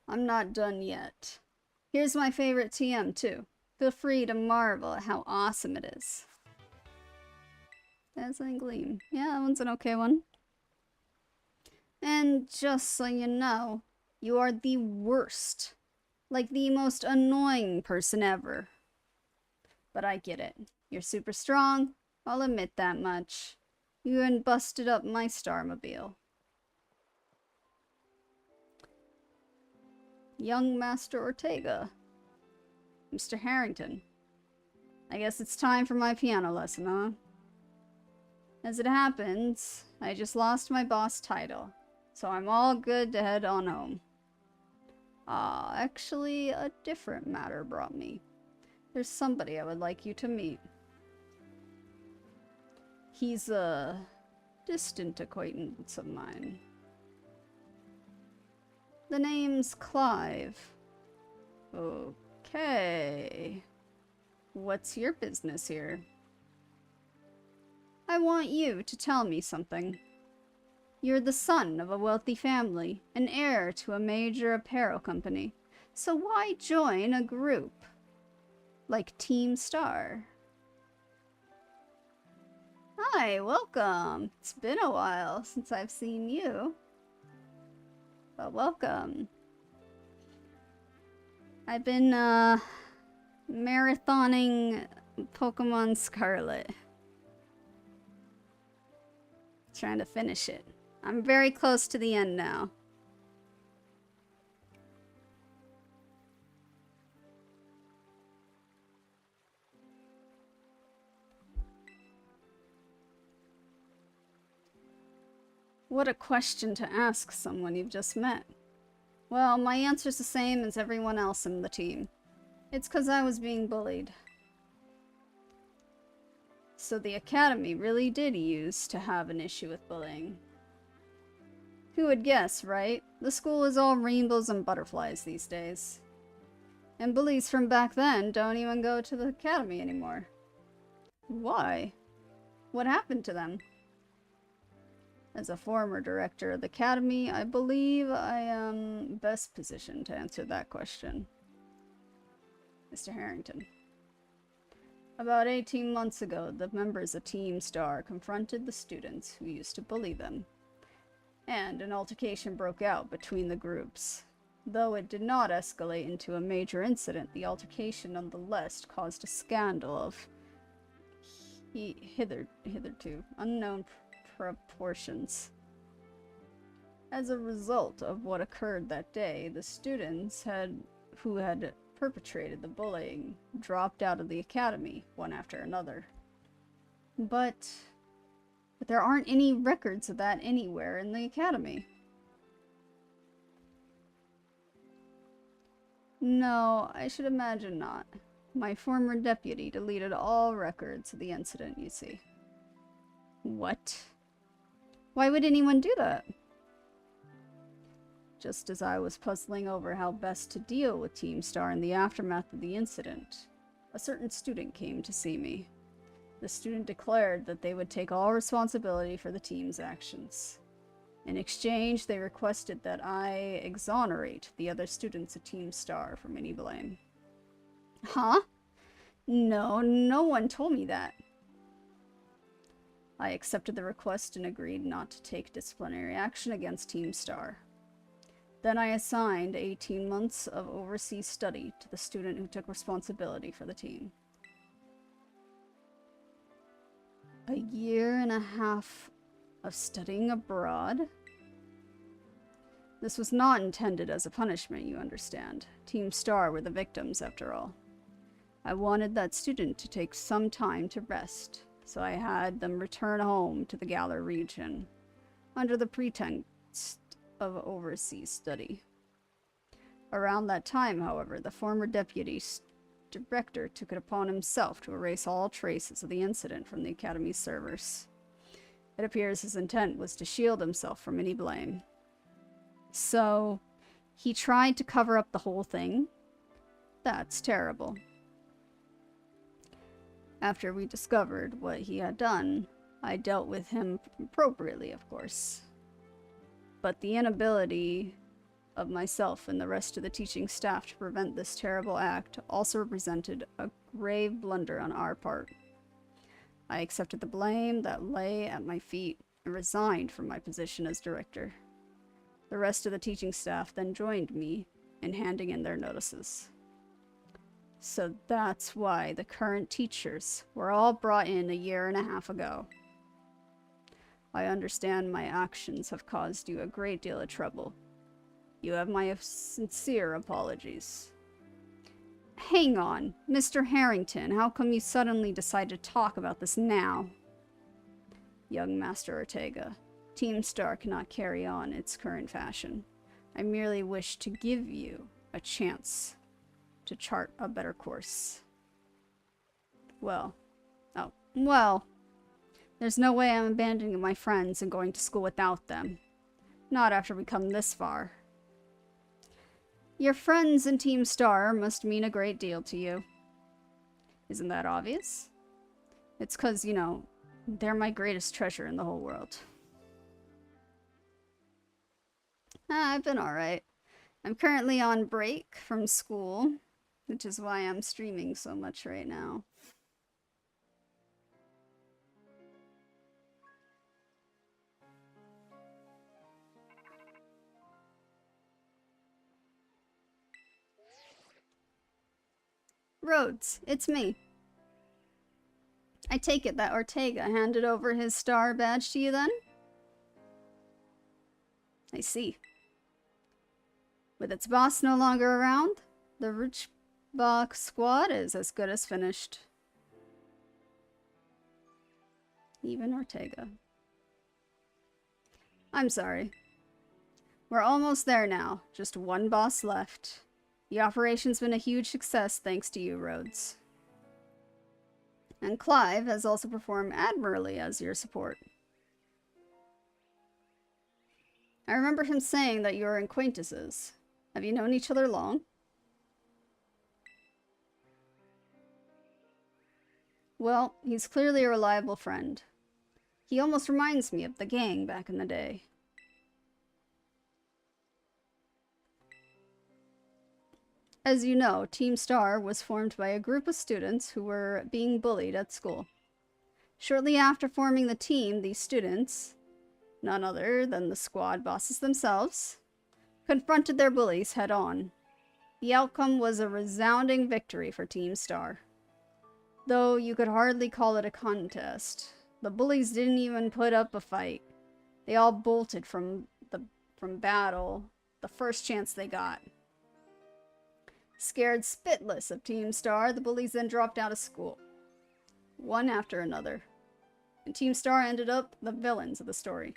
Speaker 1: I'm not done yet. Here's my favorite TM too. Feel free to marvel at how awesome it is. Dazzling Gleam. Yeah, that one's an okay one. And just so you know, you are the worst. Like the most annoying person ever. But I get it. You're super strong, I'll admit that much. You even busted up my 𝘿𝙊. Young Master Ortega. Mr. Harrington. I guess it's time for my piano lesson, huh? As it happens, I just lost my boss title, so I'm all good to head on home. Actually, a different matter brought me. There's somebody I would like you to meet. He's a distant acquaintance of mine. The name's Clive. Okay. What's your business here? I want you to tell me something. You're the son of a wealthy family, an heir to a major apparel company. So why join a group like Team Star? Hi, welcome. It's been a while since I've seen you. But welcome. I've been, marathoning Pokemon Scarlet. Trying to finish it. I'm very close to the end now. What a question to ask someone you've just met. Well, my answer's the same as everyone else in the team. It's 'cause I was being bullied. So the academy really did used to have an issue with bullying. Who would guess, right? The school is all rainbows and butterflies these days. And bullies from back then don't even go to the academy anymore. Why? What happened to them? As a former director of the academy, I believe I am best positioned to answer that question. Mr. Harrington. About 18 months ago, the members of Team Star confronted the students who used to bully them, and an altercation broke out between the groups. Though it did not escalate into a major incident, the altercation nonetheless caused a scandal of hitherto unknown proportions. As a result of what occurred that day, the students who had perpetrated the bullying dropped out of the academy, one after another. But there aren't any records of that anywhere in the academy. No, I should imagine not. My former deputy deleted all records of the incident, you see. What? Why would anyone do that? Just as I was puzzling over how best to deal with Team Star in the aftermath of the incident, a certain student came to see me. The student declared that they would take all responsibility for the team's actions. In exchange, they requested that I exonerate the other students of Team Star from any blame. Huh? No, no one told me that. I accepted the request and agreed not to take disciplinary action against Team Star. Then I assigned 18 months of overseas study to the student who took responsibility for the team. A year and a half of studying abroad? This was not intended as a punishment, you understand. Team Star were the victims, after all. I wanted that student to take some time to rest, so I had them return home to the Galar region, under the pretext of overseas study. Around that time, however, the former deputy director took it upon himself to erase all traces of the incident from the Academy's servers. It appears his intent was to shield himself from any blame. So, he tried to cover up the whole thing? That's terrible. After we discovered what he had done, I dealt with him appropriately, of course. But the inability of myself and the rest of the teaching staff to prevent this terrible act also represented a grave blunder on our part. I accepted the blame that lay at my feet and resigned from my position as director. The rest of the teaching staff then joined me in handing in their notices. So that's why the current teachers were all brought in a year and a half ago. I understand my actions have caused you a great deal of trouble. You have my sincere apologies. Hang on, Mr. Harrington, how come you suddenly decide to talk about this now? Young Master Ortega, Team Star cannot carry on its current fashion. I merely wish to give you a chance to chart a better course. Well, there's no way I'm abandoning my friends and going to school without them. Not after we come this far. Your friends in Team Star must mean a great deal to you. Isn't that obvious? It's 'cause, you know, they're my greatest treasure in the whole world. I've been alright. I'm currently on break from school, which is why I'm streaming so much right now. Rhoads, it's me. I take it that Ortega handed over his star badge to you then? I see. With its boss no longer around, the 𝘿𝙊 squad is as good as finished. Even Ortega. I'm sorry. We're almost there now. Just one boss left. The operation's been a huge success thanks to you, Rhoads. And Clive has also performed admirably as your support. I remember him saying that you are acquaintances. Have you known each other long? Well, he's clearly a reliable friend. He almost reminds me of the gang back in the day. As you know, Team Star was formed by a group of students who were being bullied at school. Shortly after forming the team, these students, none other than the squad bosses themselves, confronted their bullies head-on. The outcome was a resounding victory for Team Star. Though you could hardly call it a contest. The bullies didn't even put up a fight. They all bolted from battle the first chance they got. Scared spitless of Team Star, the bullies then dropped out of school. One after another. And Team Star ended up the villains of the story.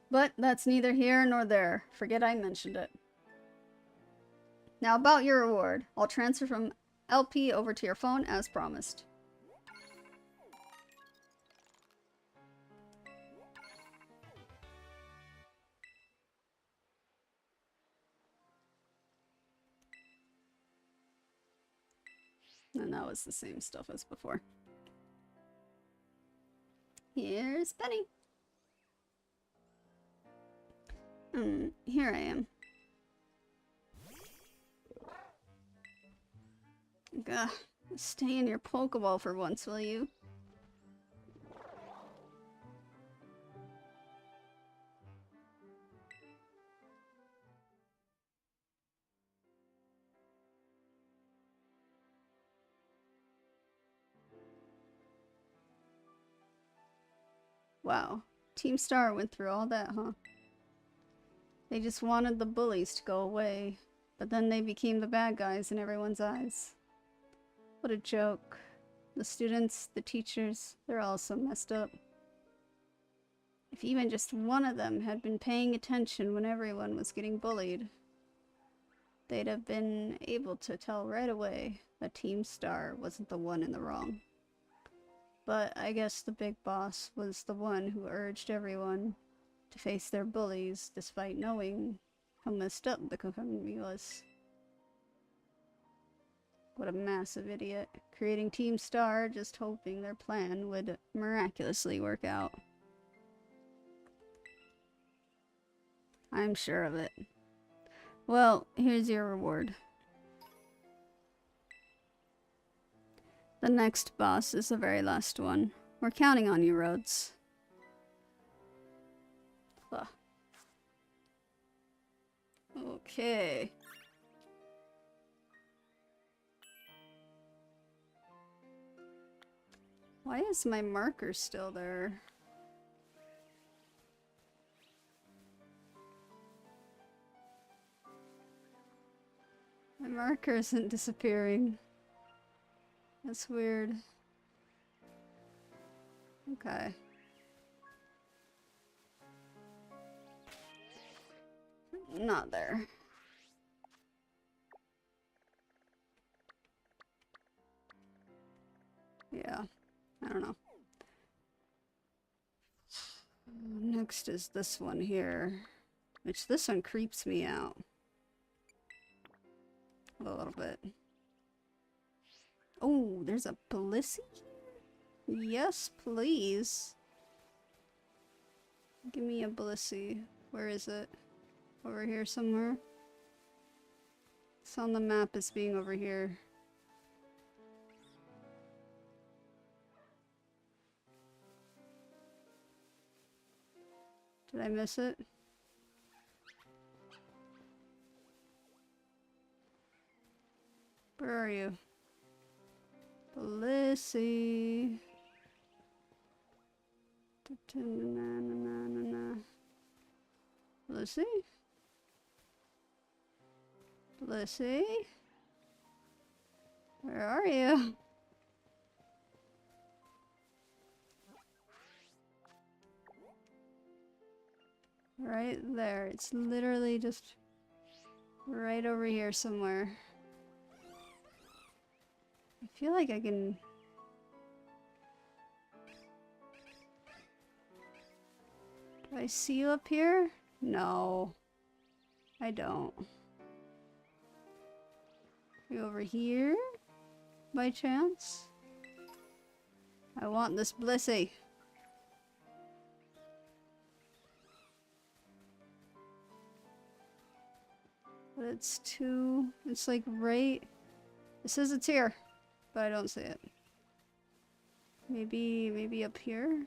Speaker 1: But that's neither here nor there. Forget I mentioned it. Now about your reward. I'll transfer from LP over to your phone as promised. And that was the same stuff as before. Here's Penny. Here I am. Gah, stay in your Pokeball for once, will you? Wow, Team Star went through all that, huh? They just wanted the bullies to go away, but then they became the bad guys in everyone's eyes. What a joke. The students, the teachers, they're all so messed up. If even just one of them had been paying attention when everyone was getting bullied, they'd have been able to tell right away that Team Star wasn't the one in the wrong. But I guess the big boss was the one who urged everyone to face their bullies despite knowing how messed up the community was. What a massive idiot. Creating Team Star just hoping their plan would miraculously work out. I'm sure of it. Well, here's your reward. The next boss is the very last one. We're counting on you, Rhoads. Ugh. Okay. Why is my marker still there? My marker isn't disappearing. That's weird. Okay. Not there. Yeah, I don't know. Next is this one here. Which this one creeps me out. A little bit. Oh, there's a 𝘿𝙊 here? Yes, please. Give me a 𝘿𝙊. Where is it? Over here somewhere? It's on the map as being over here. Did I miss it? Where are you? 𝘿𝙊. 𝘿𝙊? 𝘿𝙊? Where are you? Right there. It's literally just right over here somewhere. I feel like I can... Do I see you up here? No. I don't. Are you over here? By chance? I want this 𝘿𝙊. But it's too... It's like right... It says it's here, but I don't see it. Maybe up here?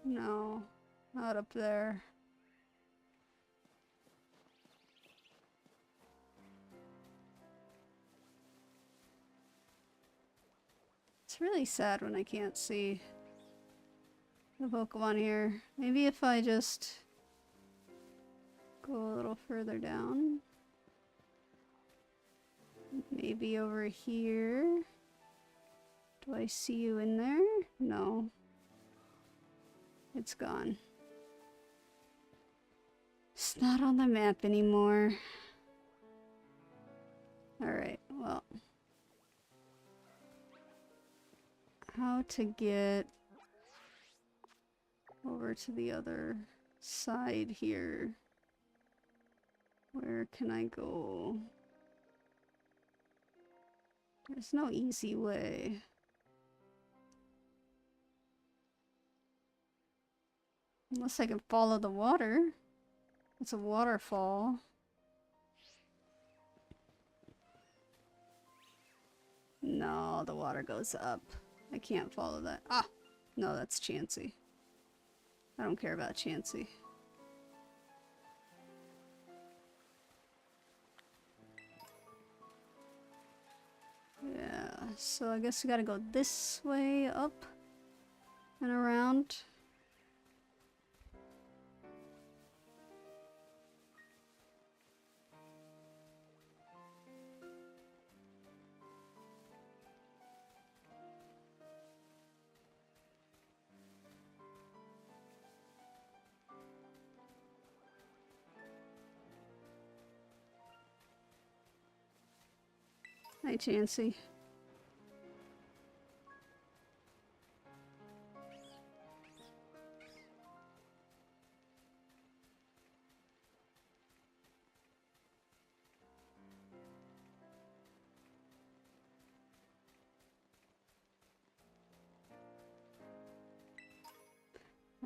Speaker 1: No, not up there. It's really sad when I can't see the Pokemon here. Maybe if I just go a little further down. Maybe over here. Do I see you in there? No. It's gone. It's not on the map anymore. Alright, well. How to get over to the other side here? Where can I go? There's no easy way. Unless I can follow the water. It's a waterfall. No, the water goes up. I can't follow that. Ah! No, that's Chansey. I don't care about Chansey. Yeah, so I guess we gotta go this way up and around. Hi, Chansey.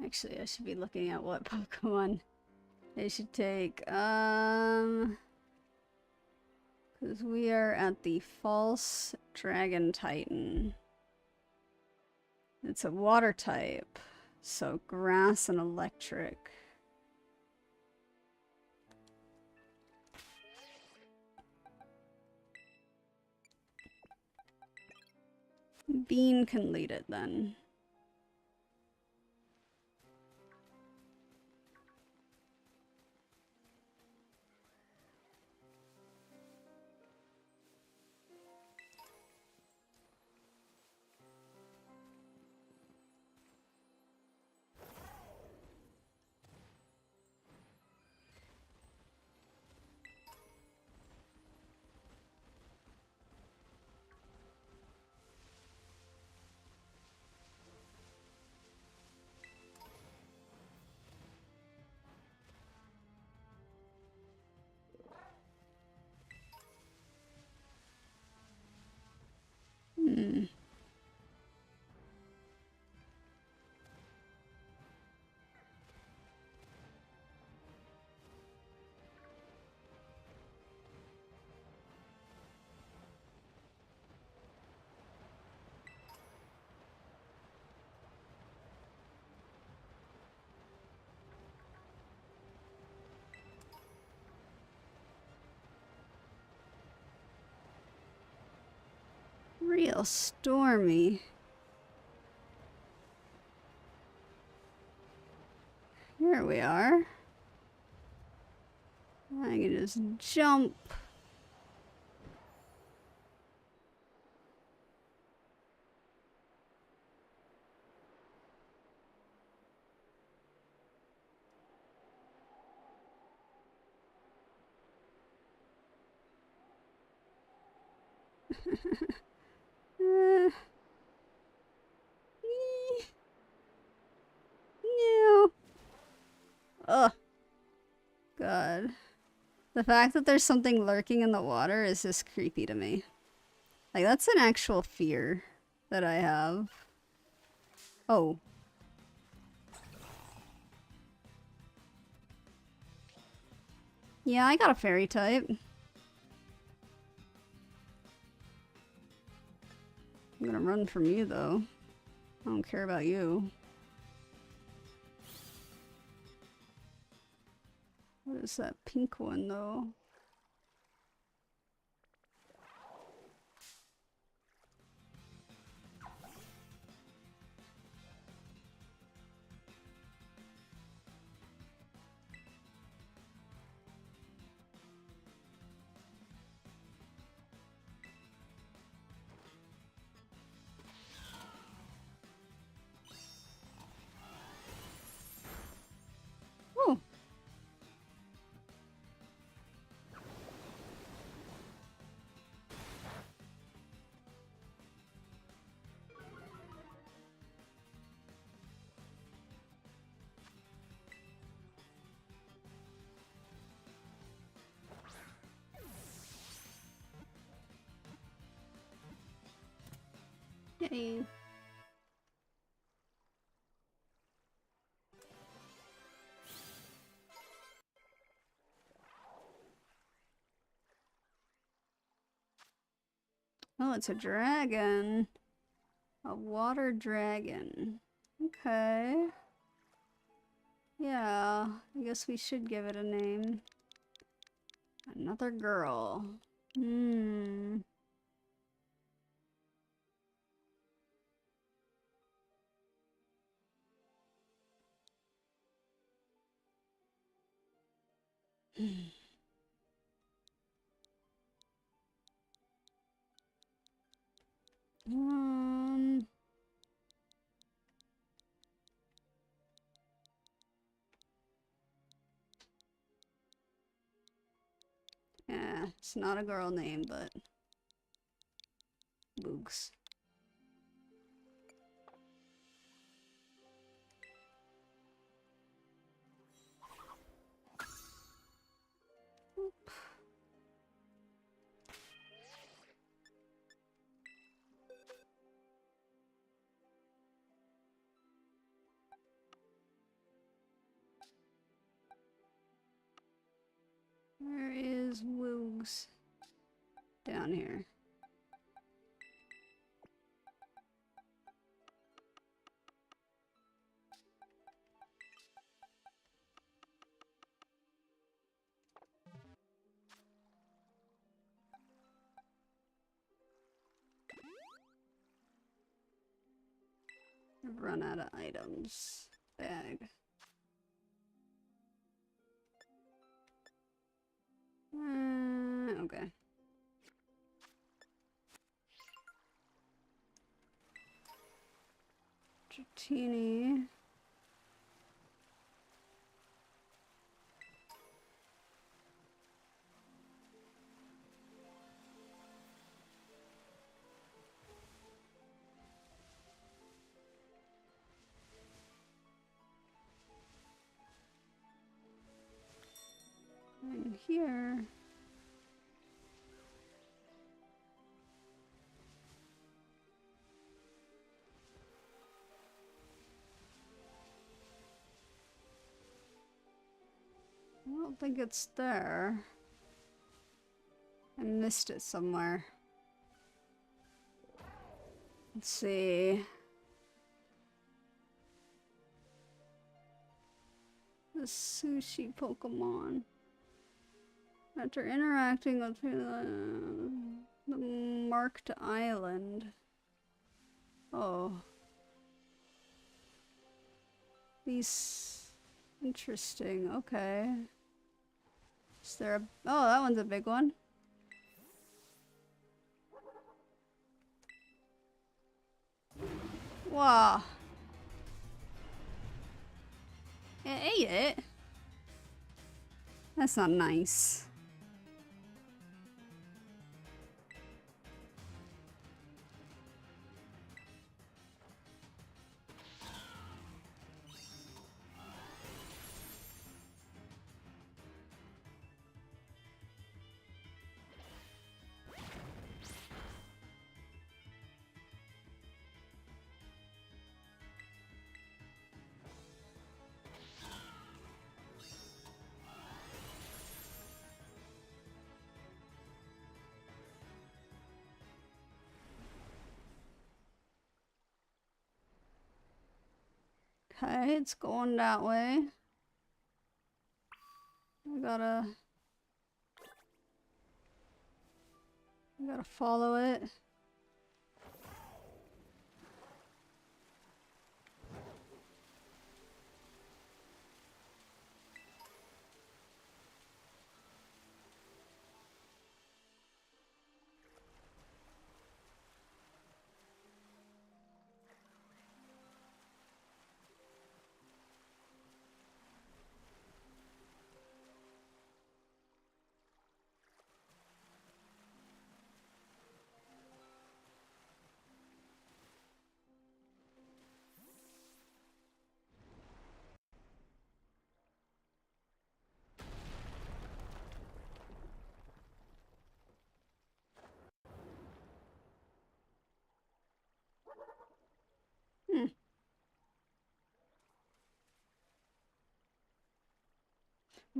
Speaker 1: Actually, I should be looking at what Pokemon they should take. Because we are at the False Dragon Titan. It's a water type, so grass and electric. Bean can lead it then. real stormy. Here we are. I can just jump. No. Ugh. God. The fact that there's something lurking in the water is just creepy to me. Like, that's an actual fear that I have. Oh. Yeah, I got a fairy type. I'm gonna run from you, though. I don't care about you. What is that pink one, though? Oh. Yay. Oh, it's a dragon. A water dragon. Okay. Yeah, I guess we should give it a name. Another girl. Hmm. Um. Yeah, it's not a girl name, but Boogs. Where is Woogs? Down here. I've run out of items. Bag. Okay. Dratini. And here. I don't think it's there. I missed it somewhere. Let's see. The sushi Pokemon. After interacting with The marked island. Oh. These... Interesting, okay. Is there a... Oh, that one's a big one. Wow. It ate it? That's not nice. Okay, it's going that way. I gotta follow it.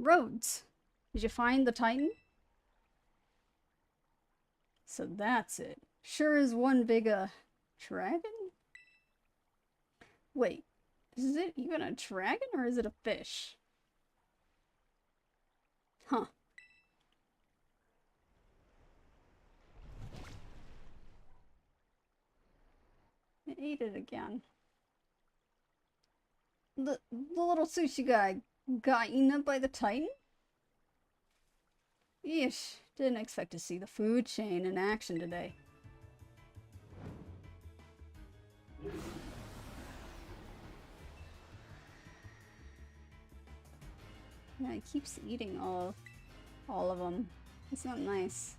Speaker 1: Rhoads. Did you find the Titan? So that's it. Sure is one big, dragon? Wait, is it even a dragon or is it a fish? Huh. It ate it again. The little sushi guy got eaten up by the Titan? Yeesh, didn't expect to see the food chain in action today. Yeah, he keeps eating all of them. It's not nice.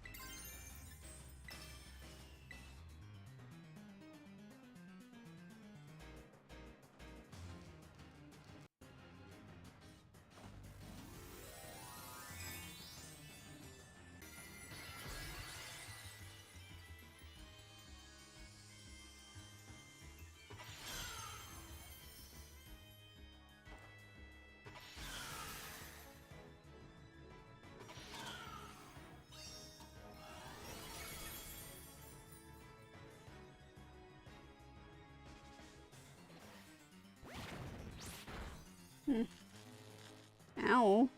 Speaker 1: Ow.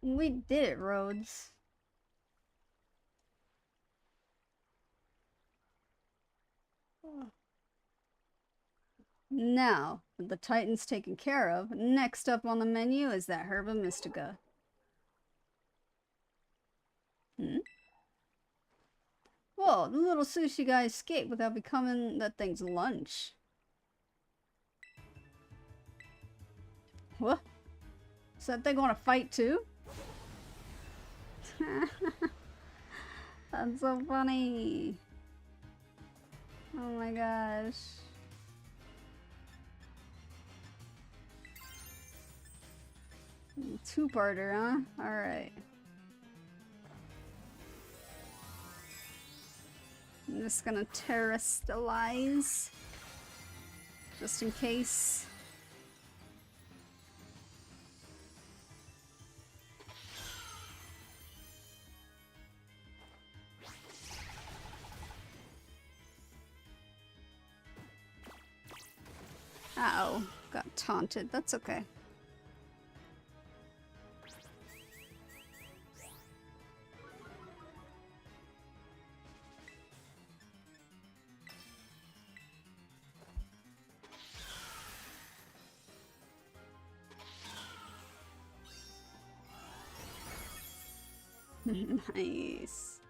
Speaker 1: We did it, Rhoads. Now, with the Titan's taken care of, next up on the menu is that 𝘿𝙊 𝙉𝙊𝙏. Whoa, the little sushi guy escaped without becoming that thing's lunch. What? Does that thing want to fight too? That's so funny. Oh my gosh. Two-parter, huh? Alright. I'm just gonna terrestrialize. Just in case. Uh-oh. Got taunted. That's okay. Nice.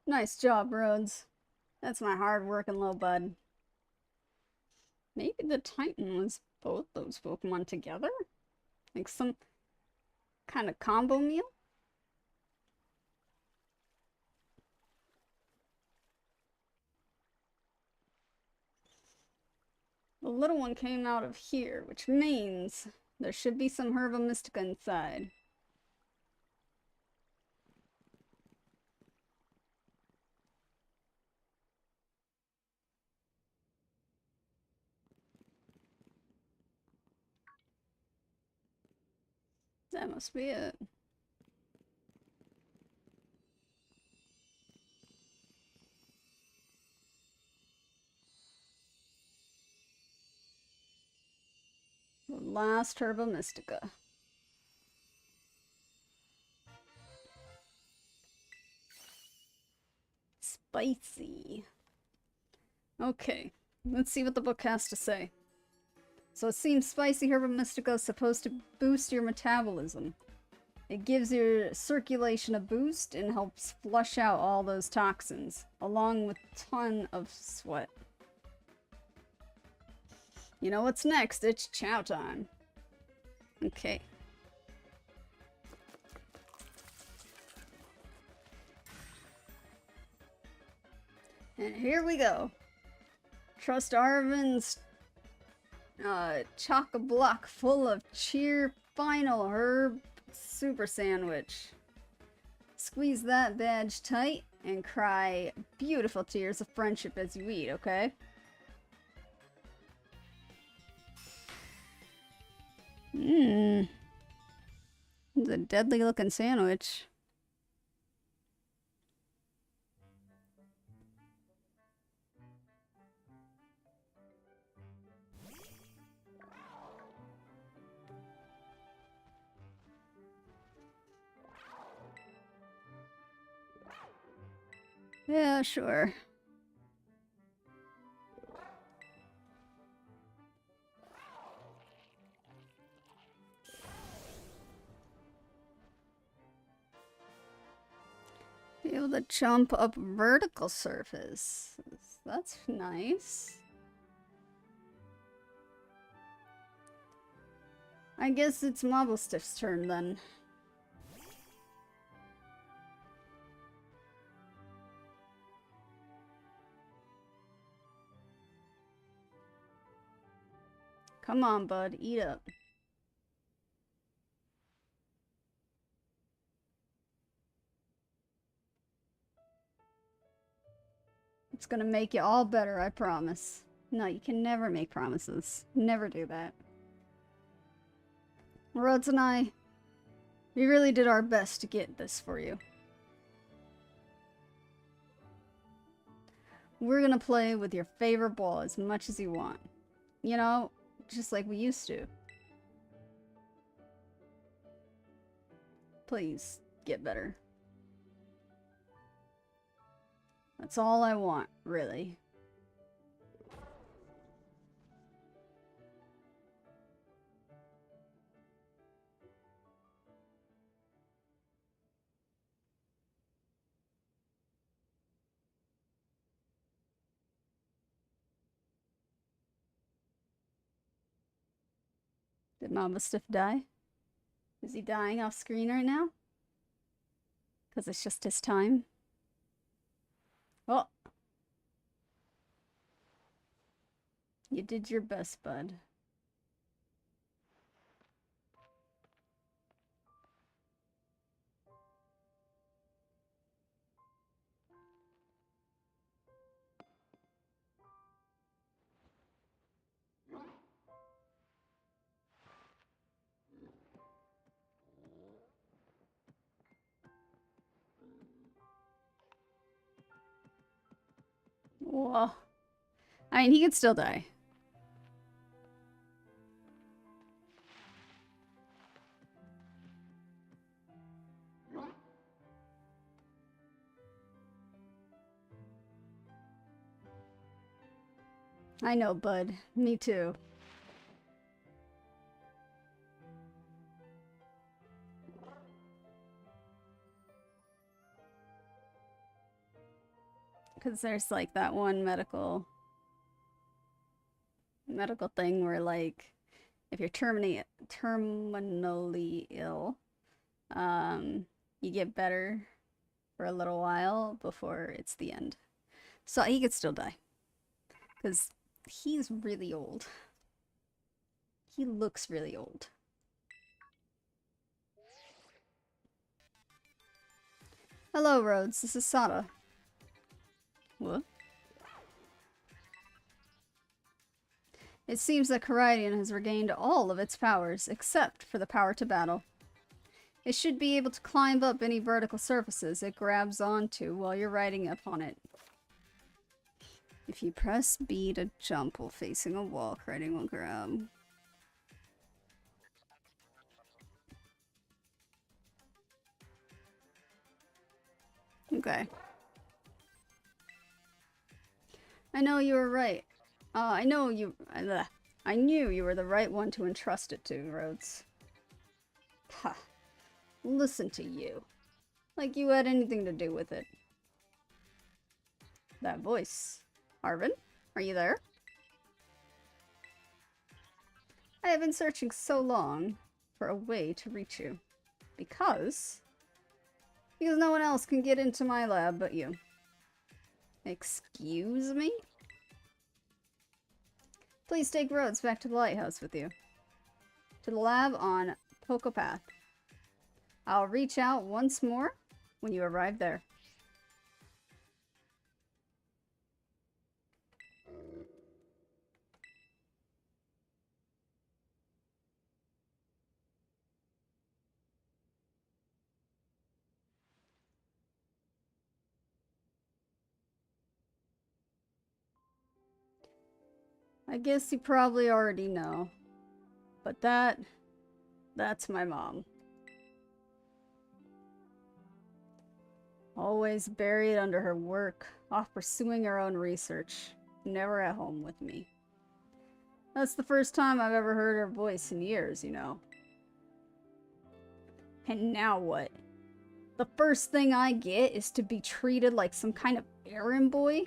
Speaker 1: Nice job, Rhoads. That's my hard-working little bud. Maybe the Titan was both those Pokemon together? Like some kind of combo meal? The little one came out of here, which means there should be some Herba Mystica inside. That must be it. The last Herba Mystica. Spicy. Okay, let's see what the book has to say. So it seems spicy Herba Mystica is supposed to boost your metabolism. It gives your circulation a boost and helps flush out all those toxins, along with a ton of sweat. You know what's next? It's chow time. Okay. And here we go. Trust Arvin's chock-a-block full of cheer final herb super sandwich. Squeeze that badge tight and cry beautiful tears of friendship as you eat, okay? Mmm. It's a deadly looking sandwich. Yeah, sure. Be able to jump up vertical surface. That's nice. I guess it's Mobblestiff's turn then. Come on, bud, eat up. It's gonna make you all better, I promise. No, you can never make promises. Never do that. Rhoads and I, we really did our best to get this for you. We're gonna play with your favorite ball as much as you want. You know, just like we used to. Please, get better. That's all I want, really. Did Mama Stiff die? Is he dying off screen right now? Because it's just his time? Well, you did your best, bud. Well, I mean, he could still die. I know, bud. Me too. Because there's like that one medical thing where like if you're terminally ill, you get better for a little while before it's the end. So he could still die. Because he's really old. He looks really old. Hello, Rhoads. This is Sada. What? It seems that Karidian has regained all of its powers, except for the power to battle. It should be able to climb up any vertical surfaces it grabs onto while you're riding up on it. If you press B to jump while facing a wall, Karidian will grab. Okay. I know you were right. I knew you were the right one to entrust it to, Rhoads. Ha. Listen to you. Like you had anything to do with it. That voice. Arvin, are you there? I have been searching so long for a way to reach you. Because no one else can get into my lab but you. Excuse me? Please take Rhoads back to the lighthouse with you. To the lab on Pocopath. I'll reach out once more when you arrive there. I guess you probably already know. But that's my mom. Always buried under her work, off pursuing her own research, never at home with me. That's the first time I've ever heard her voice in years, you know. And now what? The first thing I get is to be treated like some kind of errand boy?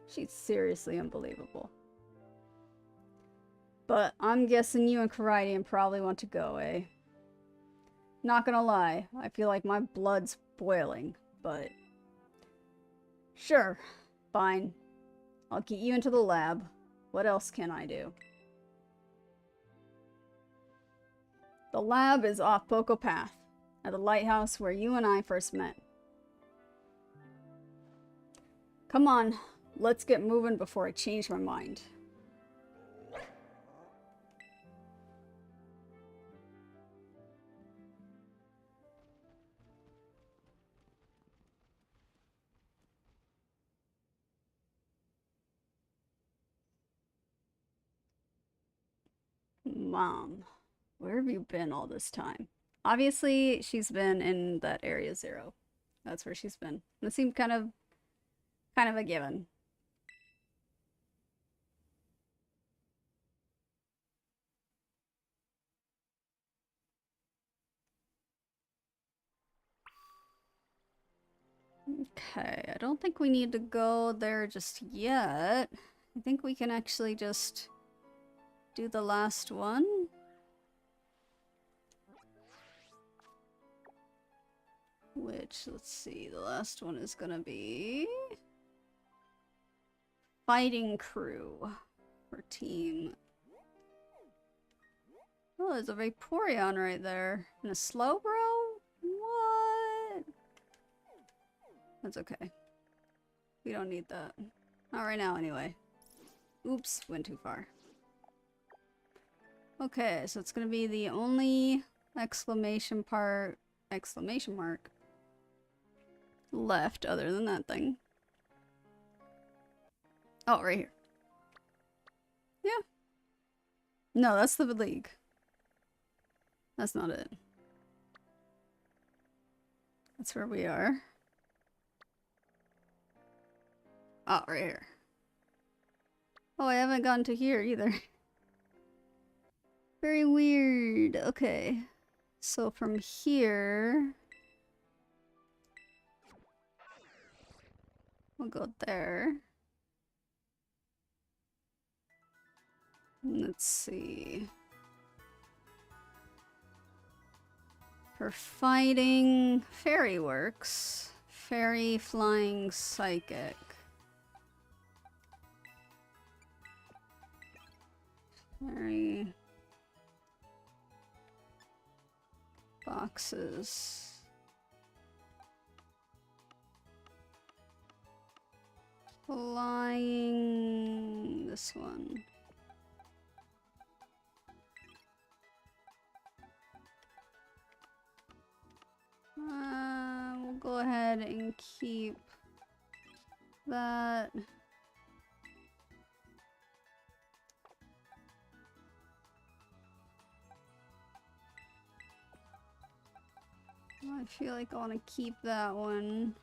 Speaker 1: She's seriously unbelievable. But I'm guessing you and Karidian probably want to go, eh? Not gonna lie, I feel like my blood's boiling, but... Sure, fine. I'll get you into the lab. What else can I do? The lab is off Pocopath, at the lighthouse where you and I first met. Come on, let's get moving before I change my mind. Mom, where have you been all this time? Obviously, she's been in that area 0. That's where she's been. It seemed kind of a given. Okay, I don't think we need to go there just yet. I think we can actually just do the last one. Which, let's see, the last one is gonna be fighting crew for team. Oh, there's a Vaporeon right there. And a Slowbro? What? That's okay. We don't need that. Not right now, anyway. Oops, went too far. Okay, so it's gonna be the only exclamation mark left other than that thing. Oh, right here. Yeah. No, that's the league. That's not it. That's where we are. Oh, right here. Oh, I haven't gone to here either. Very weird. Okay. So from here... we'll go there. Let's see. For fighting, fairy works. Fairy, flying, psychic. Fairy. Boxes. Flying. This one. We'll go ahead and keep that. I feel like I want to keep that one.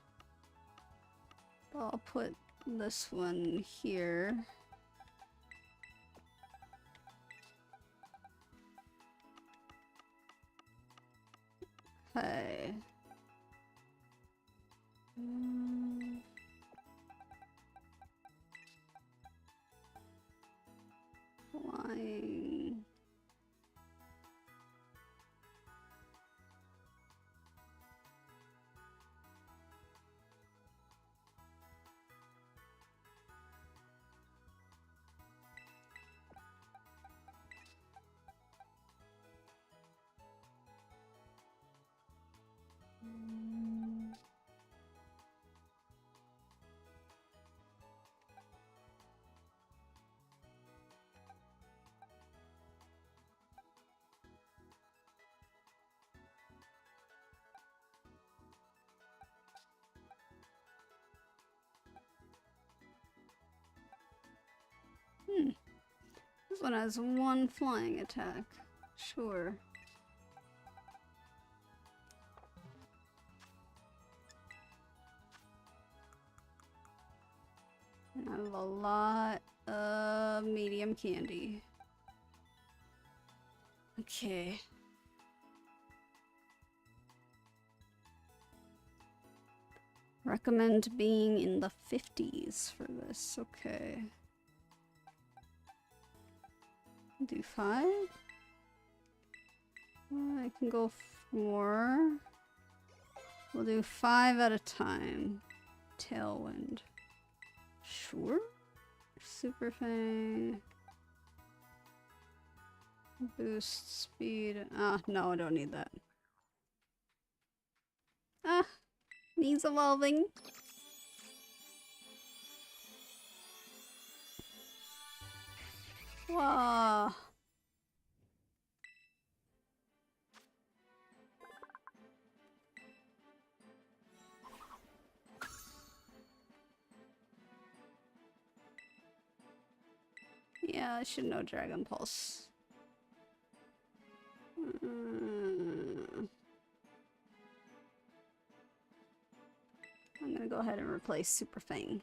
Speaker 1: But I'll put this one here. Okay. Flying. This one has 1 flying attack. Sure. And I have a lot of medium candy. Okay. Recommend being in the 50s for this. Okay. Do 5. I can go 4. We'll do 5 at a time. Tailwind. Sure. Super Fang. Boost speed. Ah, no, I don't need that. Ah, needs evolving. Whoa. Yeah, I should know Dragon Pulse. I'm gonna go ahead and replace Super Fang.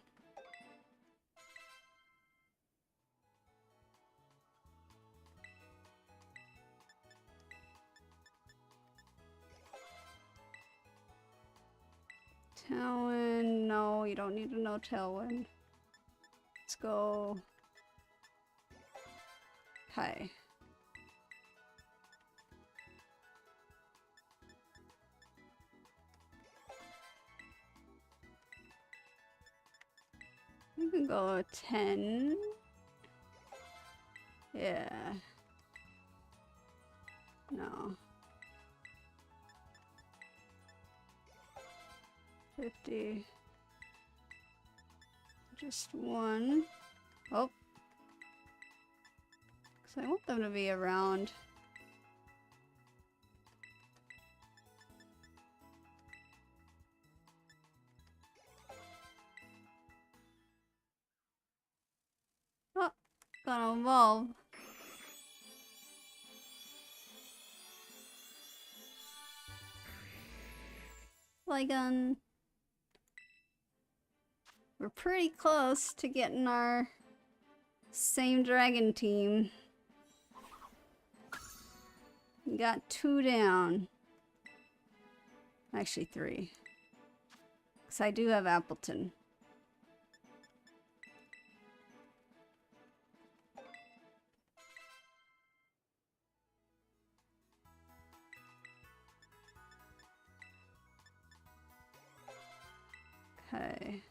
Speaker 1: Tailwind, no, you don't need to know Tailwind. Let's go. Okay. You can go 10. Yeah. No. 50. Just one. Oh. Because I want them to be around. Oh, gonna evolve. Flygon. We're pretty close to getting our same dragon team. We got 2 down. Actually 3. Because I do have Appleton. Okay.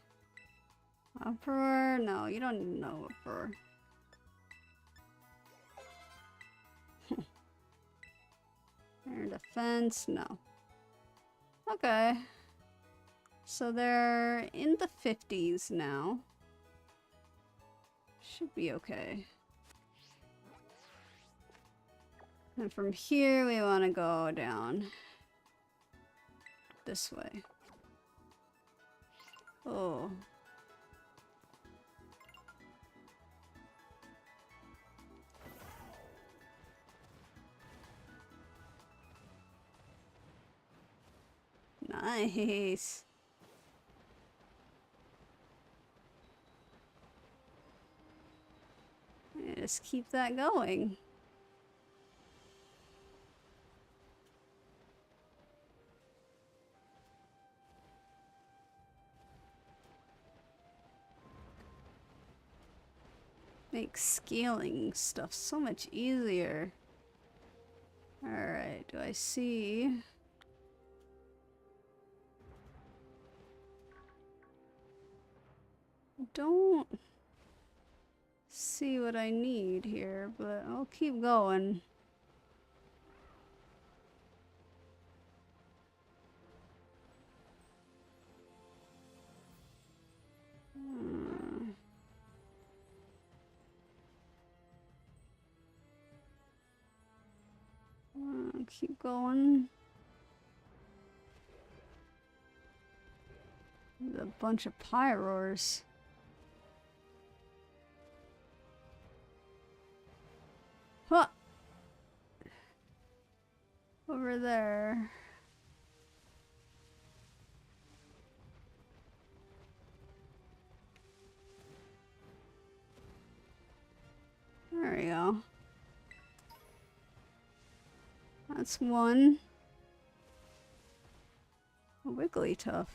Speaker 1: Uproar? No, you don't need to know Uproar. Air defense? No. Okay. So they're in the 50s now. Should be okay. And from here we want to go down. This way. Oh. Nice. Yeah, just keep that going. Makes scaling stuff so much easier. Alright, do I see? Don't see what I need here, but I'll keep going. Keep going. There's a bunch of Pyroars. Huh! Over there. There we go. That's one. Wigglytuff.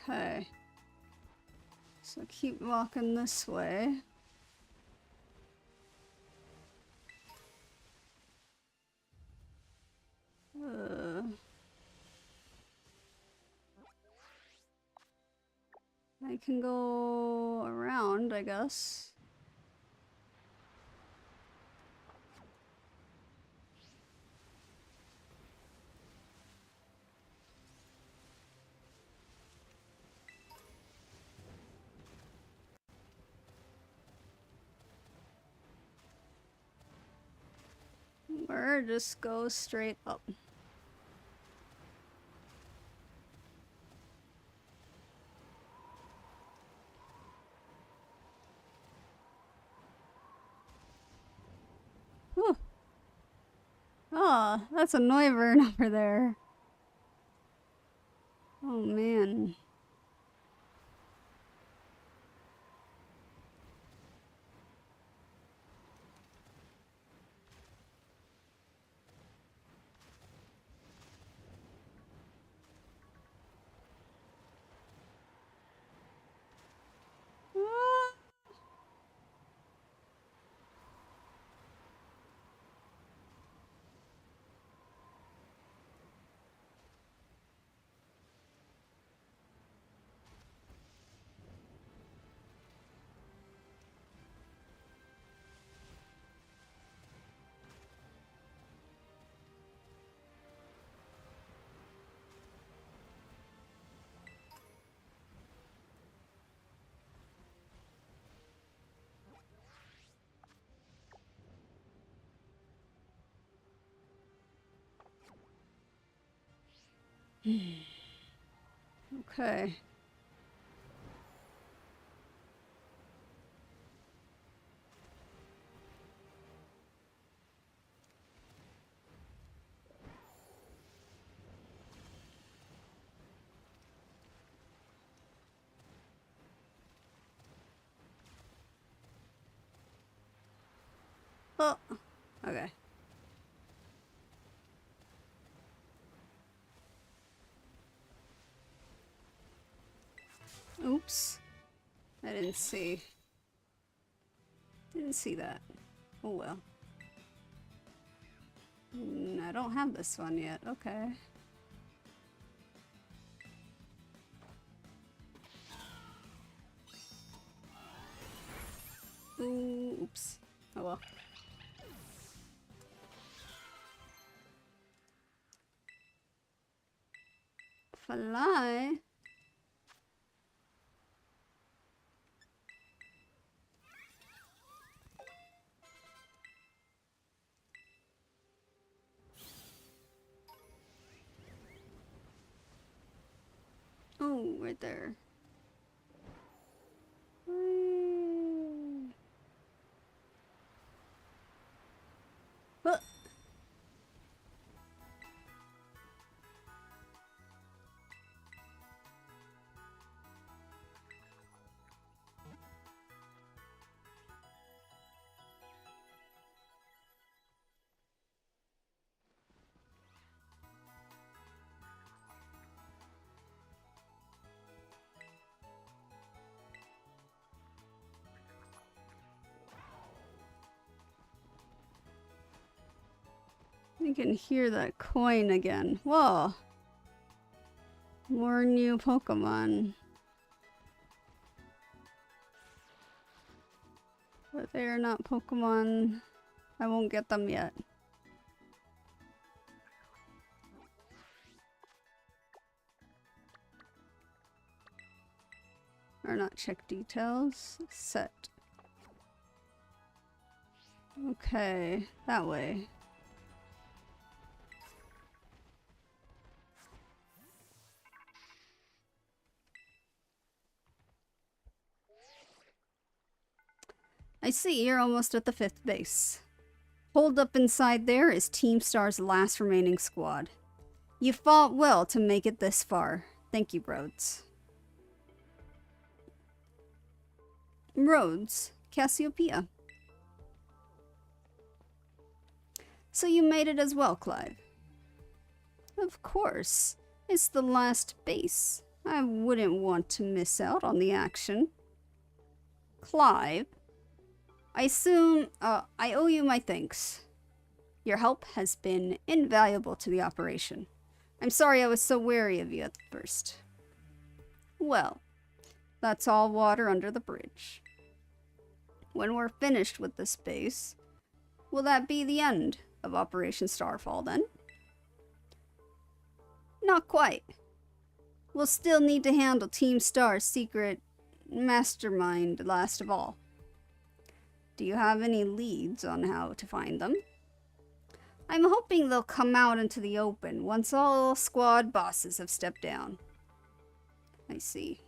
Speaker 1: Okay. So keep walking this way. can go around, I guess. Or just go straight up. Whew. Oh, that's a Noivern over there. Oh man. Okay. Oh, okay. Oops. I didn't see. Didn't see that. Oh well. I don't have this one yet. Okay. Oops. Oh well. Fly. Oh, right there. But I can hear that coin again. Whoa. More new Pokemon. But they are not Pokemon. I won't get them yet. Or not check details. Set. Okay, that way. I see, you're almost at the 5th base. Holed up inside there is Team Star's last remaining squad. You fought well to make it this far. Thank you, Rhoads. Rhoads, Cassiopeia. So you made it as well, Clive? Of course. It's the last base. I wouldn't want to miss out on the action. Clive, I assume I owe you my thanks. Your help has been invaluable to the operation. I'm sorry I was so wary of you at first. Well, That's all water under the bridge. When we're finished with this base, will that be the end of Operation Starfall then? Not quite. We'll still need to handle Team Star's secret mastermind last of all. Do you have any leads on how to find them? I'm hoping they'll come out into the open once all squad bosses have stepped down. I see.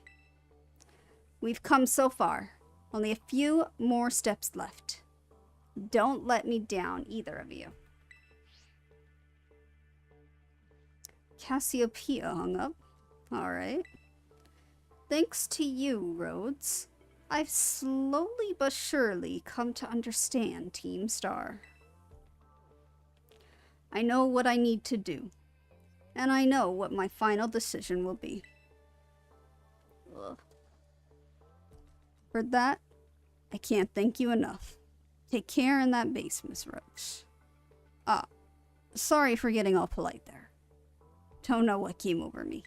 Speaker 1: We've come so far. Only a few more steps left. Don't let me down, either of you. Cassiopeia hung up. Alright. Thanks to you, Rhoads, I've slowly but surely come to understand Team Star. I know what I need to do, and I know what my final decision will be. Ugh. For that, I can't thank you enough. Take care in that base, Miss Roach. Sorry for getting all polite there. Don't know what came over me.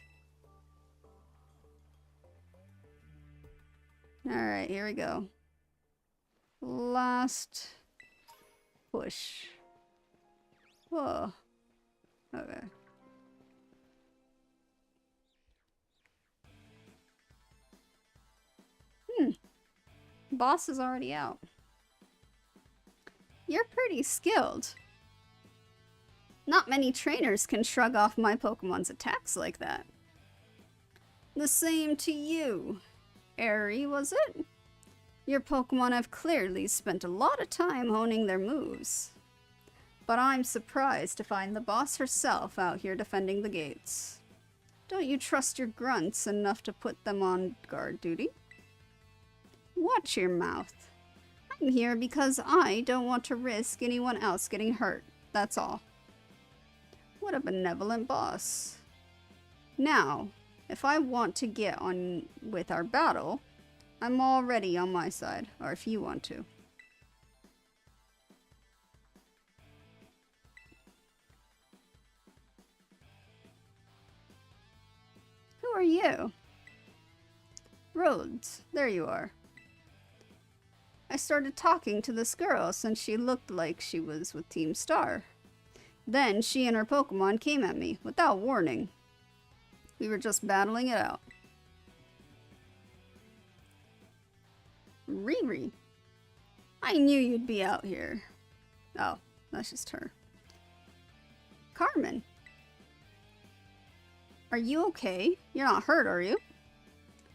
Speaker 1: Alright, here we go. Last push. Whoa. Okay. Boss is already out. You're pretty skilled. Not many trainers can shrug off my Pokemon's attacks like that. The same to you. Airy, was it? Your Pokemon have clearly spent a lot of time honing their moves. But I'm surprised to find the boss herself out here defending the gates. Don't you trust your grunts enough to put them on guard duty? Watch your mouth. I'm here because I don't want to risk anyone else getting hurt, that's all. What a benevolent boss. Now, if I want to get on with our battle, I'm already on my side, or if you want to. Who are you? Rhoads, there you are. I started talking to this girl since she looked like she was with Team Star. Then she and her Pokemon came at me without warning. We were just battling it out. Riri. I knew you'd be out here. Oh, that's just her. Carmen. Are you okay? You're not hurt, are you?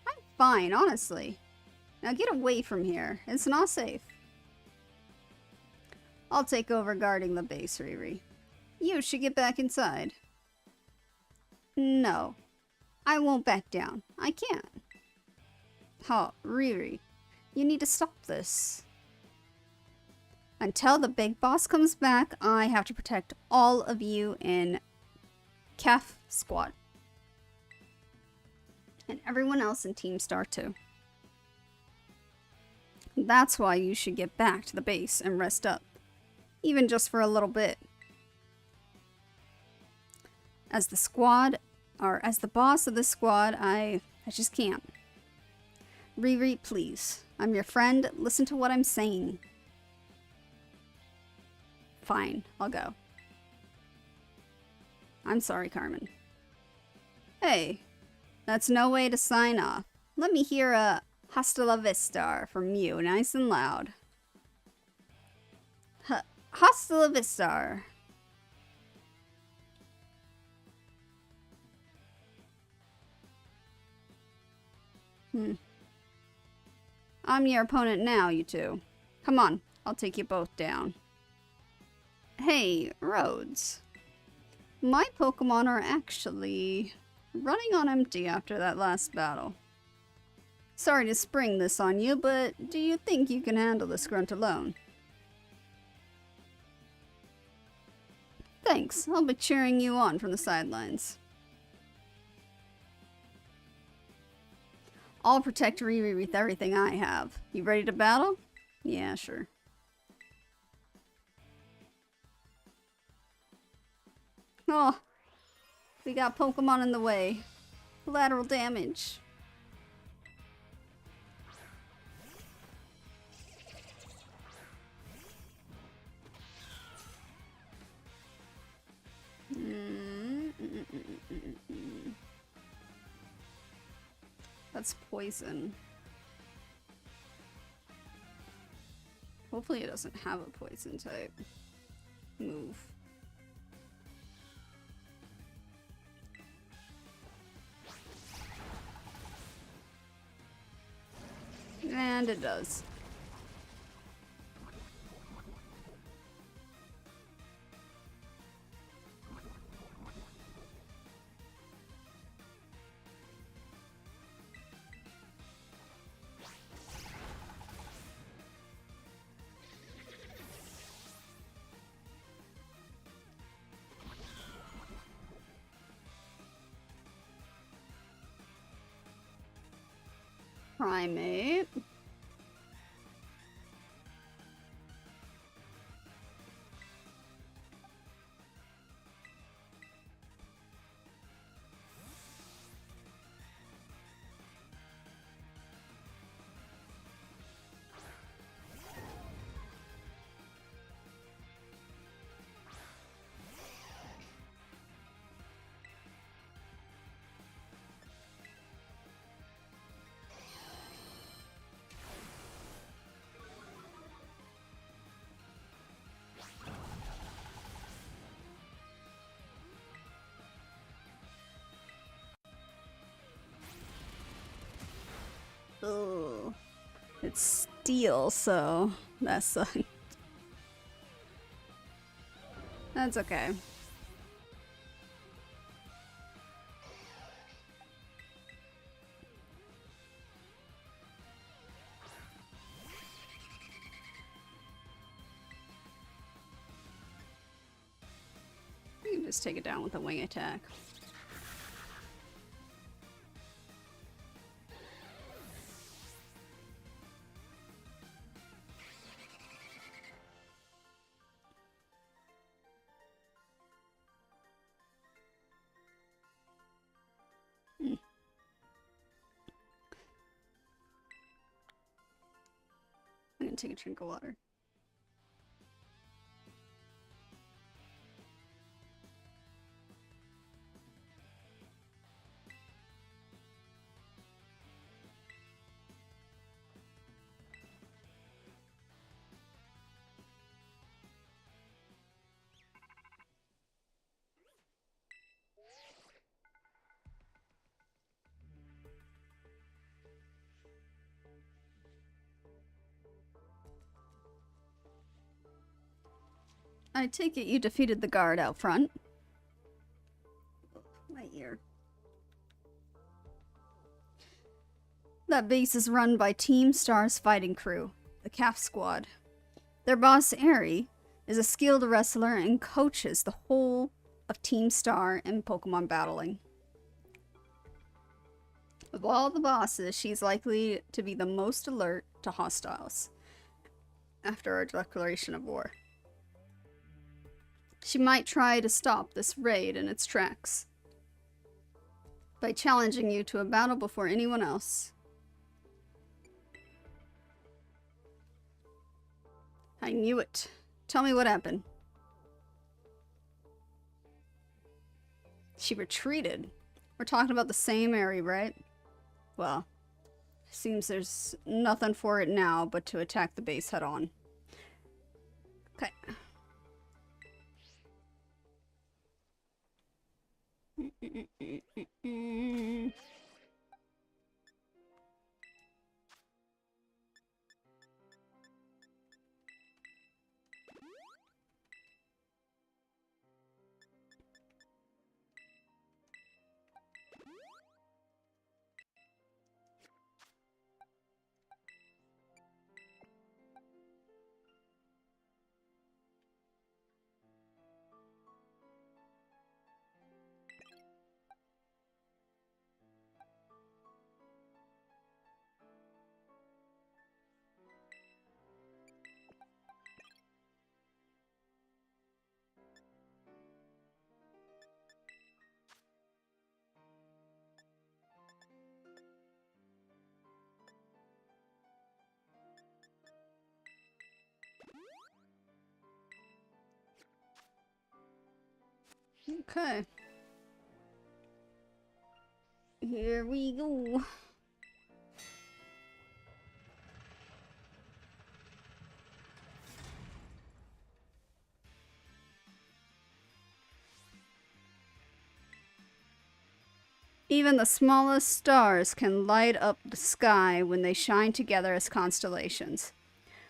Speaker 1: I'm fine, honestly. Now get away from here. It's not safe. I'll take over guarding the base, Riri. You should get back inside. No. I won't back down. I can't. Oh, Riri. You need to stop this. Until the big boss comes back, I have to protect all of you in Calf Squad. And everyone else in Team Star too. That's why you should get back to the base and rest up. Even just for a little bit. As the squad, or as the boss of the squad, I just can't. Riri, please. I'm your friend. Listen to what I'm saying. Fine, I'll go. I'm sorry, Carmen. Hey, that's no way to sign off. Let me hear a Hasta la vista from you, nice and loud. Hasta la vista. I'm your opponent now, you two. Come on, I'll take you both down. Hey, Rhoads. My Pokemon are actually running on empty after that last battle. Sorry to spring this on you, but do you think you can handle this grunt alone? Thanks, I'll be cheering you on from the sidelines. I'll protect Riri with everything I have. You ready to battle? Yeah, sure. Oh, we got Pokemon in the way. Collateral damage. That's poison. Hopefully it doesn't have a poison type move. And it does. Primate. Oh, it's steel, so that sucks. That's okay. You can just take it down with a wing attack. I'm gonna take a drink of water. I take it you defeated the guard out front. My ear. That base is run by Team Star's fighting crew, the Calf Squad. Their boss, Eri, is a skilled wrestler and coaches the whole of Team Star in Pokemon battling. Of all the bosses, she's likely to be the most alert to hostiles after our declaration of war. She might try to stop this raid in its tracks by challenging you to a battle before anyone else. I knew it. Tell me what happened. She retreated. We're talking about the same area, right? Well, seems there's nothing for it now but to attack the base head on. Okay. Okay. Here we go. Even the smallest stars can light up the sky when they shine together as constellations.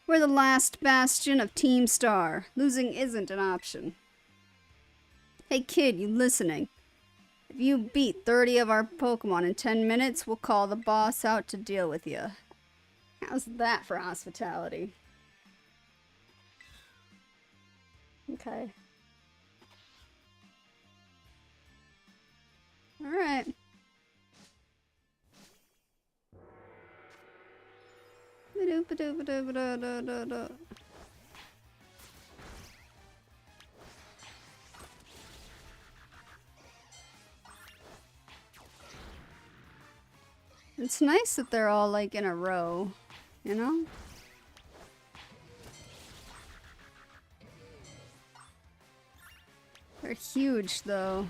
Speaker 1: We're the last bastion of Team Star. Losing isn't an option. Hey kid, you listening? If you beat 30 of our Pokemon in 10 minutes, we'll call the boss out to deal with you. How's that for hospitality? Okay. Alright. It's nice that they're all like in a row, you know? They're huge though.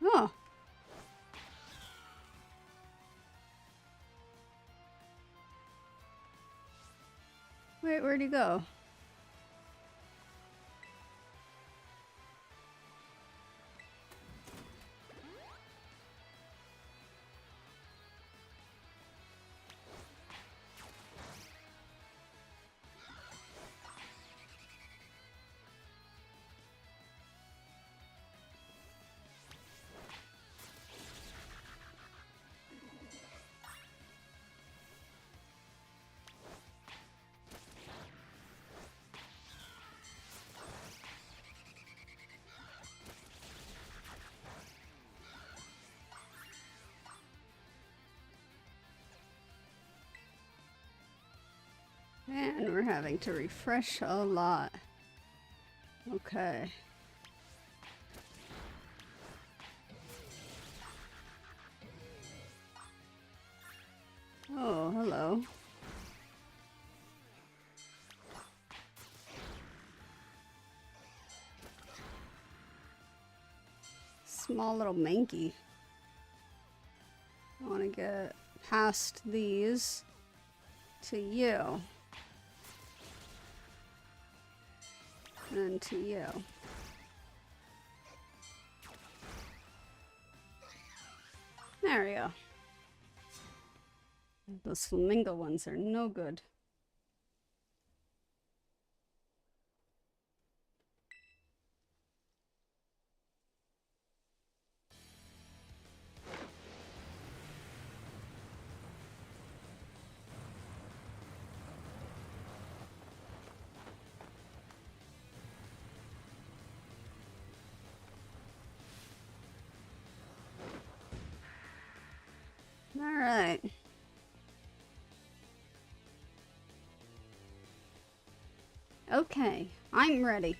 Speaker 1: Oh. Wait, where'd he go? And we're having to refresh a lot. Okay. Oh, hello. Small little Mankey. I want to get past these to you. And to you. There we go. Those flamingo ones are no good. All right. Okay, I'm ready.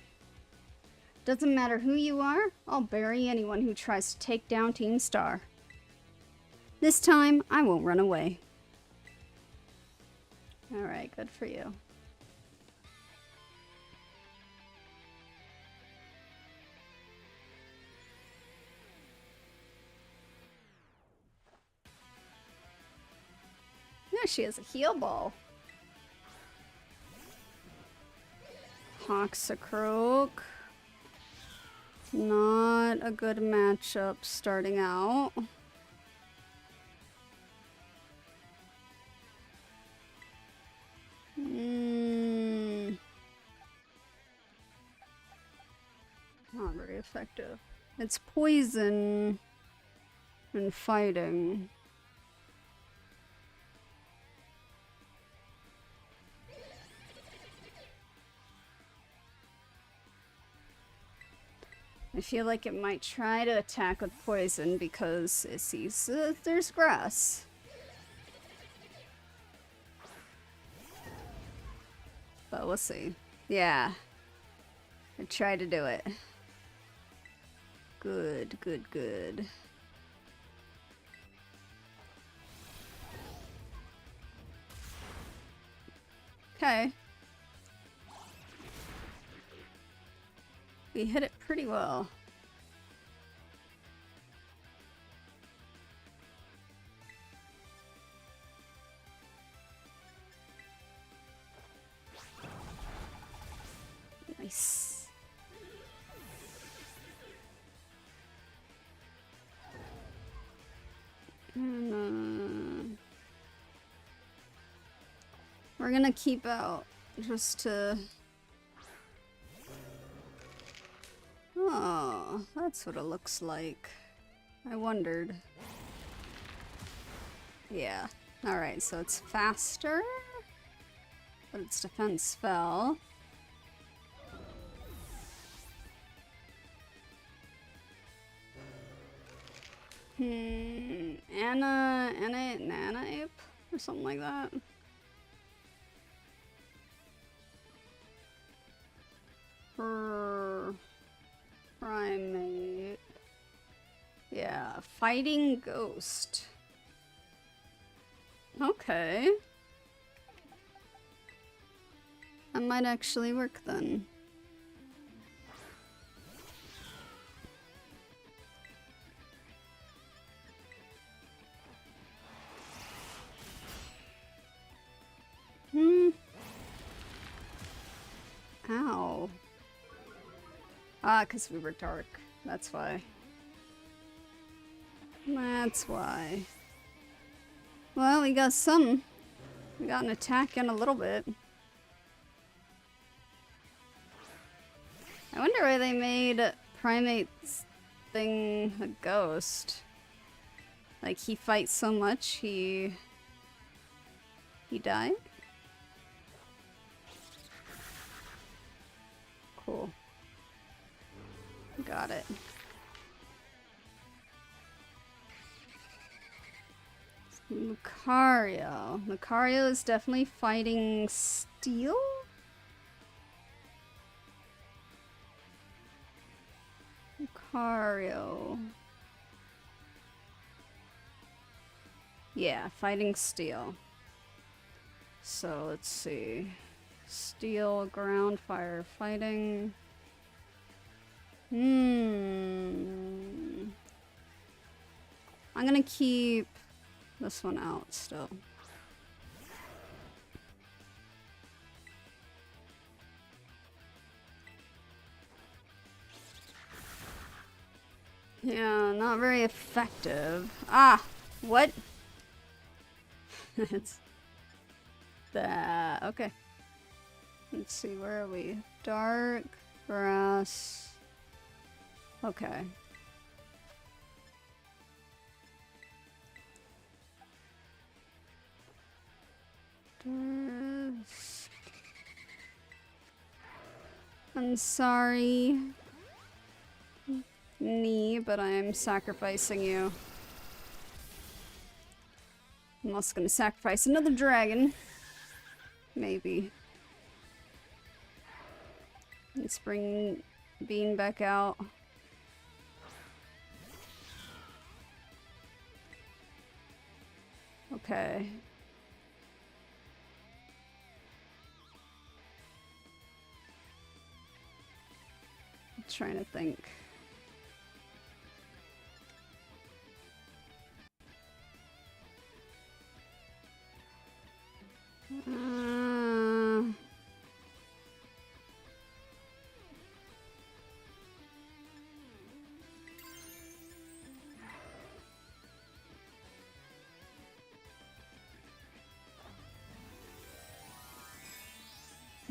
Speaker 1: Doesn't matter who you are, I'll bury anyone who tries to take down Team Star. This time, I won't run away. Alright, good for you. Yeah, she has a heal ball. Hoxacroak. Not a good matchup starting out. Not very effective. It's poison and fighting. I feel like it might try to attack with poison because it sees there's grass. But we'll see. Yeah. I tried to do it. Good, good, good. Okay. We hit it pretty well. Nice. And, we're gonna keep out just to... Oh, that's what it looks like. I wondered. Yeah. Alright, so it's faster, but its defense fell. Nana ape? Or something like that. Primate. Yeah, fighting ghost. Okay. That might actually work then. Ow. Ah, because we were dark. That's why. That's why. Well, we got some. We got an attack in a little bit. I wonder why they made Primate's thing a ghost. Like, he fights so much, he died? Cool. Got it. Lucario. Lucario is definitely fighting steel? Lucario. Yeah, fighting steel. So let's see. Steel, ground, fire, fighting. I'm gonna keep this one out still. Yeah, not very effective. Ah, what? It's that. Okay. Let's see, where are we? Dark, grass. Okay. I'm sorry, knee, but I'm sacrificing you. I'm also gonna sacrifice another dragon. Maybe. Let's bring Bean back out. Okay. I'm trying to think.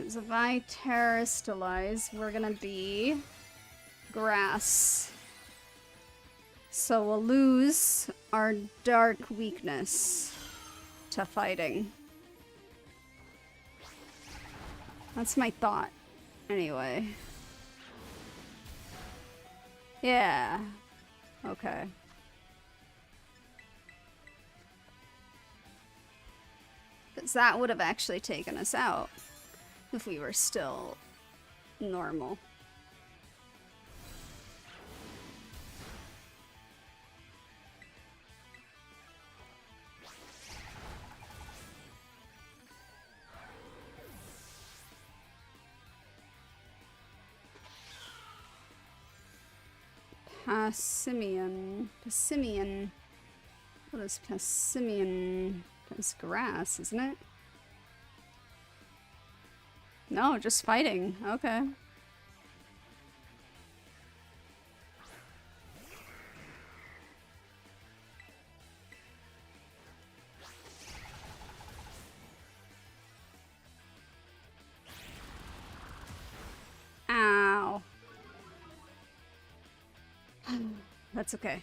Speaker 1: Because if I terrestrialize, we're gonna be grass. So we'll lose our dark weakness to fighting. That's my thought. Anyway. Yeah. Okay. Because that would have actually taken us out if we were still normal. Passimian. What is Passimian? It's grass, isn't it? No, just fighting. Okay. Ow. That's okay.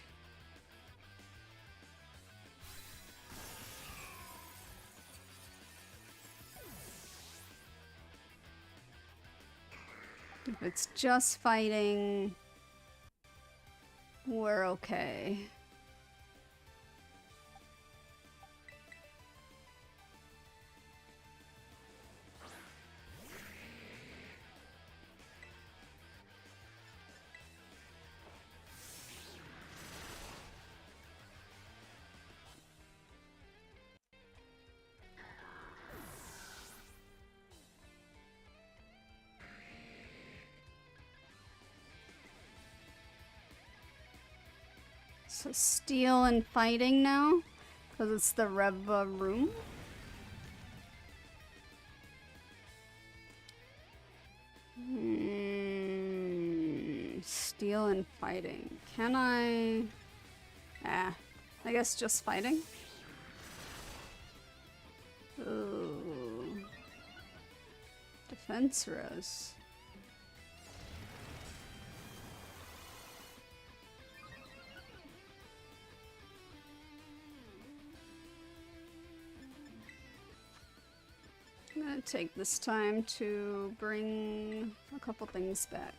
Speaker 1: If it's just fighting, we're okay. So steel and fighting now? Because it's the 𝘿𝙊 room? Steel and fighting. Can I... I guess just fighting? Ooh. Defense rose. I'm gonna take this time to bring a couple things back.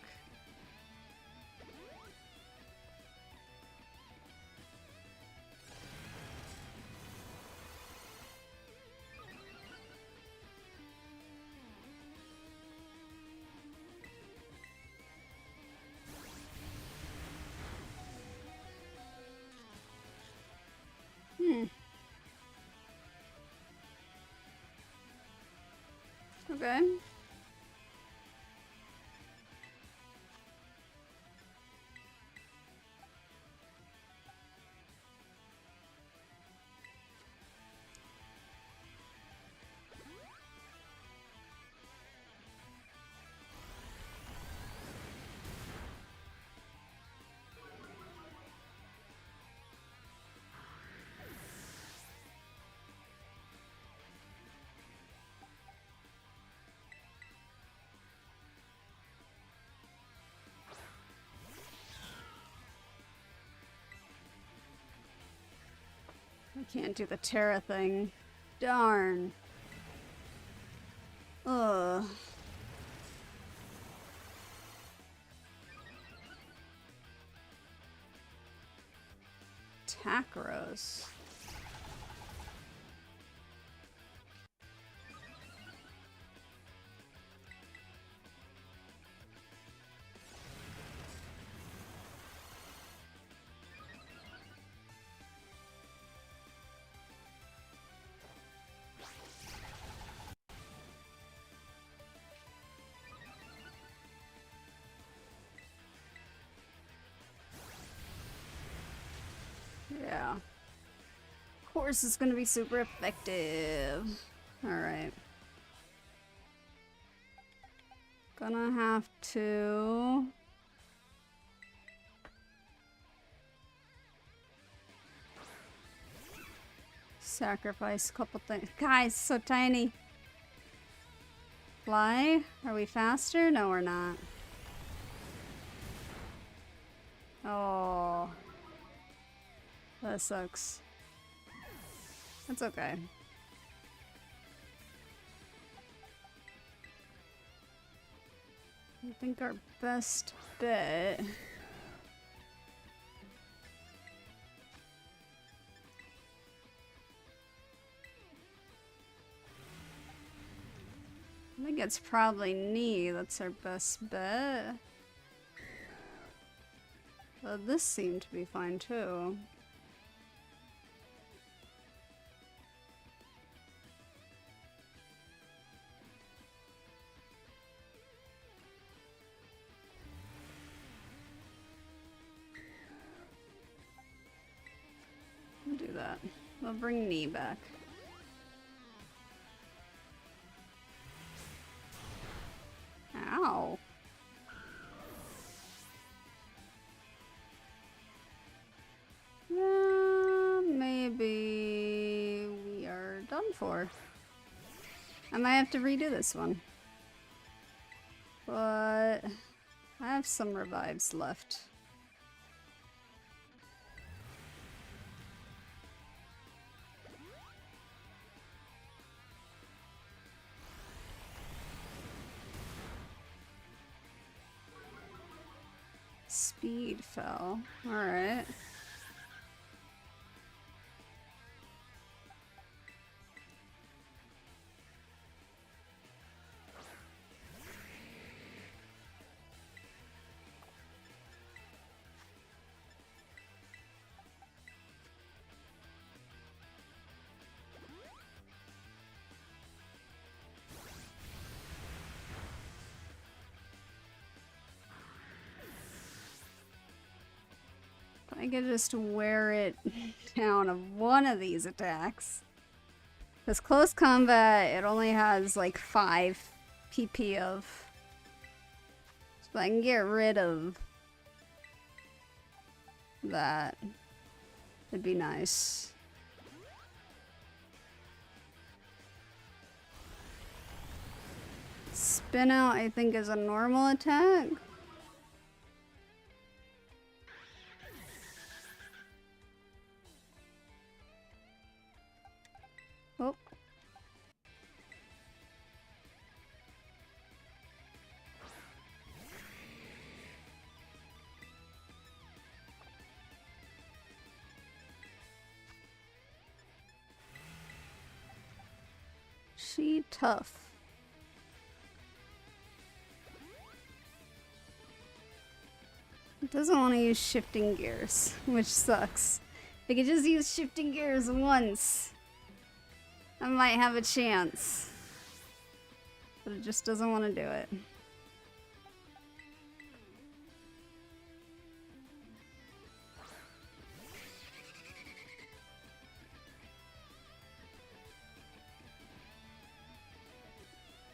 Speaker 1: Okay. I can't do the Terra thing. Darn. Ugh. Tacros. Yeah. Of course it's gonna be super effective. Alright. Gonna have to... sacrifice a couple things. Guys, so tiny. fly? Are we faster? No, we're not. Oh. That sucks. That's okay. I think our best bet... I think it's probably knee. That's our best bet. Well, this seemed to be fine too. We'll do that. We'll bring knee back. Ow. Maybe we are done for. I might have to redo this one. But I have some revives left. Speed fell. Alright. I could just wear it down of one of these attacks. Because close combat, it only has like 5 PP of. So I can get rid of that. It'd be nice. Spin out, I think, is a normal attack. Oh. She tough. It doesn't want to use shifting gears, which sucks. If I could just use shifting gears once, I might have a chance. But it just doesn't want to do it.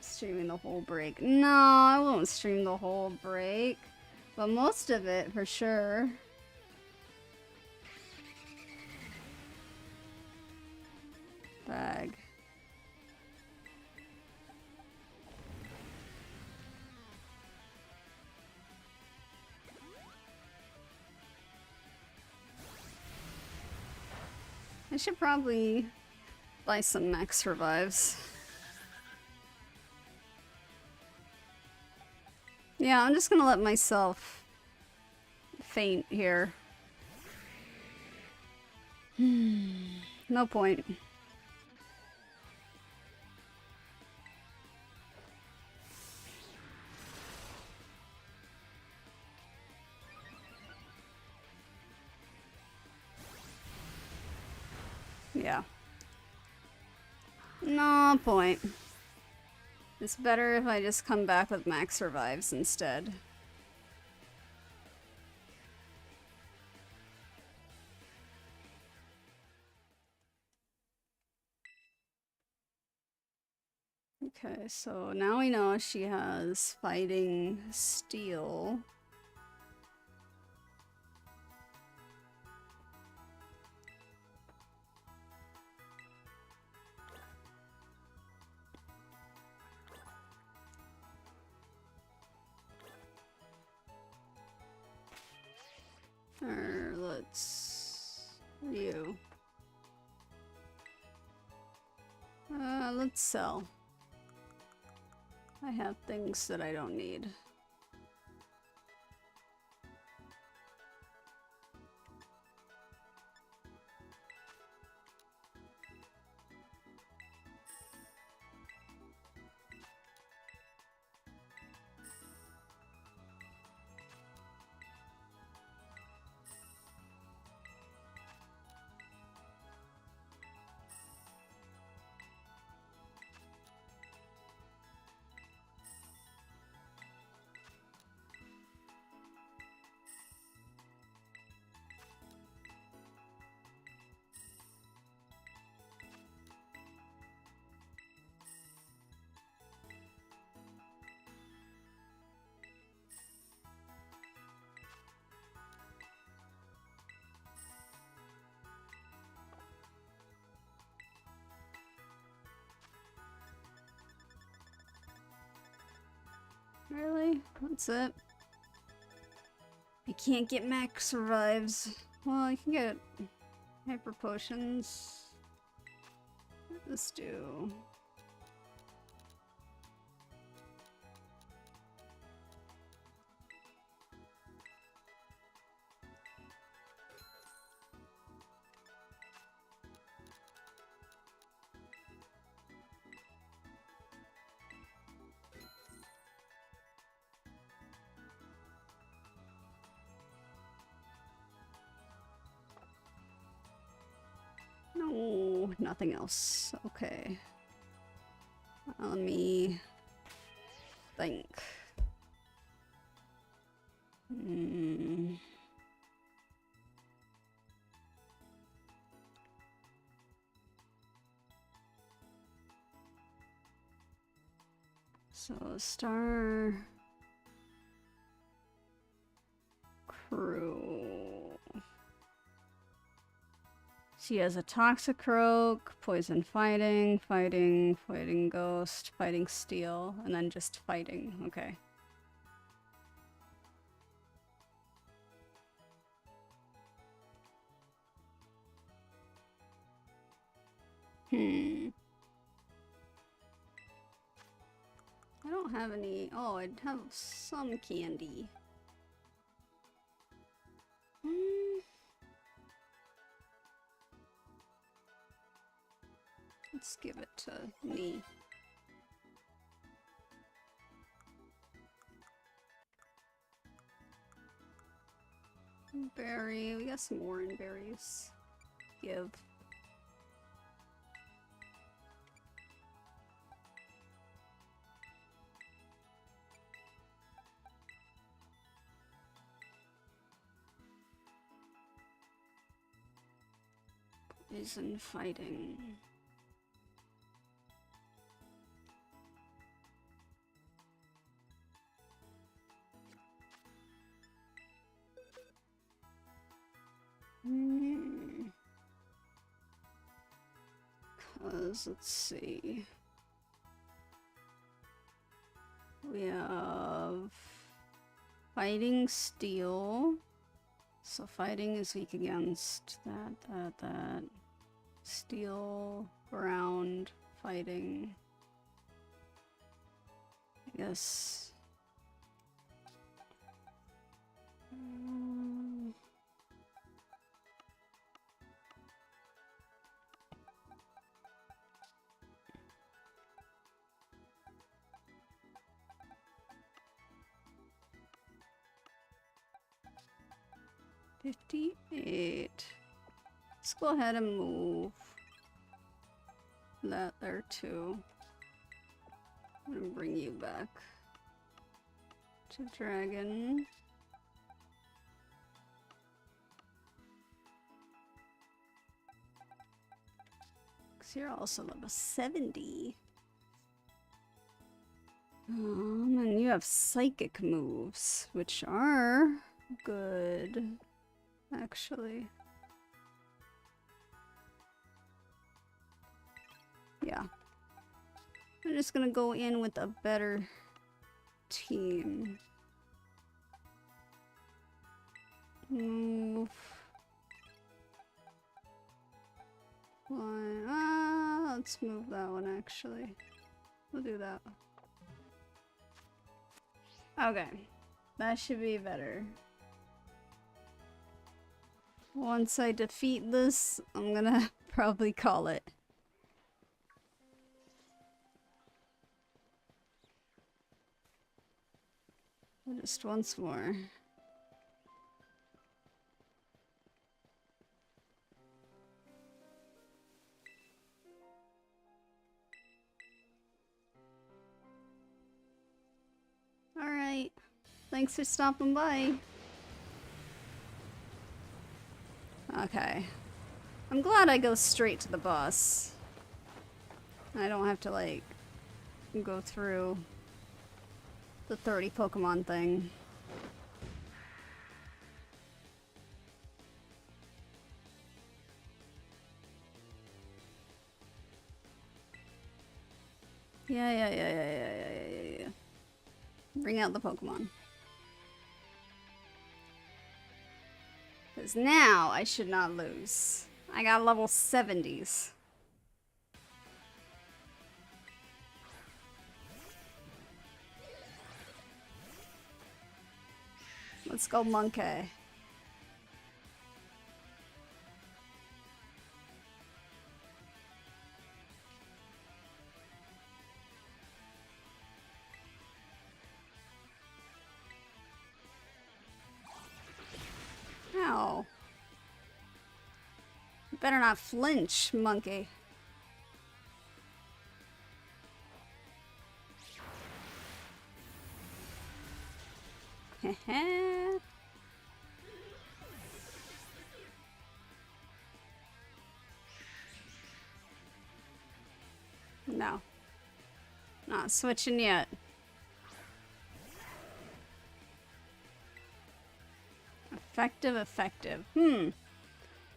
Speaker 1: Streaming the whole break. No, I won't stream the whole break. But most of it, for sure. Bag. I should probably buy some max revives. Yeah, I'm just gonna let myself faint here. No point. Yeah. No point. It's better if I just come back with max revives instead. Okay, so now we know she has fighting steel. Let's view. Let's sell. I have things that I don't need. Really? That's it? I can't get max revives. Well, I can get hyper potions. What does this do? No, nothing else. Okay. Let me think. So, star crew. She has a Toxicroak, poison fighting, fighting ghost, fighting steel, and then just fighting. Okay. I don't have any. Oh, I'd have some candy. Let's give it to me. Berry. We got some more in berries. Give. Poison fighting. Cause let's see. We have fighting steel. So fighting is weak against that. Steel, ground, fighting. I guess. $58. Let's go ahead and move that there too. I'm gonna bring you back to dragon. Cause you're also level 70. And you have psychic moves, which are good. Actually. Yeah. I'm just gonna go in with a better team. let's move that one actually. We'll do that. Okay. That should be better. Once I defeat this, I'm gonna probably call it. Just once more. Alright. Thanks for stopping by. Okay. I'm glad I go straight to the boss. I don't have to, like, go through the 30 Pokemon thing. Yeah. Bring out the Pokemon. Because now I should not lose. I got level 70s. Let's go, monkey. Ow. You better not flinch, monkey. Heh. No. Not switching yet. Effective.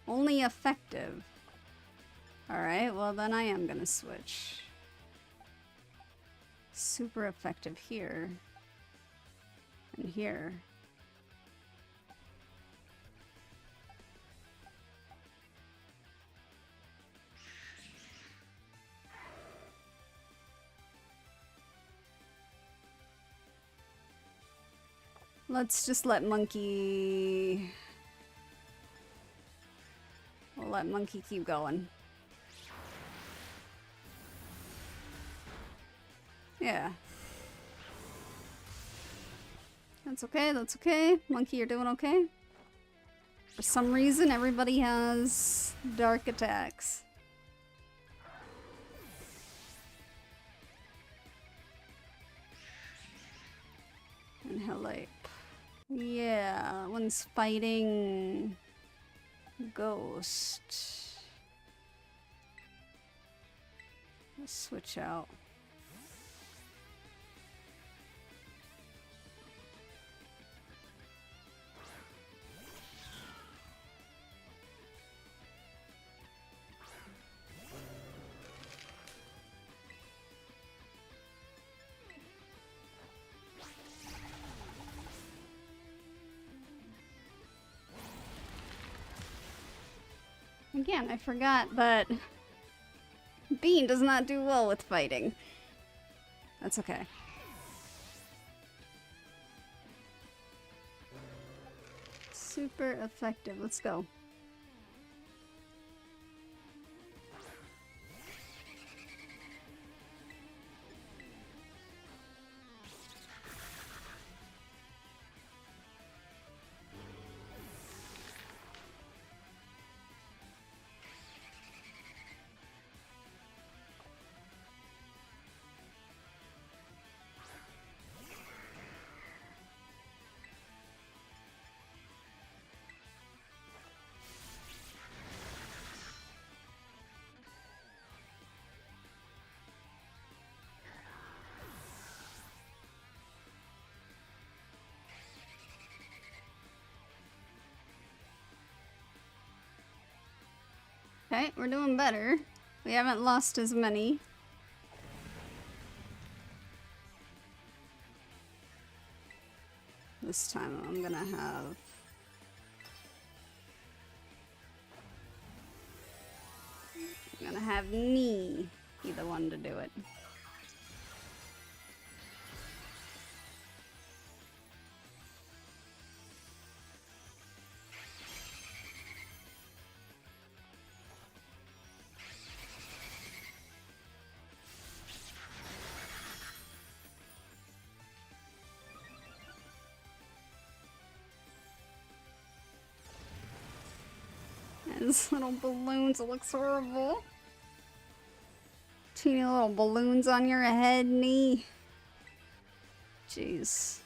Speaker 1: Only effective. Alright, well then I am gonna switch. Super effective here. And here. Let's just let Monkey... We'll let Monkey keep going. Yeah. That's okay. Monkey, you're doing okay. For some reason, everybody has dark attacks. And Hellite. Yeah, that one's fighting Ghost. Let's switch out. Again, I forgot, but Bean does not do well with fighting. That's okay. Super effective. Let's go. Okay, we're doing better. We haven't lost as many. This time I'm gonna have me be the one to do it. These little balloons, it looks horrible. Teeny little balloons on your head, knee. Jeez.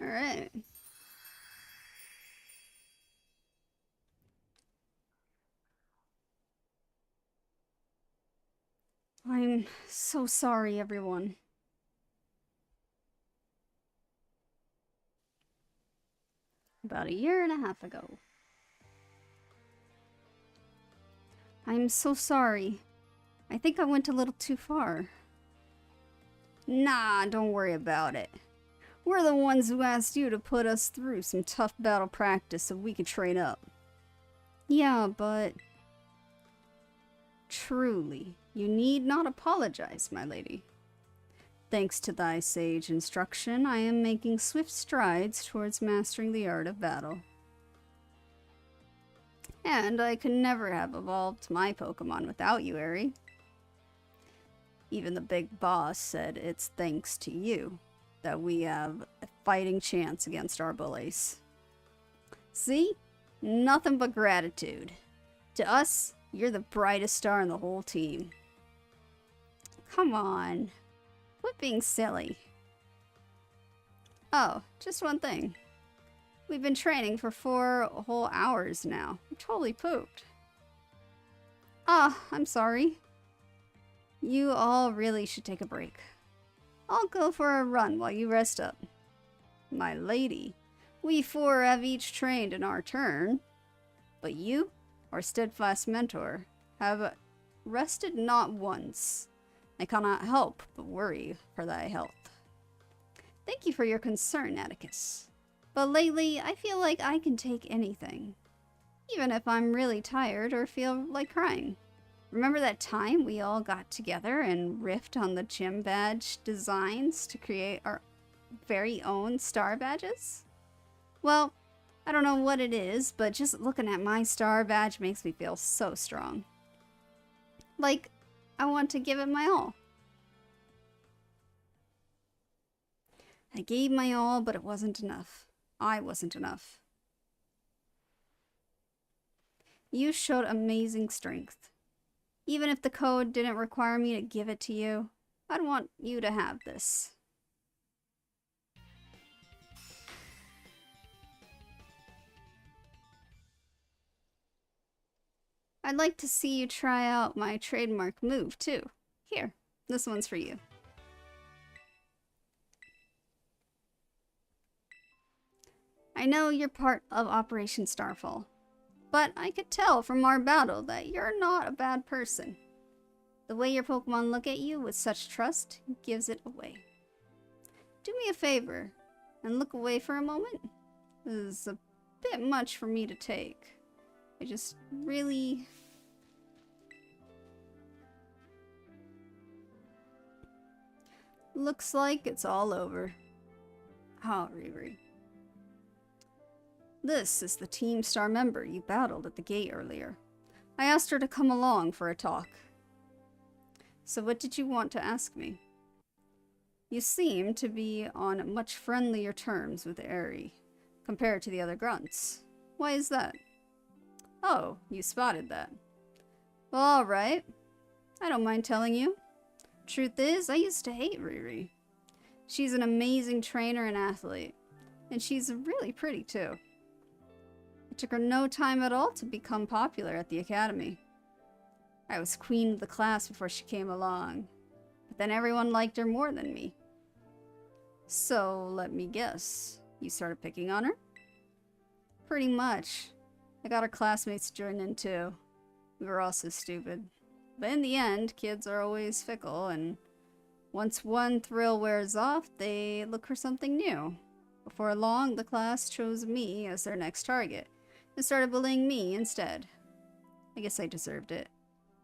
Speaker 1: All right. I'm so sorry, everyone. About a year and a half ago. I'm so sorry. I think I went a little too far. Nah, don't worry about it. We're the ones who asked you to put us through some tough battle practice so we could train up. Yeah, but... Truly, you need not apologize, my lady. Thanks to thy sage instruction, I am making swift strides towards mastering the art of battle. And I could never have evolved my Pokemon without you, 𝘿𝙊. Even the big boss said it's thanks to you that we have a fighting chance against our bullies. See? Nothing but gratitude. To us, you're the brightest star in the whole team. Come on. Quit being silly. Oh, just one thing. We've been training for 4 whole hours now. We totally pooped. Ah, I'm sorry. You all really should take a break. I'll go for a run while you rest up. My lady, we 4 have each trained in our turn, but you, our steadfast mentor, have rested not once. I cannot help but worry for thy health. Thank you for your concern, Atticus. But lately, I feel like I can take anything. Even if I'm really tired or feel like crying. Remember that time we all got together and riffed on the gym badge designs to create our very own star badges? Well, I don't know what it is, but just looking at my star badge makes me feel so strong. Like, I want to give it my all. I gave my all, but it wasn't enough. I wasn't enough. You showed amazing strength. Even if the code didn't require me to give it to you, I'd want you to have this. I'd like to see you try out my trademark move, too. Here, this one's for you. I know you're part of Operation Starfall, but I could tell from our battle that you're not a bad person. The way your Pokemon look at you with such trust gives it away. Do me a favor and look away for a moment. This is a bit much for me to take. I just really... Looks like it's all over. Oh, 𝘿𝙊. This is the Team Star member you battled at the gate earlier. I asked her to come along for a talk. So what did you want to ask me? You seem to be on much friendlier terms with 𝘿𝙊 compared to the other grunts. Why is that? Oh, you spotted that. Well, alright. I don't mind telling you. Truth is, I used to hate 𝘿𝙊. She's an amazing trainer and athlete. And she's really pretty, too. It took her no time at all to become popular at the academy. I was queen of the class before she came along. But then everyone liked her more than me. So, let me guess. You started picking on her? Pretty much. I got her classmates to join in, too. We were all so stupid. But in the end, kids are always fickle, and once one thrill wears off, they look for something new. Before long, the class chose me as their next target, and started bullying me instead. I guess I deserved it.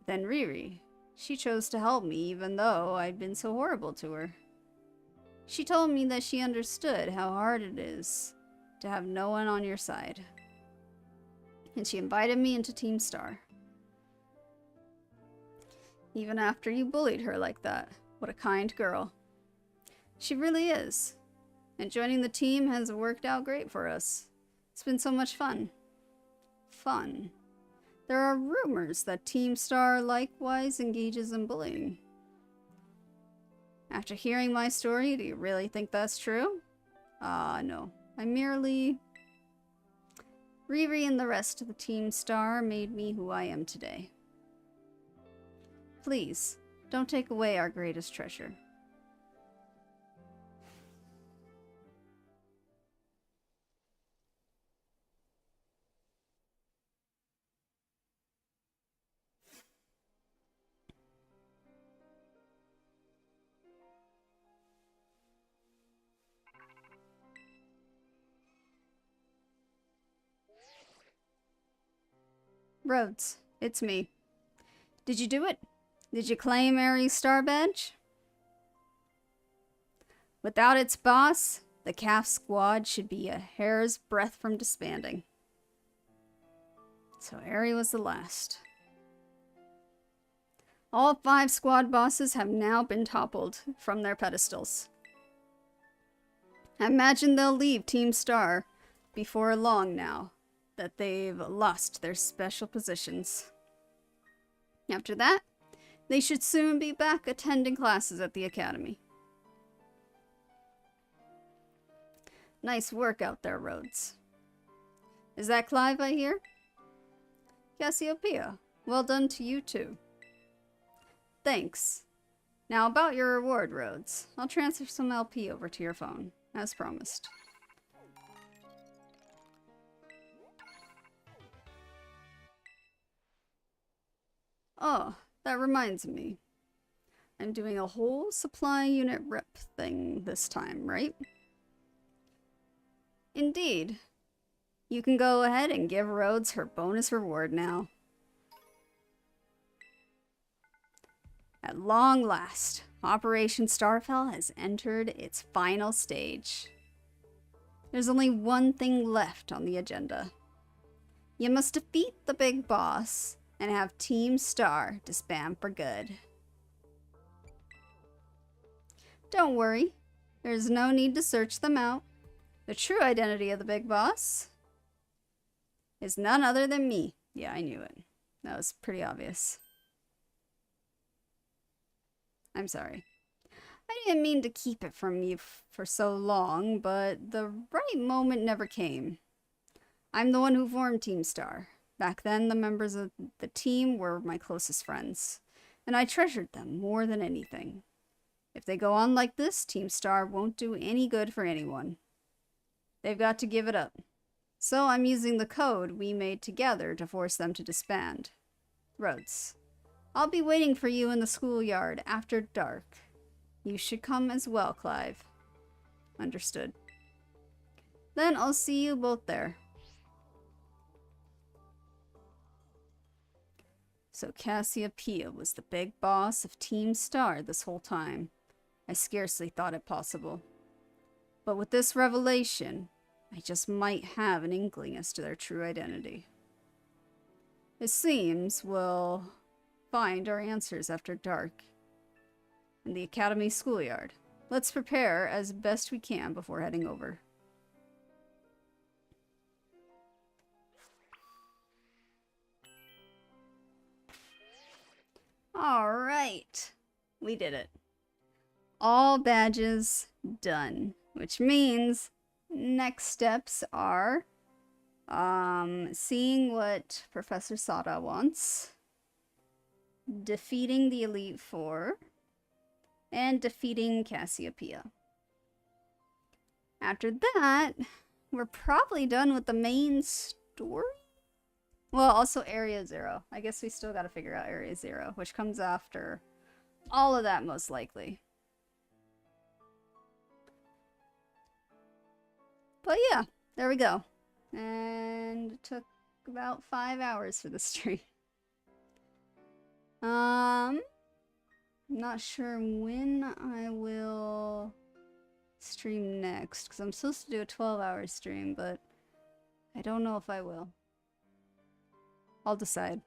Speaker 1: Then 𝘿𝙊. She chose to help me even though I'd been so horrible to her. She told me that she understood how hard it is to have no one on your side. And she invited me into Team Star. Even after you bullied her like that. What a kind girl. She really is. And joining the team has worked out great for us. It's been so much fun. Fun. There are rumors that Team Star likewise engages in bullying. After hearing my story, do you really think that's true? No. I merely... 𝘿𝙊 and the rest of the Team Star made me who I am today. Please, don't take away our greatest treasure. Rhoads, it's me. Did you do it? Did you claim 𝘿𝙊's star badge? Without its boss, the calf squad should be a hair's breadth from disbanding. So 𝘿𝙊 was the last. All 5 squad bosses have now been toppled from their pedestals. I imagine they'll leave Team Star before long now that they've lost their special positions. After that, they should soon be back attending classes at the academy. Nice work out there, Rhoads. Is that Clive I hear? Cassiopeia, well done to you too. Thanks. Now about your reward, Rhoads. I'll transfer some 𝘿𝙊 over to your phone, as promised. Oh, that reminds me. I'm doing a whole supply unit rep thing this time, right? Indeed. You can go ahead and give Rhoads her bonus reward now. At long last, Operation Starfell has entered its final stage. There's only one thing left on the agenda. You must defeat the big boss and have Team Star disband for good. Don't worry, there's no need to search them out. The true identity of the big boss is none other than me. Yeah, I knew it. That was pretty obvious. I'm sorry. I didn't mean to keep it from you for so long, but the right moment never came. I'm the one who formed Team Star. Back then, the members of the team were my closest friends, and I treasured them more than anything. If they go on like this, Team Star won't do any good for anyone. They've got to give it up. So I'm using the code we made together to force them to disband. Rhoads, I'll be waiting for you in the schoolyard after dark. You should come as well, Clive. Understood. Then I'll see you both there. So Cassiopeia was the big boss of Team Star this whole time. I scarcely thought it possible. But with this revelation, I just might have an inkling as to their true identity. It seems we'll find our answers after dark in the Academy schoolyard. let's prepare as best we can before heading over. Alright, we did it. All badges done, which means next steps are seeing what Professor Sada wants, defeating the Elite Four, and defeating Cassiopeia. After that, we're probably done with the main story? Well, also Area Zero. I guess we still gotta figure out Area Zero, which comes after all of that most likely. But yeah, there we go. And it took about 5 hours for the stream. I'm not sure when I will stream next, because I'm supposed to do a 12-hour stream, but I don't know if I will. I'll decide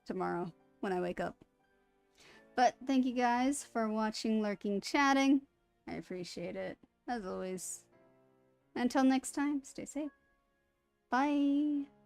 Speaker 1: tomorrow when I wake up. But thank you guys for watching Lurking Chatting. I appreciate it, as always. Until next time, stay safe. Bye!